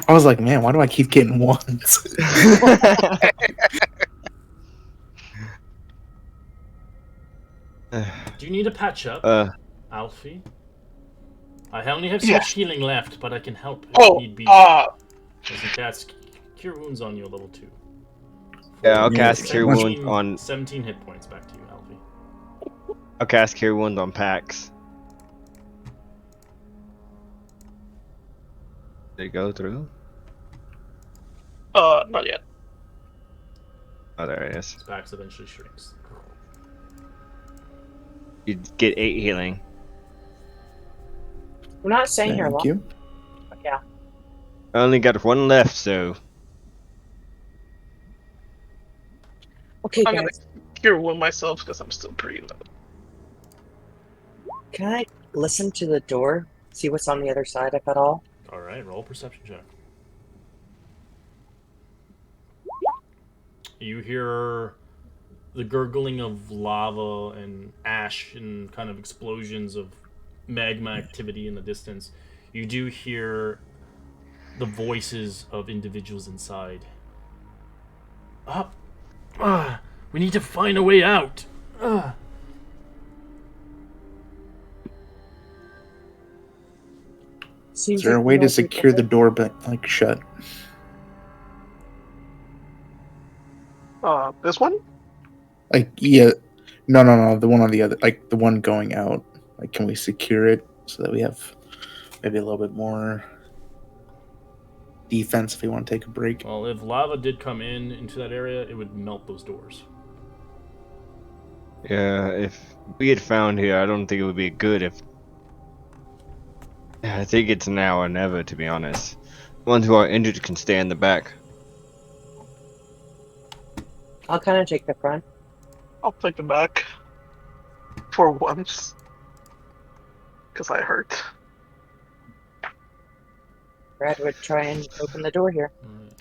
I was like, man, why do I keep getting ones? Do you need a patch up, Alfie? I only have so Yeah. much healing left, but I can help if Oh, need be. As you cast Cure Wounds on you, level 2. Yeah, I'll Yeah, cast Cure much- Wounds on. 17 hit points back to you, Alfie. I'll cast Cure Wounds on Pax. Did it go through? not yet. Oh, there it is. His back eventually shrinks. You get 8 healing. We're not staying here Thank long. you. Yeah. I only got 1 left, so. Okay, I'm guys. gonna cure wound myself because I'm still pretty low. Can I listen to the door? See what's on the other side, if at all? Alright, roll a perception check. You hear the gurgling of lava and ash and kind of explosions of magma activity in the distance. You do hear the voices of individuals inside. Up! We need to find a way out! Seems Is there a like way we to might be secure the good. door but like shut? This one? Like yeah. No. The one on the other, like the one going out. Like, can we secure it so that we have maybe a little bit more defense if we want to take a break? Well, if lava did come into that area, it would melt those doors. Yeah, if we had found here, I don't think it would be good if. I think it's now or never, to be honest. The ones who are injured can stay in the back. I'll kind of take the front. I'll take the back. For once. Because I hurt. Brad would try and open the door here.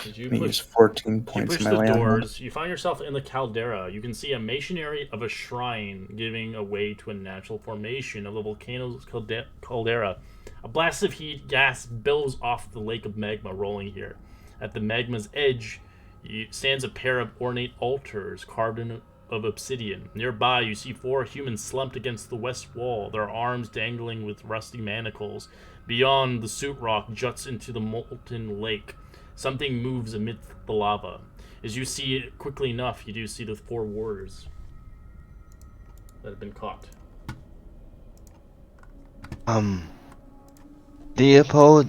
As you I use push 14 You points push in my the lay on hand. doors. You find yourself in the caldera. You can see a masonry of a shrine giving way to a natural formation of the volcano's caldera. A blast of heat gas billows off the lake of magma rolling here. At the magma's edge stands a pair of ornate altars carved of obsidian. Nearby, you see 4 humans slumped against the west wall, their arms dangling with rusty manacles. Beyond, the soot rock juts into the molten lake. Something moves amidst the lava. As you see it quickly enough, you do see the 4 warriors that have been caught. Leopold,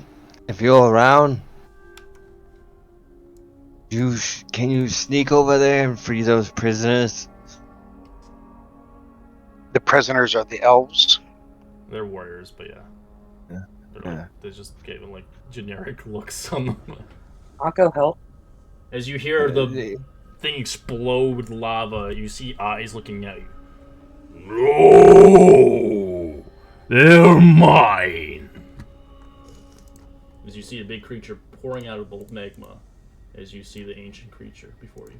if you're around, can you sneak over there and free those prisoners? The prisoners are the elves. They're warriors, but yeah. Yeah. They just gave them like generic looks on them. I'll go help. As you hear the thing explode with lava, you see eyes looking at you. No! They're mine! As you see a big creature pouring out of the magma, as you see the ancient creature before you.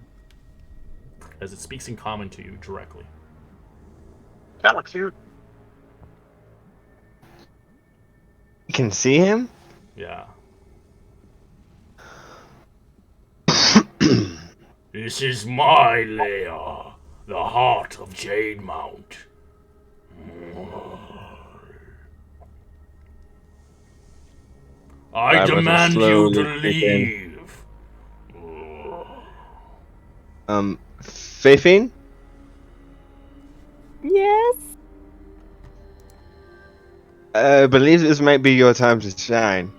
As it speaks in common to you directly. That looks cute. You can see him? Yeah. This is my lair, the heart of Jade Mount. I Barbara demand you slowly to kick in. leave. Fafine? Yes. I believe this might be your time to shine.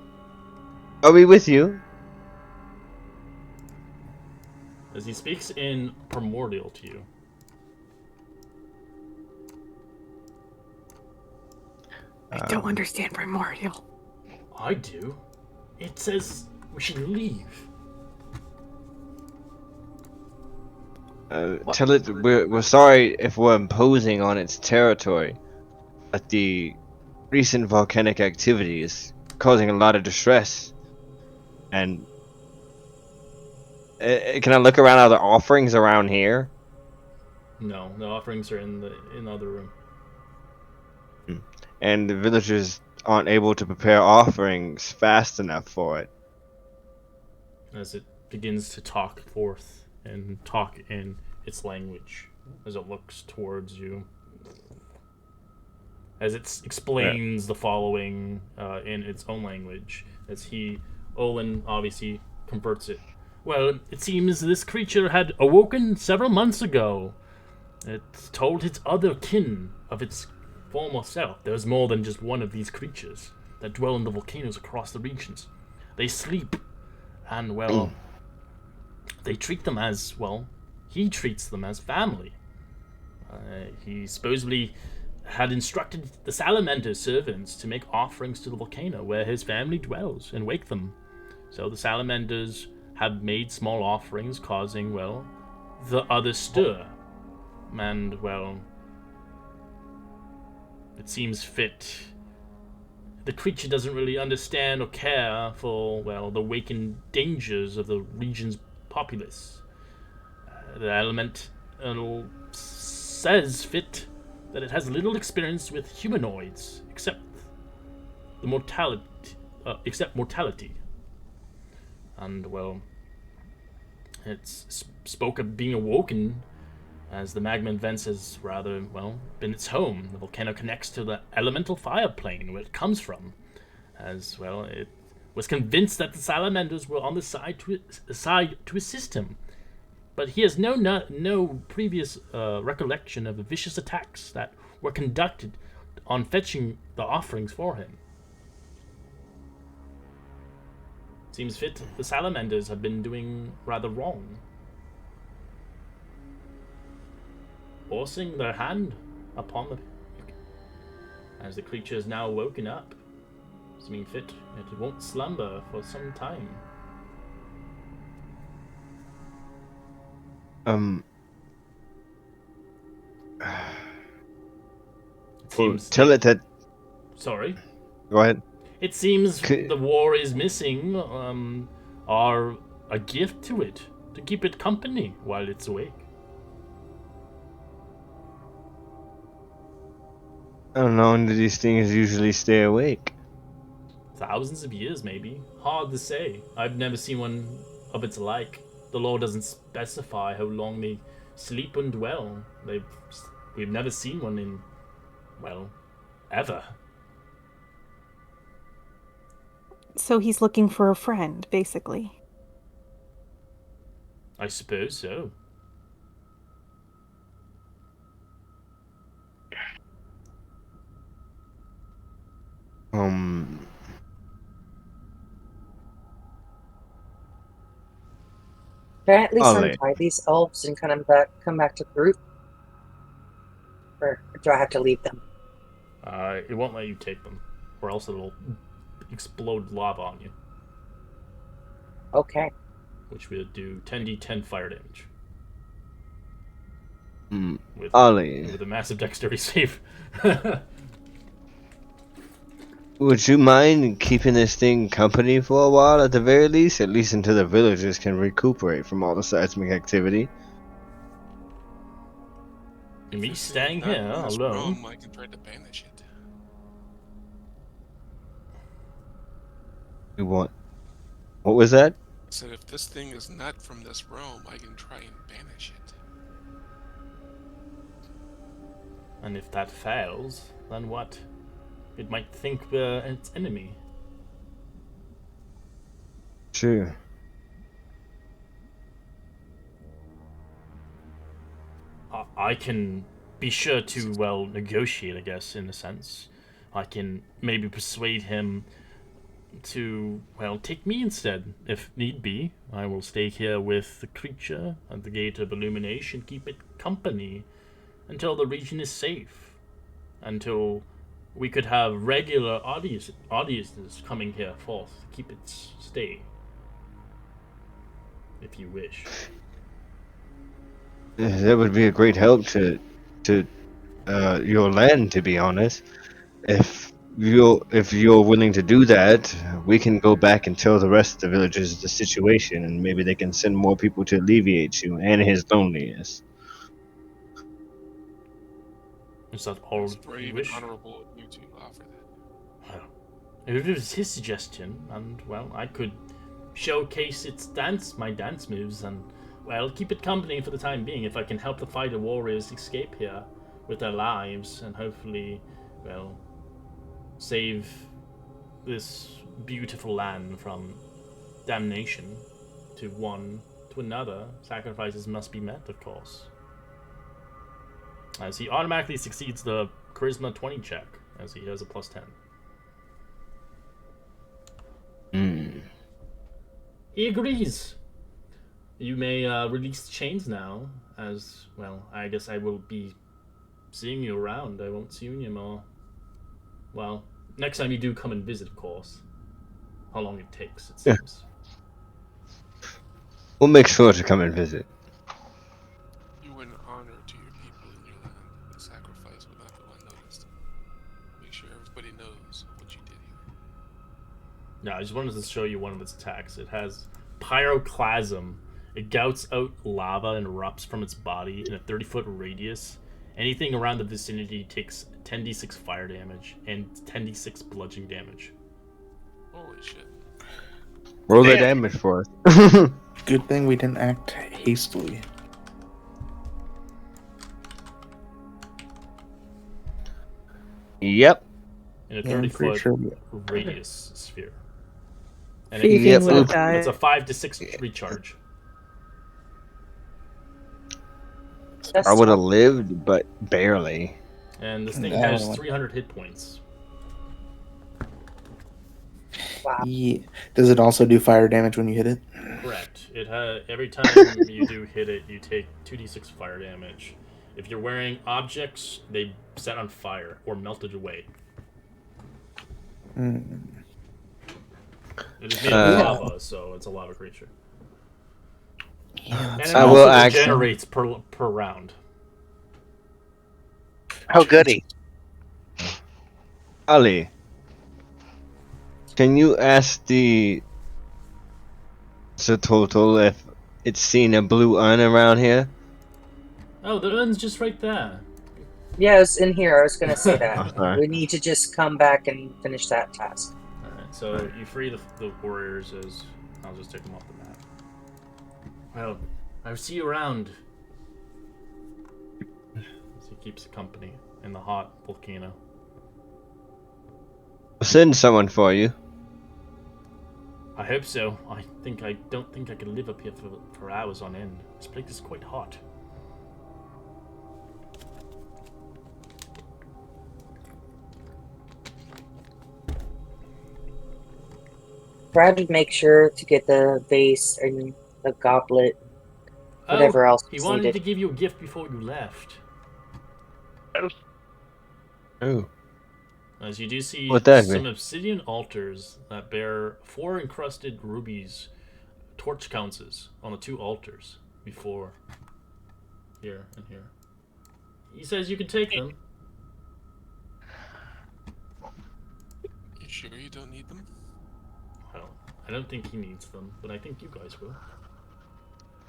Are we with you? As he speaks in primordial to you. I don't understand primordial. I do. It says we should leave. Tell it we're sorry if we're imposing on its territory, but the recent volcanic activity is causing a lot of distress. And can I look around other offerings around here? No, the offerings are in the other room. And the villagers aren't able to prepare offerings fast enough for it. As it begins to talk forth and talk in its language as it looks towards you. As it explains the following in its own language, as Olin obviously converts it. Well, it seems this creature had awoken several months ago. It told its other kin of its former self. There's more than just one of these creatures that dwell in the volcanoes across the regions. They sleep, and, well, they treat them as, well, he treats them as family. He supposedly had instructed the salamander servants to make offerings to the volcano where his family dwells and wake them. So the salamanders have made small offerings, causing, well, the other stir. And, well, it seems fit. The creature doesn't really understand or care for, well, the awakened dangers of the region's populace. The element says fit that it has little experience with humanoids, except mortality. And, well, it's spoke of being awoken as the magma vents has rather, well, been its home. The volcano connects to the elemental fire plane where it comes from. As, well, it was convinced that the salamanders were on the side to assist him. But he has no previous recollection of the vicious attacks that were conducted on fetching the offerings for him. Seems fit the salamanders have been doing rather wrong. Forcing their hand upon the... As the creature is now woken up, seeming fit, it won't slumber for some time. seems tell it that. Sorry. Go ahead. It seems C- the war is missing are a gift to it, to keep it company while it's awake. How long do these things usually stay awake? Thousands of years, maybe. Hard to say. I've never seen one of its like. The law doesn't specify how long they sleep and dwell. We've never seen one in, well, ever. So he's looking for a friend, basically. I suppose so. Can I at least Ollie. untie these elves and come back to the group? Or do I have to leave them? It won't let you take them, or else it'll explode lava on you, Okay. which will do 10d10 fire damage. With Ollie, a massive dexterity save. would you mind keeping this thing company for a while at the very least? At least until the villagers can recuperate from all the seismic activity. Me If staying not here in this alone. realm, I can try to banish it. What was that? I said if this thing is not from this realm, I can try and banish it. And if that fails, then what? It might think we're its enemy. True. I can be sure to, well, negotiate, I guess, in a sense. I can maybe persuade him to, well, take me instead, if need be. I will stay here with the creature at the Gate of Illumination, keep it company until the region is safe. Until we could have regular audiences coming here forth, keep it stay. If you wish. That would be a great help to your land, to be honest. If you're willing to do that, we can go back and tell the rest of the villagers the situation, and maybe they can send more people to alleviate you and his loneliness. Is that all It's you brave and wish? honorable of you to offer that. Well, it was his suggestion, and, well, I could showcase my dance moves, and, well, keep it company for the time being if I can help the fighter warriors escape here with their lives, and hopefully, well, save this beautiful land from damnation to another. Sacrifices must be met, of course. As he automatically succeeds the Charisma 20 check, as he has a +10. He agrees. You may release the chains now, as, well, I guess I will be seeing you around. I won't see you anymore. Well, next time you do come and visit, of course. How long it takes, it seems. We'll make sure to come and visit. You were an honor to your people in your land. The sacrifice would not go unnoticed. Make sure everybody knows what you did here. Yeah, I just wanted to show you one of its attacks. It has Pyroclasm. It gouts out lava and erupts from its body in a 30-foot radius. Anything around the vicinity takes 10d6 fire damage and 10d6 bludgeoning damage. Holy shit. Roll the Damn. damage for us. Good thing we didn't act hastily. Yep. In a Yeah, I'm pretty 30-foot sure we- radius sphere. And Thieving Yep. would have died. it's a 5 to 6 recharge. That's I would have lived, but barely. And this thing No. has 300 hit points. wow. Yeah. Does it also do fire damage when you hit it? Correct. It every time you do hit it, you take 2d6 fire damage. If you're wearing objects, they set on fire or melted away. Mm. It is made of Uh, lava, so it's a lava creature. Yeah, And that's it I also will actually- regenerates per round. Oh, goody. Ali, can you ask the total if it's seen a blue urn around here? Oh, the urn's just right there. Yeah, it's in here. I was going to say that. Okay. We need to just come back and finish that task. Alright, so you free the warriors as... I'll just take them off the map. Well, I'll see you around. As he keeps company in the hot volcano. I'll send someone for you. I hope so. I don't think I could live up here for hours on end. This place is quite hot. Brad would make sure to get the vase and the goblet, whatever else He is wanted needed. to give you a gift before you left. Oh. As you do see What that some be? obsidian altars that bear 4 encrusted rubies, torch counts on the 2 altars before here and here. He says you can take them. You sure you don't need them? Well, I don't think he needs them, but I think you guys will.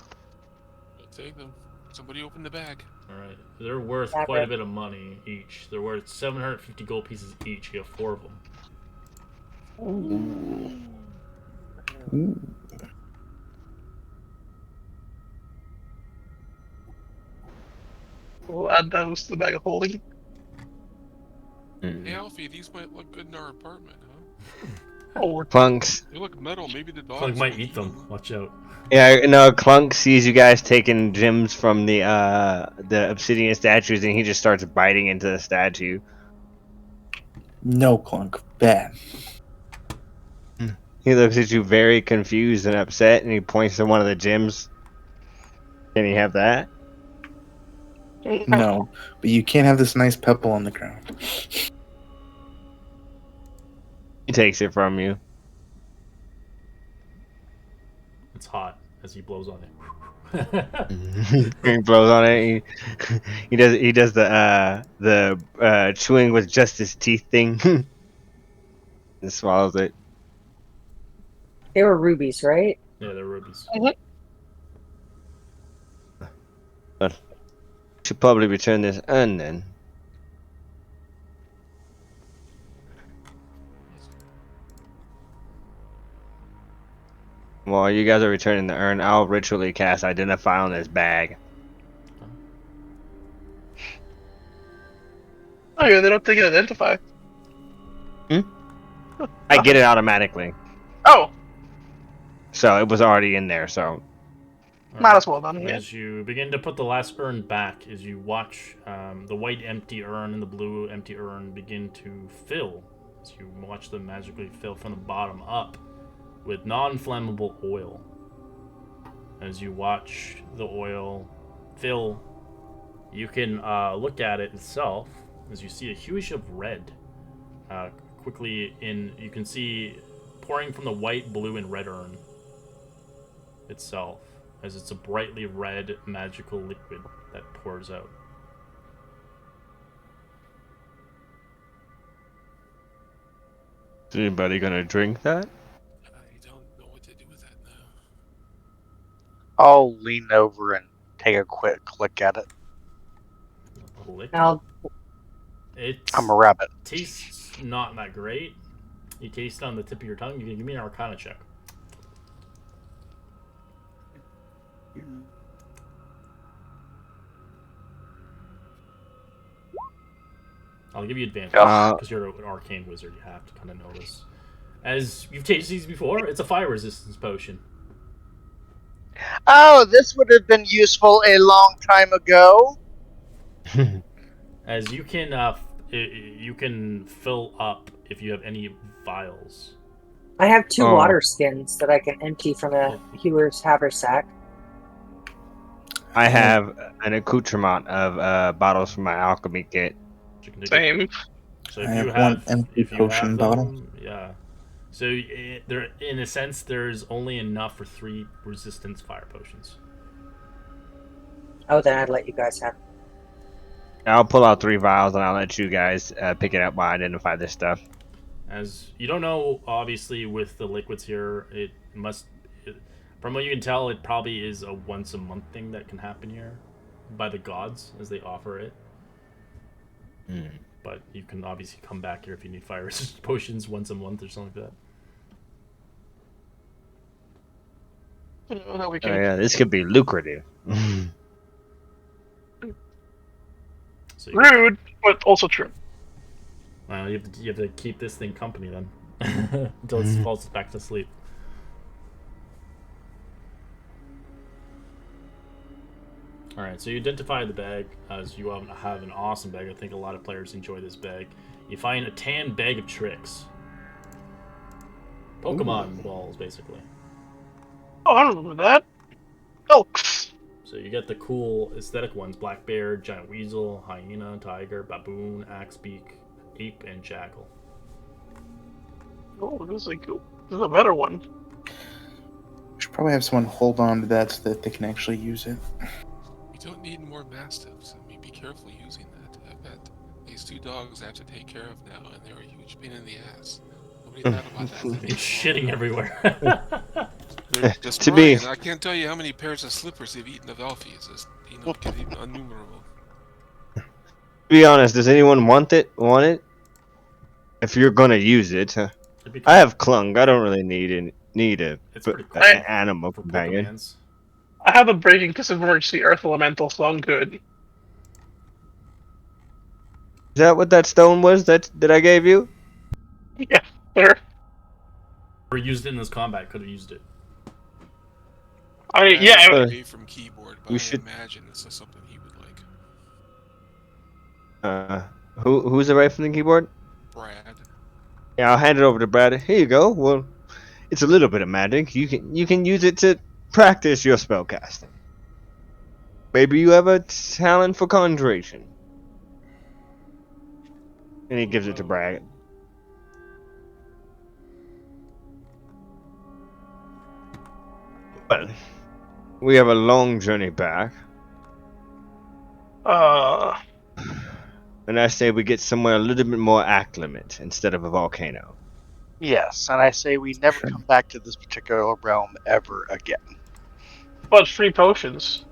I'll take them. Somebody open the bag. Alright, they're worth Yeah, quite a but- bit of money each. They're worth 750 gold pieces each. You have 4 of them. We'll add those to the bag of holding. Hey, Alfie, these might look good in our apartment, huh? Oh, we're Clunks. They look metal. Maybe the dogs Clunk might will eat them. Watch out. Yeah, no, Clunk sees you guys taking gems from the obsidian statues, and he just starts biting into the statue. No, Clunk. Bad. He looks at you very confused and upset, and he points to one of the gems. Can he have that? No, but you can't have this nice pebble on the ground. He takes it from you. It's hot as he blows on it. He blows on it. He does the chewing with just his teeth thing. And swallows it. They were rubies, right? Yeah, they're rubies. Should probably return this urn then. While you guys are returning the urn, I'll ritually cast Identify on this bag. Oh yeah, they don't think it identify. I get it automatically. Oh, So it was already in there, so. might as well then. Yeah. As you begin to put the last urn back, as you watch the white empty urn and the blue empty urn begin to fill, as you watch them magically fill from the bottom up with non-flammable oil. As you watch the oil fill, you can look at it itself as you see a huge of red. You can see pouring from the white, blue, and red urn itself, as it's a brightly red magical liquid that pours out. Is anybody gonna drink that? I don't know what to do with that now. I'll lean over and take a quick look at it. A liquid. Now, I'm a rabbit. Tastes not that great. You taste it on the tip of your tongue. You can give me an Arcana check. I'll give you advantage because you're an arcane wizard. You have to kind of know this. As you've tasted these before, it's a fire resistance potion. Oh, this would have been useful a long time ago. As you can fill up if you have any vials. I have 2 Oh. water skins that I can empty from a hewer's haversack. I have an accoutrement of bottles from my alchemy kit. You can take Same. So I if have you one have empty if you have potion them, bottle. yeah. So there, in a sense, there's only enough for 3 resistance fire potions. Oh, then I'd let you guys have. I'll pull out 3 vials and I'll let you guys pick it up while I identify this stuff. As you don't know, obviously, with the liquids here, from what you can tell, it probably is a once a month thing that can happen here by the gods as they offer it. But you can obviously come back here if you need fire resistant potions once a month or something like that. No, we Oh can. yeah, this could be lucrative. So Rude, but also true. you have to keep this thing company then until it falls back to sleep. All right, so you identify the bag as you have an awesome bag. I think a lot of players enjoy this bag. You find a tan bag of tricks. Pokemon balls, basically. Oh, I remember that. Elks. So you get the cool aesthetic ones: black bear, giant weasel, hyena, tiger, baboon, axebeak, ape, and jackal. Oh, this is a better one. We should probably have someone hold on to that so that they can actually use it. We don't need more mastiffs. I mean, be careful using that. I bet these 2 dogs I have to take care of now, and they're a huge pain in the ass. Nobody thought about that. They're shitting everywhere. They're just To be- I can't tell you how many pairs of slippers they've eaten of Elfie. It's just, getting innumerable. Be honest, does anyone want it? If you're gonna use it, I have Klung. I don't really need a It's pretty cool. an animal For companion. Pokemans. I have a breaking because of emergency earth elemental, so I'm good. Is that what that stone was that I gave you? Yeah, sir. Or used it in this combat. Could have used it. Yeah. Away from keyboard, but we I should- imagine this is something he would like. Who's away from the keyboard? Brad. Yeah, I'll hand it over to Brad. Here you go. Well, it's a little bit of magic. You can use it to practice your spellcasting. Maybe you have a talent for conjuration. And he gives it to Brad. Well, we have a long journey back, and I say we get somewhere a little bit more acclimate instead of a volcano. Yes, and I say we never come back to this particular realm ever again. But free potions.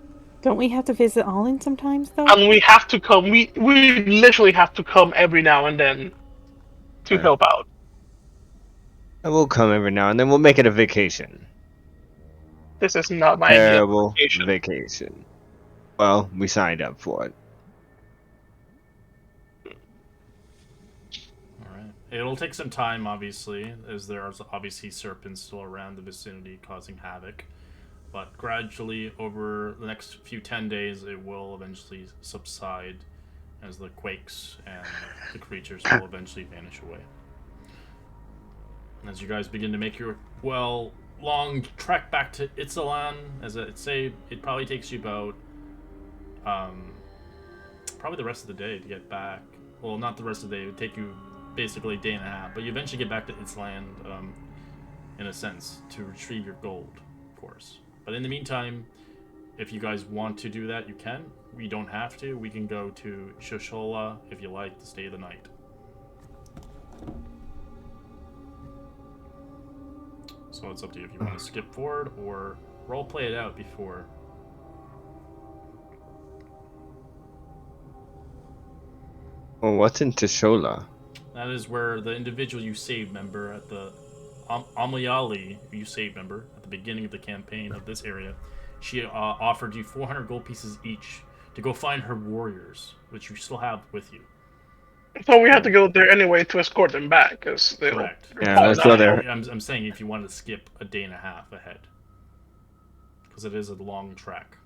Don't we have to visit Allen sometimes, though? And we have to come. We literally have to come every now and then to help out. And we'll come every now and then. We'll make it a vacation. This is not my ideal Terrible vacation. vacation. Well, we signed up for it. Alright. It'll take some time, obviously, as there are obviously serpents still around the vicinity causing havoc. But gradually, over the next 10 days, it will eventually subside as the quakes and the creatures will eventually vanish away. And as you guys begin to make your, long trek back to Itzalan, as I'd say, it probably takes you about, probably the rest of the day to get back. Well, not the rest of the day, it would take you basically a day and a half, but you eventually get back to Itzalan, in a sense, to retrieve your gold, of course. But in the meantime, if you guys want to do that, you can. We don't have to. We can go to Shoshola if you like to stay the night. So it's up to you if you want to skip forward or role play it out before. Well, what's in Tishola? That is where the individual you saved member at the Amayali you saved member at the beginning of the campaign of this area, she offered you 400 gold pieces each to go find her warriors, which you still have with you. So we have to go there anyway to escort them back, because they'll. Correct. Yeah, let's go there. I'm saying if you wanted to skip a day and a half ahead, because it is a long trek.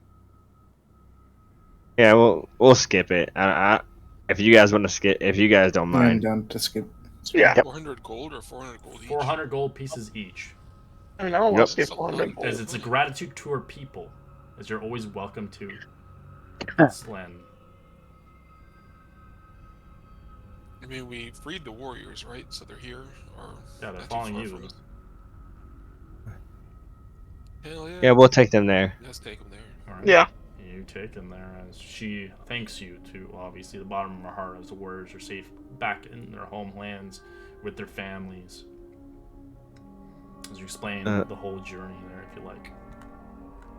Yeah, we'll skip it. If you guys want to skip, if you guys don't I'm mind. down to skip. Yeah. 400 gold or 400 gold each? 400 gold pieces each, I mean, I don't Yep. want to skip 400 gold. as it's a gratitude to our people, as you're always welcome to Slen. I mean, we freed the warriors, right? So they're here, or Yeah, they're not too following far you. from us? Hell yeah. Yeah, we'll take them there. Let's take them there. All right. Yeah. You you've taken there, as she thanks you to obviously the bottom of her heart, as the warriors are safe back in their homelands with their families. As you explain the whole journey there, if you like.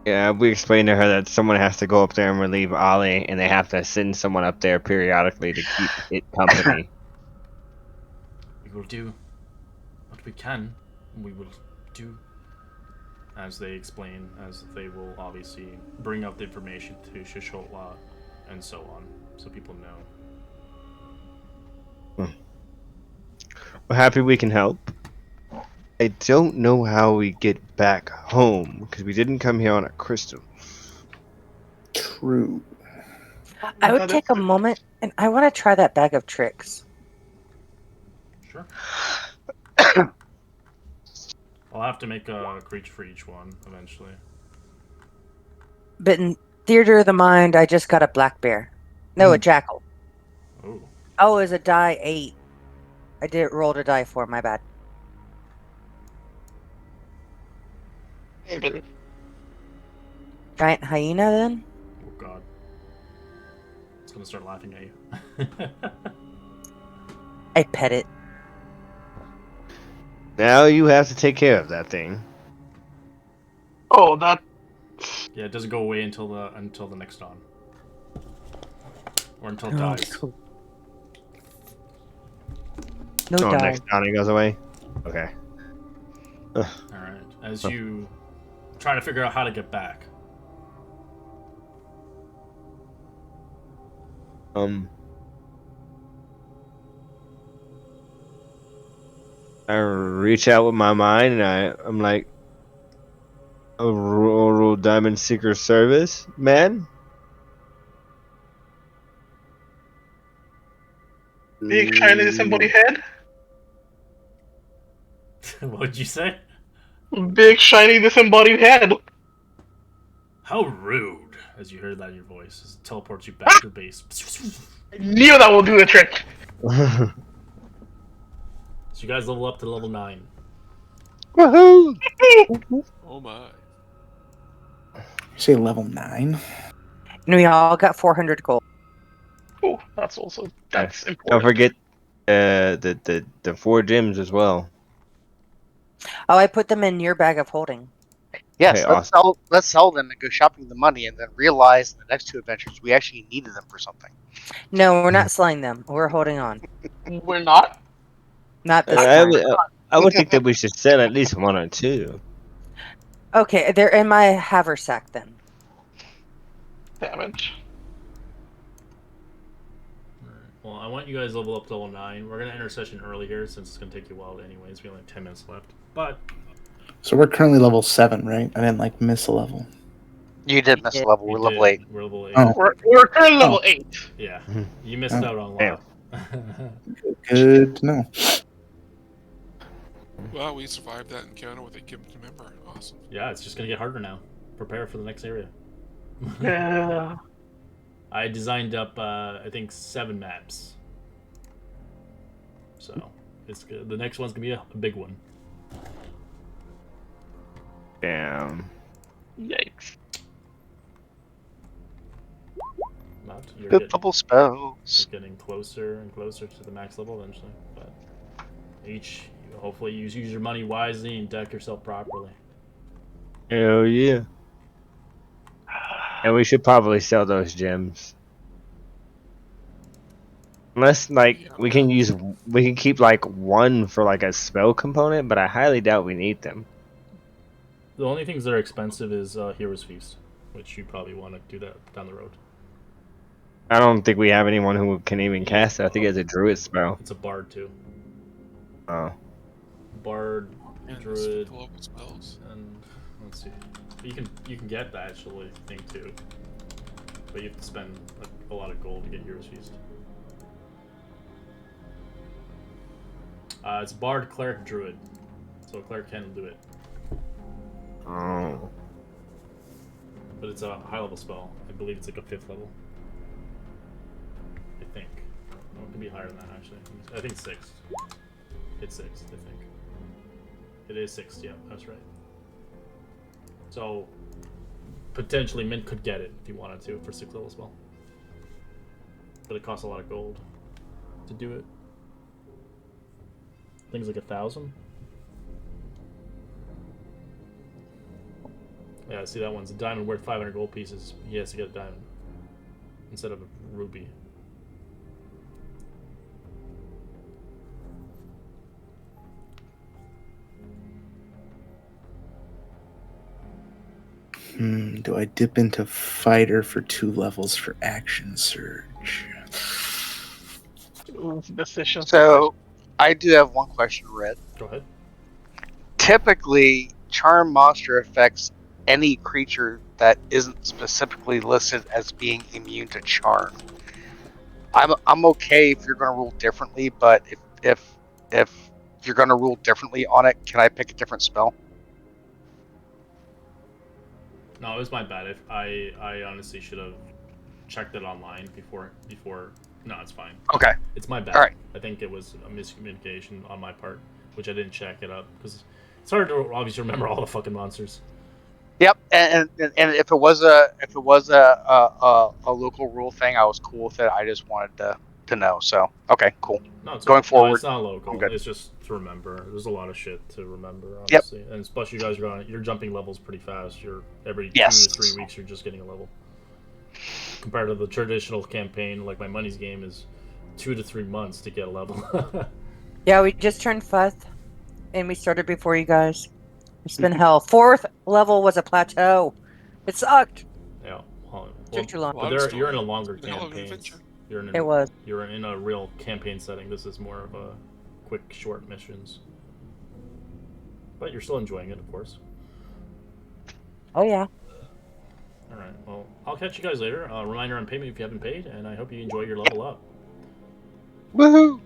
Yeah, we explained to her that someone has to go up there and relieve Ollie, and they have to send someone up there periodically to keep it company. We will do what we can. We will do as they explain, as they will obviously bring out the information to Shishotla and so on, so people know. We're happy we can help. I don't know how we get back home, because we didn't come here on a crystal. True. I would take a moment, and I want to try that bag of tricks. Sure. I'll have to make a creature for each one eventually. But in Theater of the Mind, I just got a black bear. No, a jackal. Oh. Oh, it was a die 8. I did roll a die 4, my bad. Giant hyena then? Oh god. It's gonna start laughing at you. I pet it. Now you have to take care of that thing. Oh, that. Yeah, it doesn't go away until the next dawn. Or until it Oh, dies. cool. No Oh, die. next time it goes away? Okay. Alright. As you try to figure out how to get back. I reach out with my mind and I'm like, Aurora Diamond Seeker Service, man? Big shiny disembodied head. What'd you say? Big shiny disembodied head. How rude, as you heard that in your voice, as it teleports you back to the base. I knew that will do the trick. So you guys level up to level 9. Woohoo! Oh my. You say level 9? And we all got 400 gold. Oh, that's important. Don't forget the 4 gems as well. Oh, I put them in your bag of holding. Yes, Okay, let's sell them and go shopping the money, and then realize in the next 2 adventures we actually needed them for something. No, we're not selling them. We're holding on. We're not. Not this I time. would think that we should sell at least 1 or 2. Okay, they're in my haversack then. Damage. Well, I want you guys to level up to level 9. We're going to enter session early here, since it's going to take you a while anyways. We only have 10 minutes left. But So we're currently level 7, right? I didn't miss a level. You did miss a level. We're level 8. We're level 8. Oh. We're currently level 8. Yeah. You missed out on a lot. Good to know. Wow, we survived that encounter with a gifted member. Awesome. Yeah, it's just going to get harder now. Prepare for the next area. Yeah. I designed up, I think, 7 maps. So, it's good. The next one's going to be a big one. Damn. Yikes. But Good level spells. you're getting closer and closer to the max level eventually. But hopefully you use your money wisely and deck yourself properly. Hell yeah. And we should probably sell those gems. Unless we can keep 1 for a spell component, but I highly doubt we need them. The only things that are expensive is Hero's Feast, which you probably want to do that down the road. I don't think we have anyone who can even cast it. I think it's a druid spell. It's a bard too. Oh. Bard, And druid, the local spells. and let's see. You can get the actual thing too, but you have to spend a lot of gold to get Hero's Feast. It's bard, cleric, druid, so a cleric can do it, Oh. but it's a high level spell. I believe it's a 5th level. I think. Oh, it could be higher than that actually. I think 6th. It's 6th, I think. It is 6th. Yeah, that's right. So potentially Mint could get it if you wanted to for 6 level spell. But it costs a lot of gold to do it. Things like 1,000. Yeah, see that one's a diamond worth 500 gold pieces. He has to get a diamond instead of a ruby. Do I dip into fighter for 2 levels for action surge? Decision. So, I do have one question, Red. Go ahead. Typically, charm monster affects any creature that isn't specifically listed as being immune to charm. I'm okay if you're going to rule differently, but if you're going to rule differently on it, can I pick a different spell? No, it was my bad. I honestly should have checked it online before. No, it's fine. Okay. It's my bad. All right. I think it was a miscommunication on my part, which I didn't check it up because it's hard to obviously remember all the fucking monsters. Yep, and if it was a local rule thing, I was cool with it. I just wanted to know. So okay, cool. No, it's Going no, forward, it's not local. I'm good. It's just to remember. There's a lot of shit to remember, obviously. Yep. And plus, you guys you're jumping levels pretty fast. You're every 2 to 3 weeks, you're just getting a level. Compared to the traditional campaign, like my money's game is 2 to 3 months to get a level. Yeah, we just turned 5th, and we started before you guys. It's been hell. 4th level was a plateau. It sucked. Yeah, well, Took too long. But you're in a longer campaign. You're in a real campaign setting. This is more of a quick, short missions. But you're still enjoying it, of course. Oh yeah. All right. Well, I'll catch you guys later. Reminder on payment if you haven't paid, and I hope you enjoy your level up. Woohoo!